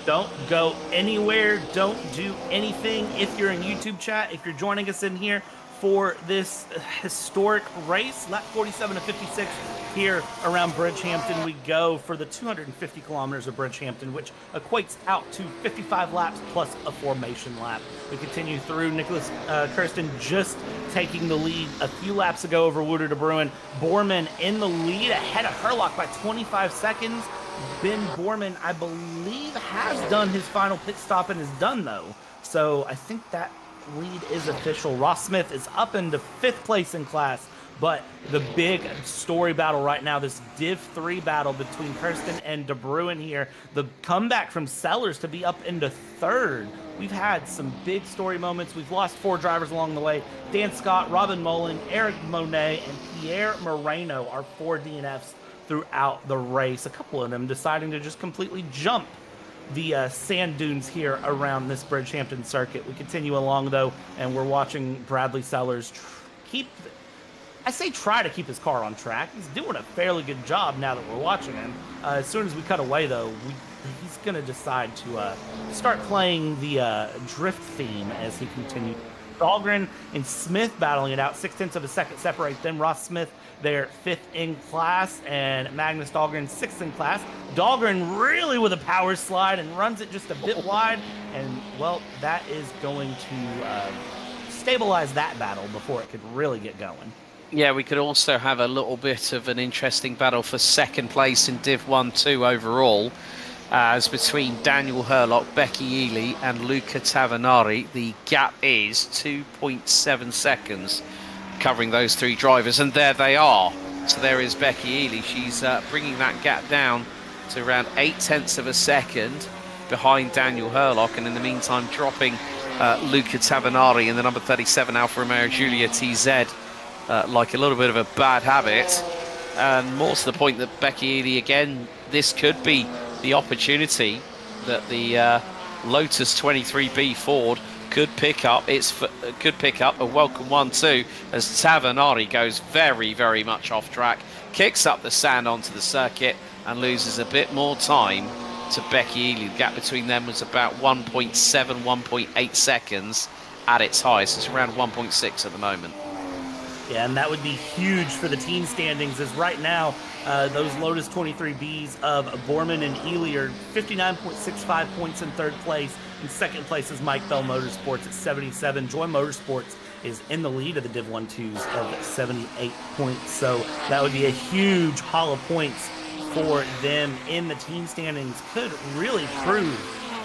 Don't go anywhere, don't do anything. If you're in YouTube chat, if you're joining us in here for this historic race, lap 47 to 56 here around Bridgehampton, we go for the 250 kilometers of Bridgehampton, which equates out to 55 laps plus a formation lap. We continue through. Nicholas Kirsten just taking the lead a few laps ago over Wouter de Bruin. Borman in the lead ahead of Herlock by 25 seconds. Ben Borman, I believe, has done his final pit stop and is done, though. So I think that lead is official. Ross Smith is up into 5th place in class, but the big story battle right now, this Div 3 battle between Kirsten and De Bruin here, the comeback from Sellers to be up into 3rd. We've had some big story moments. We've lost 4 drivers along the way. Dan Scott, Robin Mullen, Eric Monet, and Pierre Moreno are 4 DNFs throughout the race. A couple of them deciding to just completely jump the sand dunes here around this Bridgehampton circuit. We continue along, though, and we're watching Bradley Sellers try to keep his car on track. He's doing a fairly good job now that we're watching him. As soon as we cut away, though, he's going to decide to start playing the drift theme as he continues. Dahlgren and Smith battling it out. 0.6 of a second separate them. Ross Smith, they're 5th in class, and Magnus Dahlgren 6th in class. Dahlgren really with a power slide and runs it just a bit wide, and well, that is going to stabilize that battle before it could really get going. Yeah, we could also have a little bit of an interesting battle for 2nd place in Div 1-2 overall, as between Daniel Herlock, Becky Ely and Luca Tavanari. The gap is 2.7 seconds covering those 3 drivers, and there they are. So there is Becky Ely. She's bringing that gap down to around 0.8 of a second behind Daniel Herlock, and in the meantime dropping Luca Tavanari in the number 37 Alfa Romeo Giulia TZ like a little bit of a bad habit. And more to the point that Becky Ely, again, this could be the opportunity that the Lotus 23B Ford could pick up a welcome 1-2 as Tavanari goes very, very much off track, kicks up the sand onto the circuit and loses a bit more time to Becky Ely. The gap between them was about 1.7, 1.8 seconds at its highest. It's around 1.6 at the moment. Yeah, and that would be huge for the team standings, as right now those Lotus 23Bs of Borman and Ely are 59.65 points in 3rd place. In 2nd place is Mike Bell Motorsports at 77. Joy Motorsports is in the lead of the Div 1-2s of 78 points. So that would be a huge haul of points for them in the team standings. Could really prove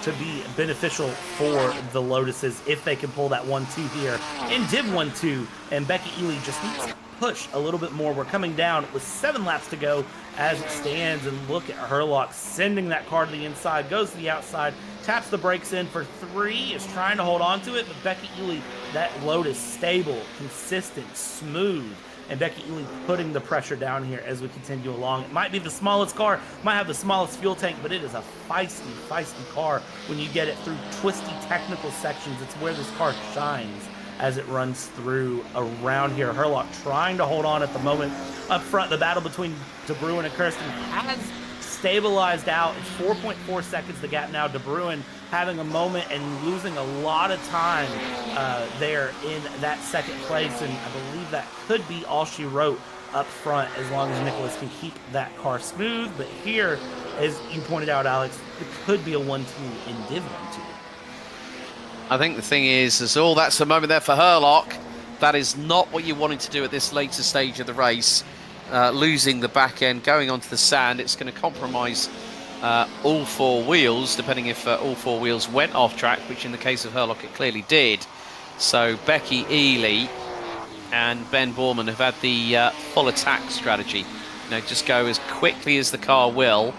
to be beneficial for the Lotuses if they can pull that 1-2 here in Div 1-2. And Becky Ely just needs to push a little bit more. We're coming down with 7 laps to go as it stands, and look at Herlock sending that car to the inside, goes to the outside, taps the brakes in for 3, is trying to hold on to it, but Becky Ely, that Lotus, stable, consistent, smooth, and Becky Ely putting the pressure down here as we continue along. It might be the smallest car, might have the smallest fuel tank, but it is a feisty car when you get it through twisty technical sections. It's where this car shines as it runs through around here. Herlock trying to hold on at the moment. Up front, the battle between De Bruin and Kirsten has stabilized out. It's 4.4 seconds the gap now. De Bruin having a moment and losing a lot of time there in that 2nd place, and I believe that could be all she wrote up front as long as Nicholas can keep that car smooth. But here, as you pointed out, Alex, it could be a 1-2 in Div 1-2. I think the thing is that's a moment there for Herlock. That is not what you wanted to do at this later stage of the race. Losing the back end, going onto the sand, it's going to compromise all four wheels, depending if all four wheels went off track, which in the case of Herlock it clearly did. So Becky Ely and Ben Borman have had the full attack strategy. Just go as quickly as the car will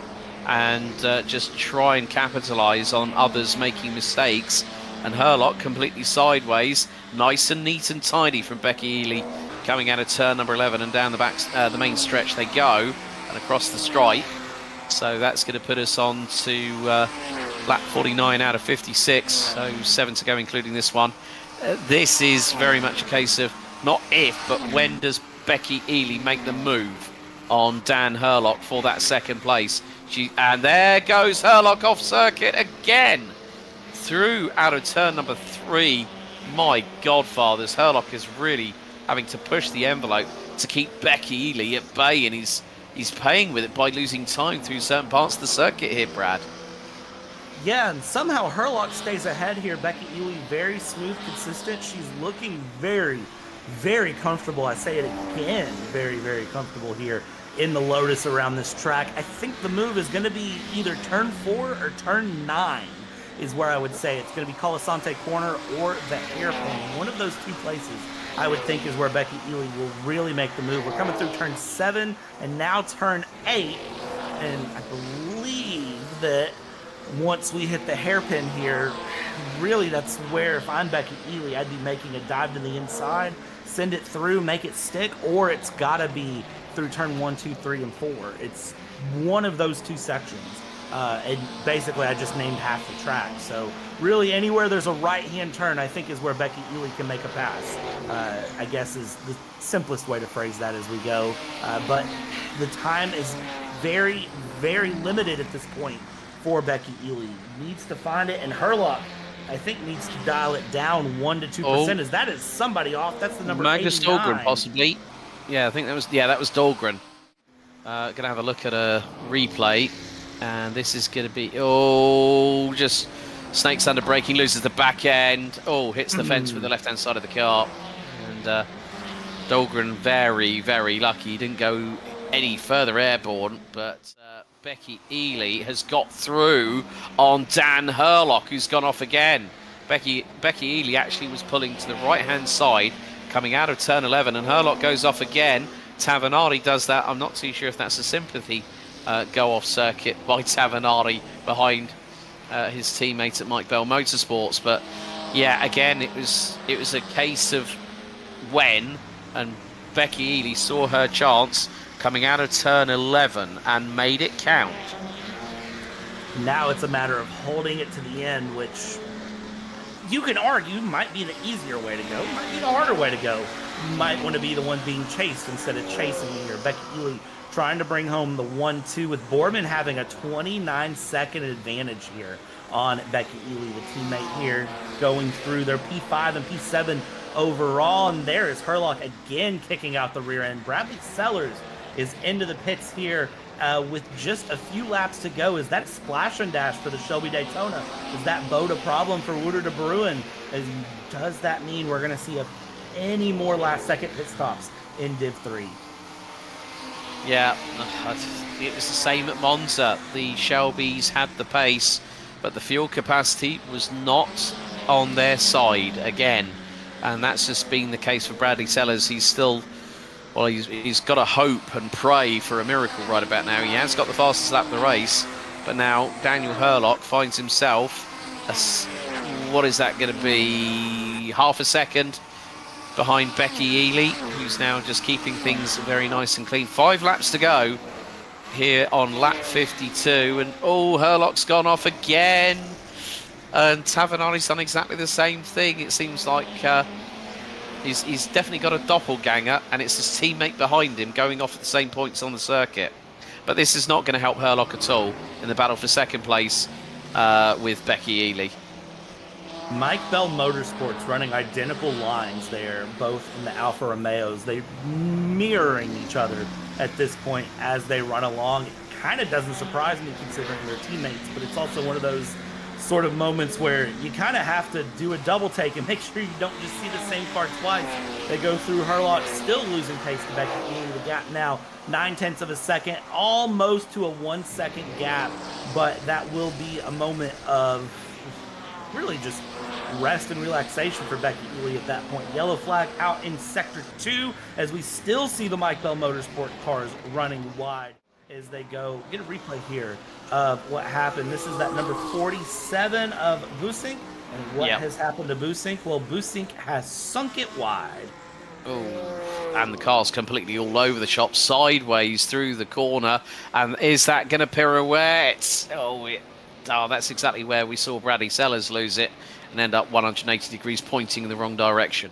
and just try and capitalize on others making mistakes. And Herlock completely sideways, nice and neat and tidy from Becky Ely, coming out of turn number 11 and down the main stretch they go and across the stripe. So that's going to put us on to lap 49 out of 56, so 7 to go including this one. This is very much a case of not if, but when does Becky Ely make the move on Dan Herlock for that second place. And there goes Herlock off circuit again, through out of turn number 3. My godfathers, Herlock is really having to push the envelope to keep Becky Ely at bay, and he's paying with it by losing time through certain parts of the circuit here, Brad. Yeah, and somehow Herlock stays ahead here. Becky Ely, very smooth, consistent. She's looking very, very comfortable. I say it again, very, very comfortable here in the Lotus around this track. I think the move is going to be either turn 4 or turn 9 is where I would say it's going to be Colasante Corner or the hairpin. One of those two places I would think is where Becky Ely will really make the move. We're coming through turn 7 and now turn 8, and I believe that once we hit the hairpin here, really that's where, if I'm Becky Ely, I'd be making a dive to the inside, send it through, make it stick, or it's got to be through turn 1, 2, 3, and 4. It's one of those two sections. And basically, I just named half the track. So really, anywhere there's a right-hand turn, I think is where Becky Ely can make a pass. I guess is the simplest way to phrase that as we go. But the time is very, very limited at this point for Becky Ely. Needs to find it, and Herlock, I think, needs to dial it down 1 to 2%. As that is somebody off. That's the number Magnus 89. Dahlgren, possibly. Yeah, I think that was Dahlgren. Gonna have a look at a replay. And this is going to be, just snakes under braking, loses the back end. Hits the fence with the left-hand side of the car. And Dahlgren, very, very lucky. He didn't go any further airborne, but Becky Ely has got through on Dan Herlock, who's gone off again. Becky Ely actually was pulling to the right-hand side, coming out of turn 11, and Herlock goes off again. Tavanari does that. I'm not too sure if that's a sympathy go off circuit by Tavanari behind his teammates at Mike Bell Motorsports, but yeah, again it was a case of when, and Becky Ely saw her chance coming out of turn 11 and made it count. Now it's a matter of holding it to the end, which you can argue might be the easier way to go, might be the harder way to go. You might want to be the one being chased instead of chasing here. Becky Ely trying to bring home the 1-2 with Boardman having a 29-second advantage here on Becky Ely, the teammate here, going through their P5 and P7 overall. And there is Herlock again kicking out the rear end. Bradley Sellers is into the pits here with just a few laps to go. Is that splash and dash for the Shelby Daytona? Is that boat a problem for Wouter de Bruin? Does that mean we're going to see any more last-second pit stops in Div 3? Yeah, it was the same at Monza. The Shelbys had the pace, but the fuel capacity was not on their side again. And that's just been the case for Bradley Sellers. He's still, he's got to hope and pray for a miracle right about now. He has got the fastest lap of the race, but now Daniel Herlock finds himself, what is that going to be, half a second behind Becky Ely, who's now just keeping things very nice and clean. 5 laps to go here on lap 52, and Herlock's gone off again, and Tavanari's done exactly the same thing. It seems like he's definitely got a doppelganger, and it's his teammate behind him going off at the same points on the circuit. But this is not going to help Herlock at all in the battle for second place with Becky Ely. Mike Bell Motorsports running identical lines there, both in the Alfa Romeos. They're mirroring each other at this point as they run along. It kind of doesn't surprise me considering they're teammates, but it's also one of those sort of moments where you kind of have to do a double take and make sure you don't just see the same car twice. They go through Herlock, still losing pace to Becky Ely. The gap now 9/10 of a second, almost to a 1 second gap, but that will be a moment of really just rest and relaxation for Becky Ely at that point. Yellow flag out in Sector 2 as we still see the Mike Bell Motorsport cars running wide as they go. Get a replay here of what happened. This is that number 47 of Busink. And what has happened to Busink? Well, Busink has sunk it wide. Oh, and the car's completely all over the shop, sideways through the corner. And is that going to pirouette? Oh, that's exactly where we saw Bradley Sellers lose it and end up 180 degrees pointing in the wrong direction.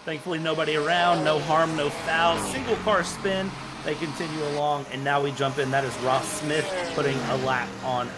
Thankfully, nobody around, no harm, no foul. Single car spin. They continue along, and now we jump in. That is Ross Smith putting a lap on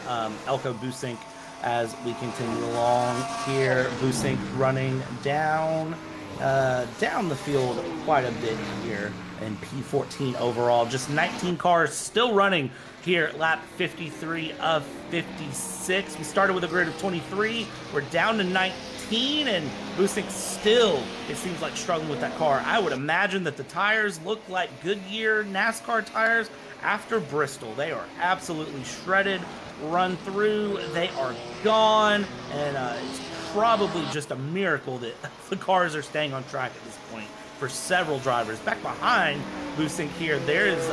Elko Busink as we continue along here. Busink running down the field quite a bit here in P14 overall. Just 19 cars still running here at lap 53 of 56. We started with a grid of 23. We're down to 19, and Busink still, it seems like, struggling with that car. I would imagine that the tires look like Goodyear NASCAR tires after Bristol. They are absolutely shredded, run through, they are gone, and it's probably just a miracle that the cars are staying on track at this point for several drivers. Back behind Busink here, there is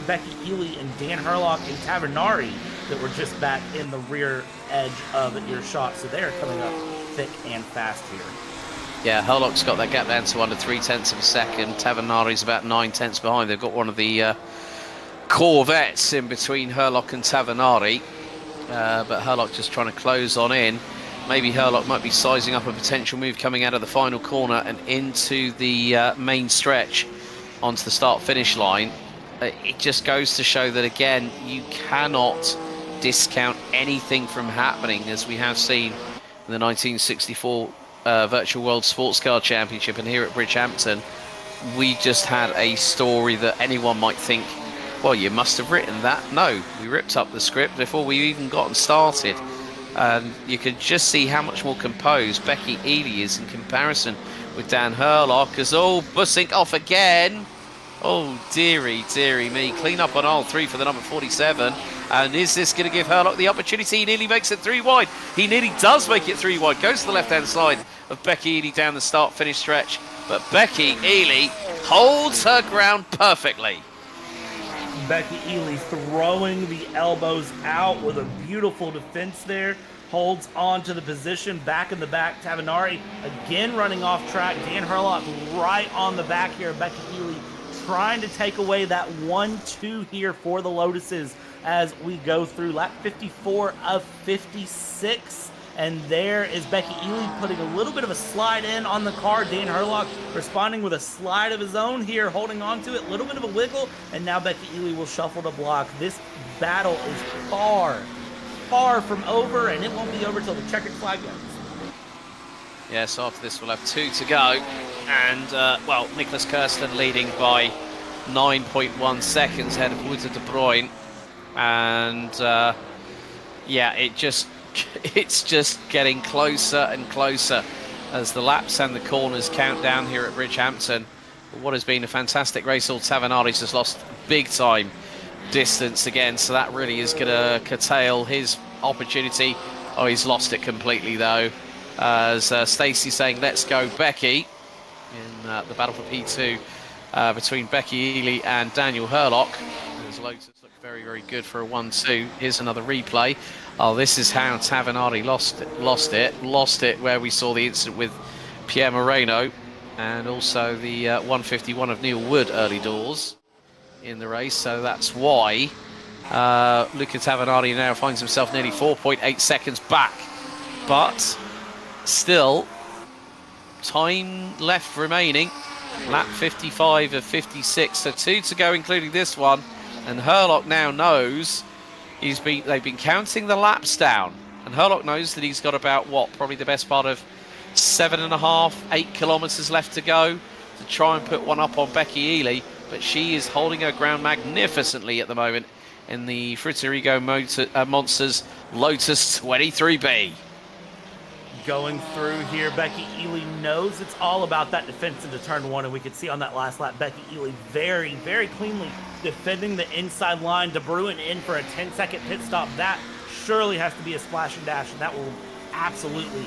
Becky Ely and Dan Herlock and Tavernari that were just back in the rear edge of earshot, so they are coming up thick and fast here. Yeah, Herlock's got that gap down to under 0.3 of a second. Tavernari's about 9/10 behind. They've got one of the Corvettes in between Herlock and Tavernari, but Herlock just trying to close on in. Maybe Herlock might be sizing up a potential move coming out of the final corner and into the main stretch onto the start-finish line. It just goes to show that, again, you cannot discount anything from happening, as we have seen in the 1964 Virtual World Sports Car Championship. And here at Bridgehampton, we just had a story that anyone might think, well, you must have written that. No, we ripped up the script before we even gotten started. And you can just see how much more composed Becky Ely is in comparison with Dan Herlock. As Busink off again. Oh, dearie me. Clean up on aisle 3 for the number 47. And is this going to give Herlock the opportunity? He nearly makes it 3 wide. He nearly does make it 3 wide. Goes to the left-hand side of Becky Ely down the start-finish stretch. But Becky Ely holds her ground perfectly. Becky Ely throwing the elbows out with a beautiful defense there. Holds on to the position, back in the back. Tavernari again running off track. Dan Herlock right on the back here. Becky Ely trying to take away that 1-2 here for the Lotuses as we go through lap 54 of 56. And there is Becky Ely putting a little bit of a slide in on the car. Dan Herlock responding with a slide of his own here, holding on to it, a little bit of a wiggle, and now Becky Ely will shuffle the block. This battle is far from over, and it won't be over till the checkered flag goes. Yes, after this we'll have 2 to go, and well, Nicholas Kirsten leading by 9.1 seconds ahead of Wouter de Bruyne, and yeah, it's just getting closer and closer as the laps and the corners count down here at Bridgehampton. What has been a fantastic race. All Tavernari's just lost big time distance again, so that really is going to curtail his opportunity. Oh, he's lost it completely though, as Stacey saying let's go Becky in the battle for P2 between Becky Ely and Daniel Herlock. As Lotus look very good for a 1-2. Here's another replay. Oh, this is how Tavernari lost it where we saw the incident with Pierre Moreno, and also the 151 of Neil Wood early doors in the race. So that's why Luca Tavernari now finds himself nearly 4.8 seconds back. But still, time left remaining. Lap 55 of 56, so 2 to go, including this one. And Herlock now knows they've been counting the laps down, and Herlock knows that he's got about probably the best part of 7.5, 8 kilometers left to go to try and put one up on Becky Ely. But she is holding her ground magnificently at the moment in the Friterigo Monsters Lotus 23B. Going through here, Becky Ely knows it's all about that defense into turn one, and we could see on that last lap, Becky Ely very, very cleanly defending the inside line. De Bruin in for a 10-second pit stop. That surely has to be a splash and dash, and that will absolutely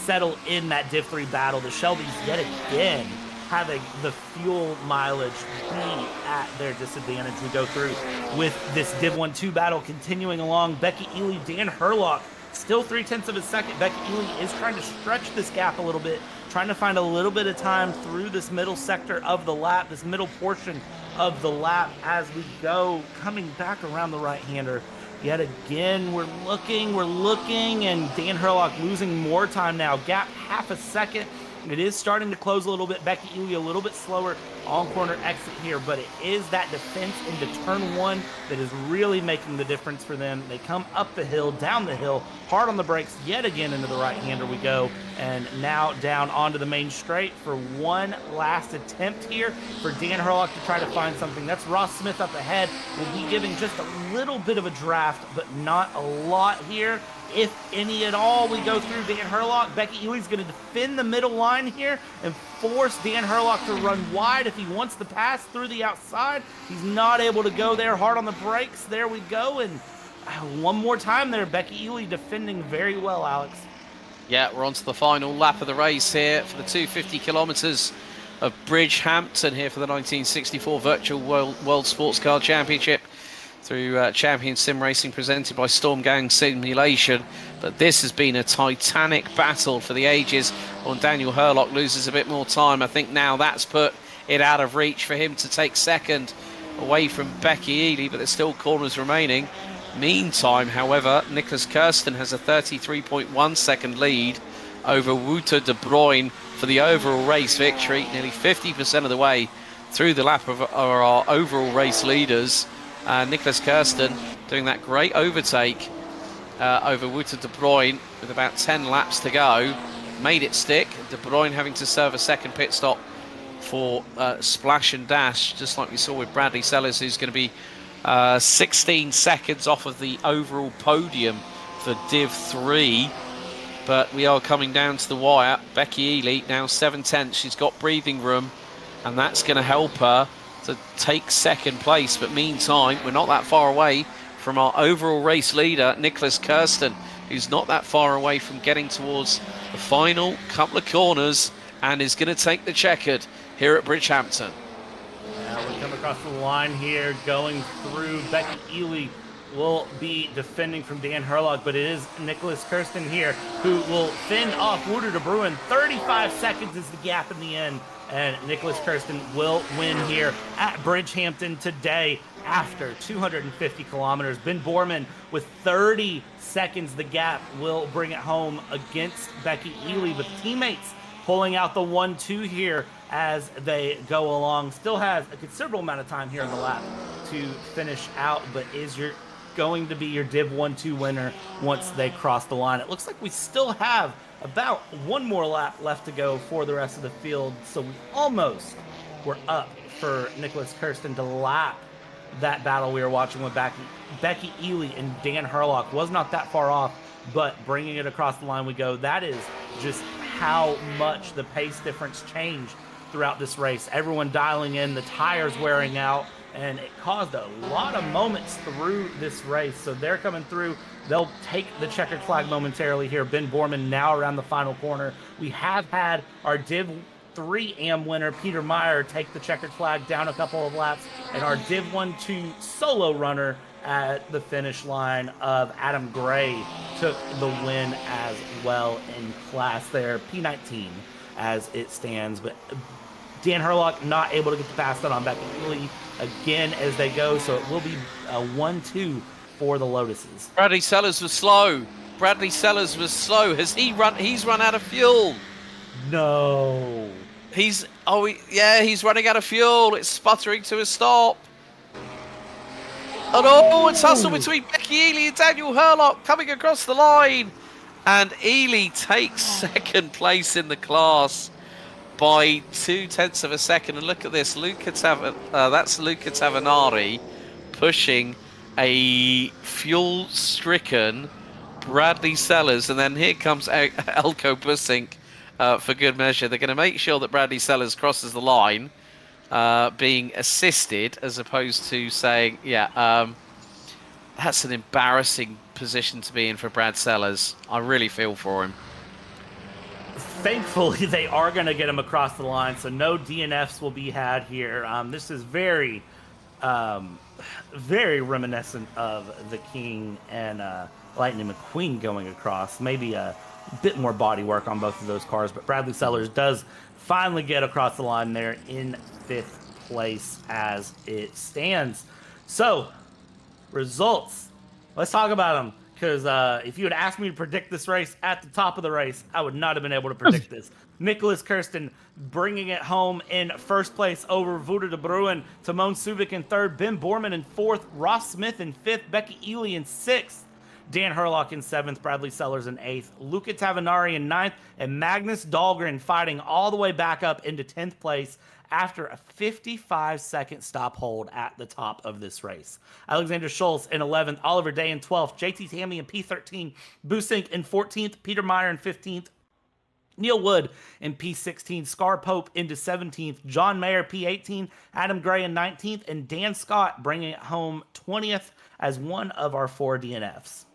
settle in that Div 3 battle. The Shelbys yet again having the fuel mileage be at their disadvantage. We go through with this Div 1-2 battle continuing along. Becky Ely, Dan Herlock, still 0.3 of a second. Becky Ely is trying to stretch this gap a little bit, trying to find a little bit of time through this middle sector of the lap, this middle portion of the lap as we go, coming back around the right-hander. Yet again, we're looking, and Dan Herlock losing more time now. Gap half a second. It is starting to close a little bit. Becky Ely a little bit slower on corner exit here, but it is that defense into turn one that is really making the difference for them. They come up the hill, down the hill, hard on the brakes, yet again into the right-hander we go, and now down onto the main straight for one last attempt here for Dan Herlock to try to find something. That's Ross Smith up ahead. Will be giving just a little bit of a draft, but not a lot here. If any at all, we go through Dan Herlock. Becky Ely's going to defend the middle line here and force Dan Herlock to run wide if he wants to pass through the outside. He's not able to go there. Hard on the brakes. There we go. And one more time there, Becky Ely defending very well, Alex. Yeah, we're on to the final lap of the race here for the 250 kilometres of Bridgehampton here for the 1964 Virtual World Sports Car Championship through Champion Sim Racing presented by Storm Gang Simulation. But this has been a titanic battle for the ages. When Daniel Herlock loses a bit more time, I think now that's put it out of reach for him to take second away from Becky Ely, but there's still corners remaining. Meantime, however, Nicholas Kirsten has a 33.1 second lead over Wouter de Bruyne for the overall race victory, nearly 50% of the way through the lap of our overall race leaders. Nicholas Kirsten doing that great overtake over Wouter de Bruyne with about 10 laps to go. Made it stick. De Bruyne having to serve a second pit stop for splash and dash, just like we saw with Bradley Sellers, who's going to be 16 seconds off of the overall podium for Div 3. But we are coming down to the wire. Becky Ely now 7/10. She's got breathing room, and that's going to help her to take second place. But meantime, we're not that far away from our overall race leader, Nicholas Kirsten, who's not that far away from getting towards the final couple of corners and is going to take the checkered here at Bridgehampton. Now we come across the line here, going through. Becky Ely will be defending from Dan Herlock, but it is Nicholas Kirsten here who will fend off Wouter de Bruyne. 35 seconds is the gap in the end, and Nicholas Kirsten will win here at Bridgehampton today after 250 kilometers. Ben Borman with 30 seconds. The gap will bring it home against Becky Ely, with teammates pulling out the 1-2 here as they go along. Still has a considerable amount of time here in the lap to finish out, but is going to be your Div 1-2 winner once they cross the line. It looks like we still have about one more lap left to go for the rest of the field, so we almost were up for Nicholas Kirsten to lap that battle we were watching with Becky Ely and Dan Herlock. Was not that far off, but bringing it across the line we go. That is just how much the pace difference changed throughout this race. Everyone dialing in, the tires wearing out, and it caused a lot of moments through this race. So they're coming through. They'll take the checkered flag momentarily here. Ben Borman now around the final corner. We have had our Div 3 AM winner, Peter Meyer, take the checkered flag down a couple of laps, and our Div 1-2 solo runner at the finish line of Adam Gray took the win as well in class there, P19 as it stands. But Dan Herlock not able to get the pass done on Becky Ely again as they go, so it will be a 1-2 for the Lotuses. Bradley Sellers was slow. Bradley Sellers was slow. He's run out of fuel. No. He's running out of fuel. It's sputtering to a stop. And it's hustle between Becky Ely and Daniel Herlock coming across the line. And Ely takes second place in the class by 0.2 of a second. And look at this, that's Luca Tavanari pushing a fuel-stricken Bradley Sellers, and then here comes Elko Bussink for good measure. They're going to make sure that Bradley Sellers crosses the line, being assisted, as opposed to saying, that's an embarrassing position to be in for Brad Sellers. I really feel for him. Thankfully, they are going to get him across the line, so no DNFs will be had here. This is very reminiscent of the King and Lightning McQueen going across. Maybe a bit more body work on both of those cars, but Bradley Sellers does finally get across the line there in 5th place as it stands. So, results. Let's talk about them, because if you had asked me to predict this race at the top of the race, I would not have been able to predict this. Nicholas Kirsten bringing it home in 1st place over Wouter de Bruin. Timon Subic in 3rd. Ben Borman in 4th. Ross Smith in 5th. Becky Ely in 6th. Dan Herlock in 7th. Bradley Sellers in 8th. Luca Tavanari in 9th. And Magnus Dahlgren fighting all the way back up into 10th place after a 55-second stop hold at the top of this race. Alexander Schultz in 11th. Oliver Day in 12th. JT Tammy in P13. Busink in 14th. Peter Meyer in 15th. Neil Wood in P16, Scar Pope into 17th, John Mayer P18, Adam Gray in 19th, and Dan Scott bringing it home 20th as one of our 4 DNFs.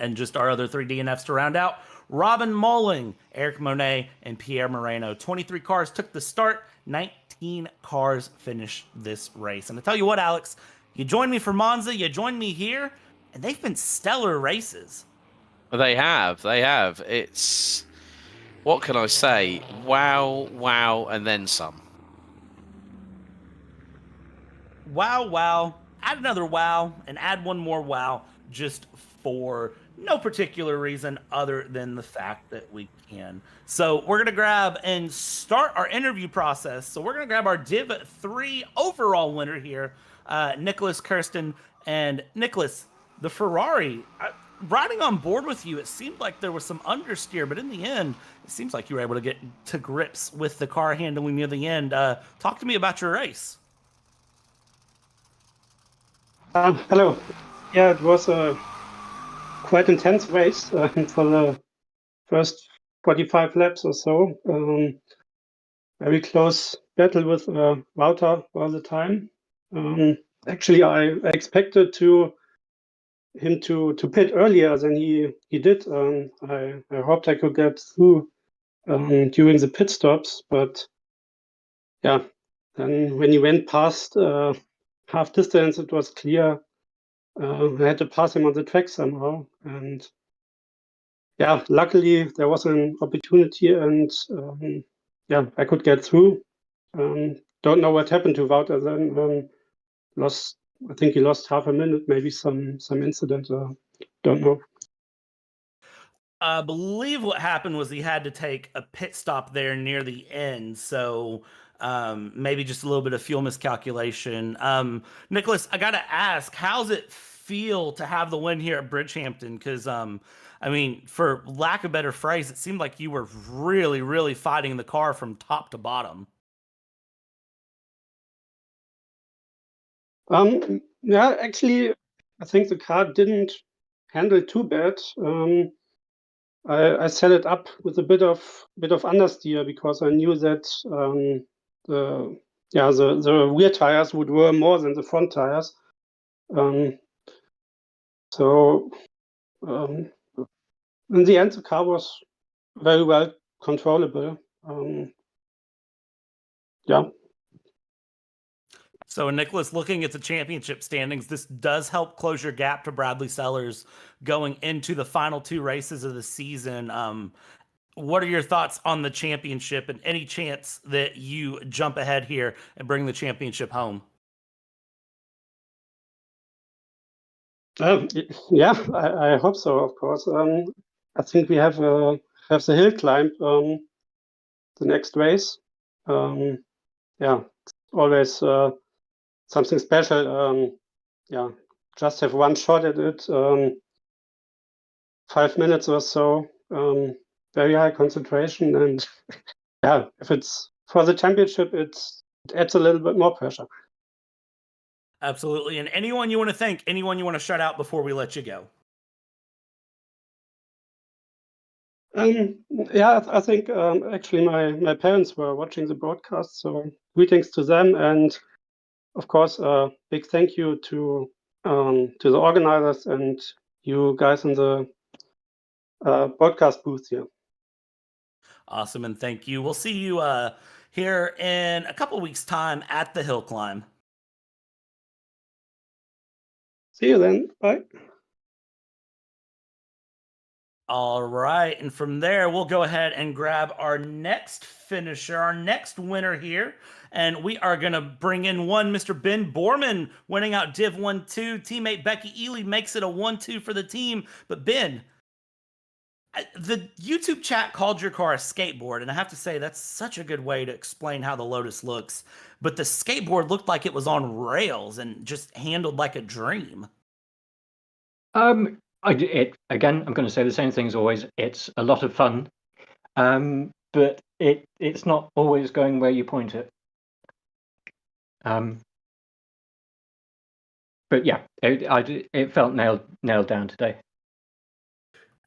And just our other 3 DNFs to round out, Robin Molling, Eric Monet, and Pierre Moreno. 23 cars took the start, 19 cars finished this race. And I tell you what, Alex, you joined me for Monza, you joined me here, and they've been stellar races. They have. It's... What can I say? Wow, and then some. Wow, add another wow, and add one more wow, just for no particular reason other than the fact that we can. So we're going to grab and start our interview process. So we're going to grab our Div 3 overall winner here, Nicholas Kirsten. And Nicholas, the Ferrari... riding on board with you, it seemed like there was some understeer, but in the end, it seems like you were able to get to grips with the car handling near the end. Talk to me about your race. Hello. Yeah, it was a quite intense race for the first 45 laps or so. Very close battle with Wouter all the time. Actually, I expected him to pit earlier than he did. I hoped I could get through during the pit stops, but yeah, then when he went past half distance, it was clear I had to pass him on the track somehow. And yeah, luckily there was an opportunity, and I could get through. Don't know what happened to Wouter then. I think he lost half a minute, maybe some incident. Don't know. I believe what happened was he had to take a pit stop there near the end. So maybe just a little bit of fuel miscalculation. Nicholas, I got to ask, how's it feel to have the win here at Bridgehampton? Because, I mean, for lack of a better phrase, it seemed like you were really, really fighting the car from top to bottom. Yeah, actually, I think the car didn't handle too bad. I set it up with a bit of understeer because I knew that the rear tires would wear more than the front tires. So in the end, the car was very well controllable. Yeah. So, Nicholas, looking at the championship standings, this does help close your gap to Bradley Sellers going into the final 2 races of the season. What are your thoughts on the championship and any chance that you jump ahead here and bring the championship home? Yeah, I hope so, of course. I think we have the hill climb the next race. Yeah, always something special. Just have one shot at it. 5 minutes or so. Very high concentration, and yeah, if it's for the championship, it adds a little bit more pressure. Absolutely. And anyone you want to thank, anyone you want to shout out before we let you go? Yeah, I think actually my parents were watching the broadcast, so greetings to them, and of course, big thank you to the organizers and you guys in the broadcast booth here. Awesome. And thank you. We'll see you here in a couple weeks' time at the hill climb. See you then. Bye. All right. And from there, we'll go ahead and grab our next finisher, our next winner here. And we are going to bring in one Mr. Ben Borman, winning out Div 1-2. Teammate Becky Ely makes it a 1-2 for the team. But Ben, the YouTube chat called your car a skateboard. And I have to say, that's such a good way to explain how the Lotus looks. But the skateboard looked like it was on rails and just handled like a dream. Again, I'm going to say the same thing as always. It's a lot of fun, but it's not always going where you point it. But yeah, it felt nailed down today.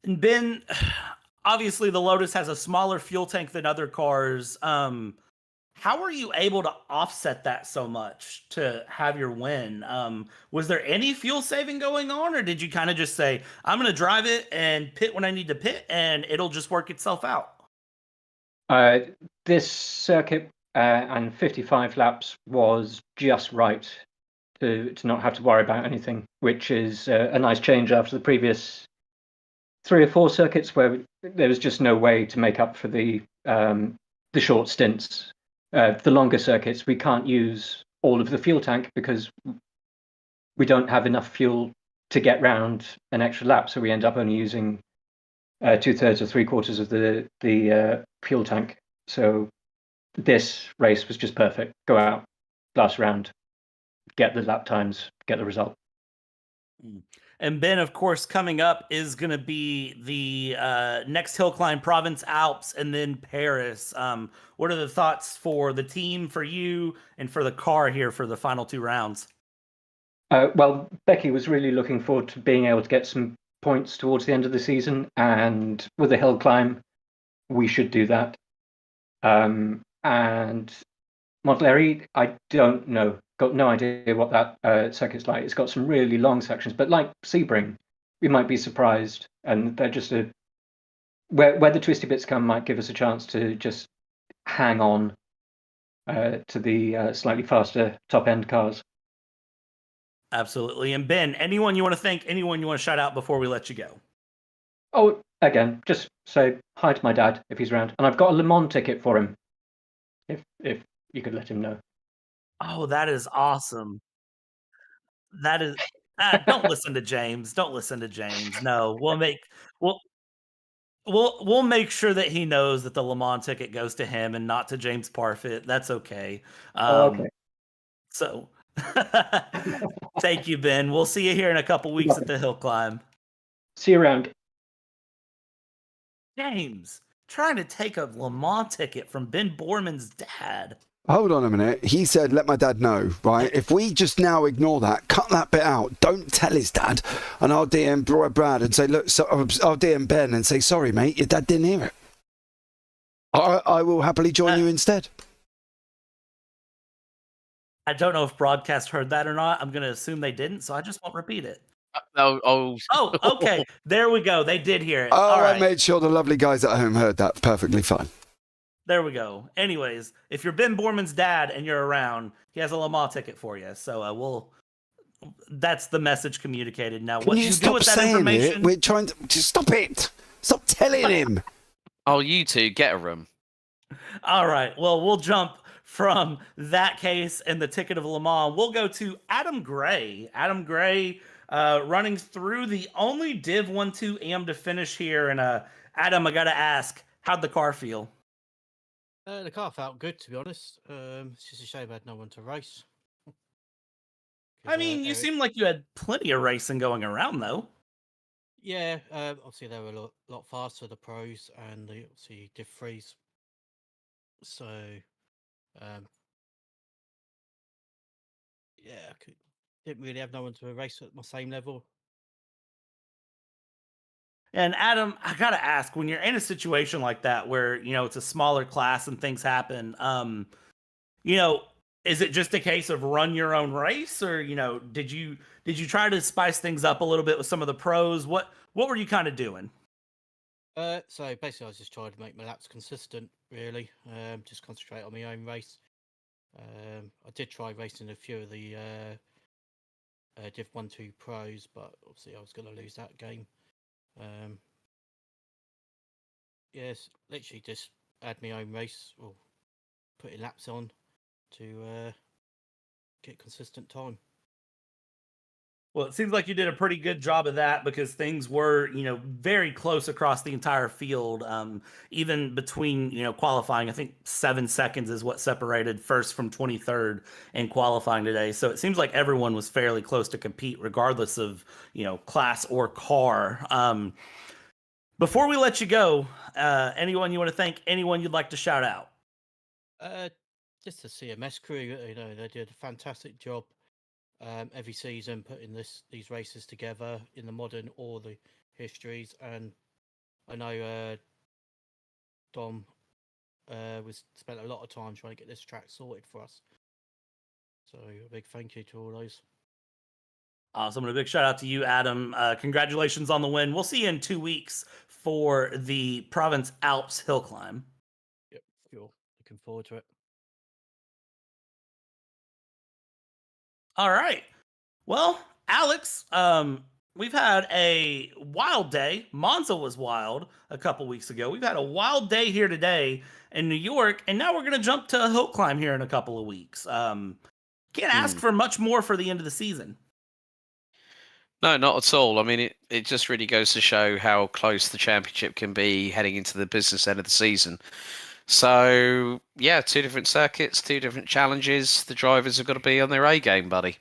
And Ben, obviously the Lotus has a smaller fuel tank than other cars. How were you able to offset that so much to have your win? Was there any fuel saving going on, or did you kind of just say, I'm going to drive it and pit when I need to pit, and it'll just work itself out? This circuit and 55 laps was just right to not have to worry about anything, which is a nice change after the previous 3 or 4 circuits where there was just no way to make up for the short stints. The longer circuits, we can't use all of the fuel tank because we don't have enough fuel to get round an extra lap, so we end up only using 2/3 or 3/4 of the fuel tank. So this race was just perfect. Go out, last round, get the lap times, get the result. And Ben, of course, coming up is going to be the next hill climb, Provence Alps, and then Paris. What are the thoughts for the team, for you, and for the car here for the final 2 rounds? Well, Becky was really looking forward to being able to get some points towards the end of the season, and with the hill climb, we should do that. And Montléry, I don't know. Got no idea what that circuit's like. It's got some really long sections, but like Sebring, we might be surprised. And they're just where the twisty bits come might give us a chance to just hang on to the slightly faster top end cars. Absolutely. And Ben, anyone you want to thank, anyone you want to shout out before we let you go? Oh, again, just say hi to my dad if he's around, and I've got a Le Mans ticket for him. If you could let him know. Oh, that is awesome. That is. Don't listen to James. Don't listen to James. No, we'll make sure that he knows that the Le Mans ticket goes to him and not to James Parfit. That's okay. Okay. So, thank you, Ben. We'll see you here in a couple weeks at the hill climb. See you around. James, trying to take a Le Mans ticket from Ben Borman's dad. Hold on a minute. He said, let my dad know, right? If we just now ignore that, cut that bit out, don't tell his dad, and I'll DM Brad and say, look, so I'll DM Ben and say, sorry, mate, your dad didn't hear it. I will happily join you instead. I don't know if broadcast heard that or not. I'm going to assume they didn't, so I just won't repeat it. Oh, okay. There we go. They did hear it. Oh, All right. I made sure the lovely guys at home heard that. Perfectly fine. There we go. Anyways, if you're Ben Borman's dad and you're around, he has a Le Mans ticket for you. So that's the message communicated. Now, what you do with that information? We're trying to just stop it. Stop telling him. Oh, you two get a room. All right. Well, we'll jump from that case and the ticket of Le Mans. We'll go to Adam Gray. Adam Gray running through the only Div 1-2 AM to finish here. And Adam, I got to ask, how'd the car feel? The car felt good, to be honest. It's just a shame I had no one to race. I mean, you seem like you had plenty of racing going around, though. Yeah, obviously they were a lot faster, the pros, and the obviously Div 3s. So, yeah, didn't really have no one to race at my same level. And Adam, I gotta ask, when you're in a situation like that where it's a smaller class and things happen, you know, is it just a case of run your own race, or did you try to spice things up a little bit with some of the pros? What were you kind of doing? So basically, I was just trying to make my laps consistent, really. Just concentrate on my own race. I did try racing a few of the Div 1-2 pros, but obviously I was going to lose that game. Yes, literally just add my own race or putting laps on to get consistent time. Well, it seems like you did a pretty good job of that, because things were, very close across the entire field. Even between, qualifying, I think 7 seconds is what separated first from 23rd in qualifying today. So it seems like everyone was fairly close to compete, regardless of, class or car. Before we let you go, anyone you want to thank, anyone you'd like to shout out? Just the CMS crew, they did a fantastic job. Every season putting these races together in the modern or the histories, and I know Dom spent a lot of time trying to get this track sorted for us, so a big thank you to all those. Awesome, and a big shout out to you, Adam. Congratulations on the win. We'll see you in 2 weeks for the Province Alps hill climb. Yep, sure, looking forward to it. All right. Well, Alex, we've had a wild day. Monza was wild a couple weeks ago. We've had a wild day here today in New York, and now we're going to jump to a hill climb here in a couple of weeks. Can't ask for much more for the end of the season. No, not at all. I mean, it just really goes to show how close the championship can be heading into the business end of the season. So, yeah, 2 different circuits, 2 different challenges. The drivers have got to be on their A game, buddy.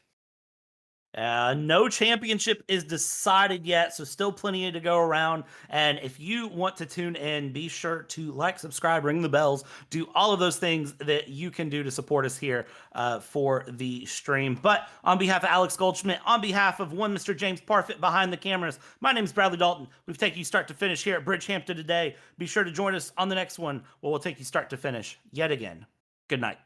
No championship is decided yet, so still plenty to go around. And if you want to tune in, be sure to like, subscribe, ring the bells, do all of those things that you can do to support us here for the stream. But on behalf of Alex Goldschmidt, on behalf of one Mr. James Parfit behind the cameras, my name is Bradley Dalton. We've taken you start to finish here at Bridgehampton today. Be sure to join us on the next one where we'll take you start to finish yet again. Good night.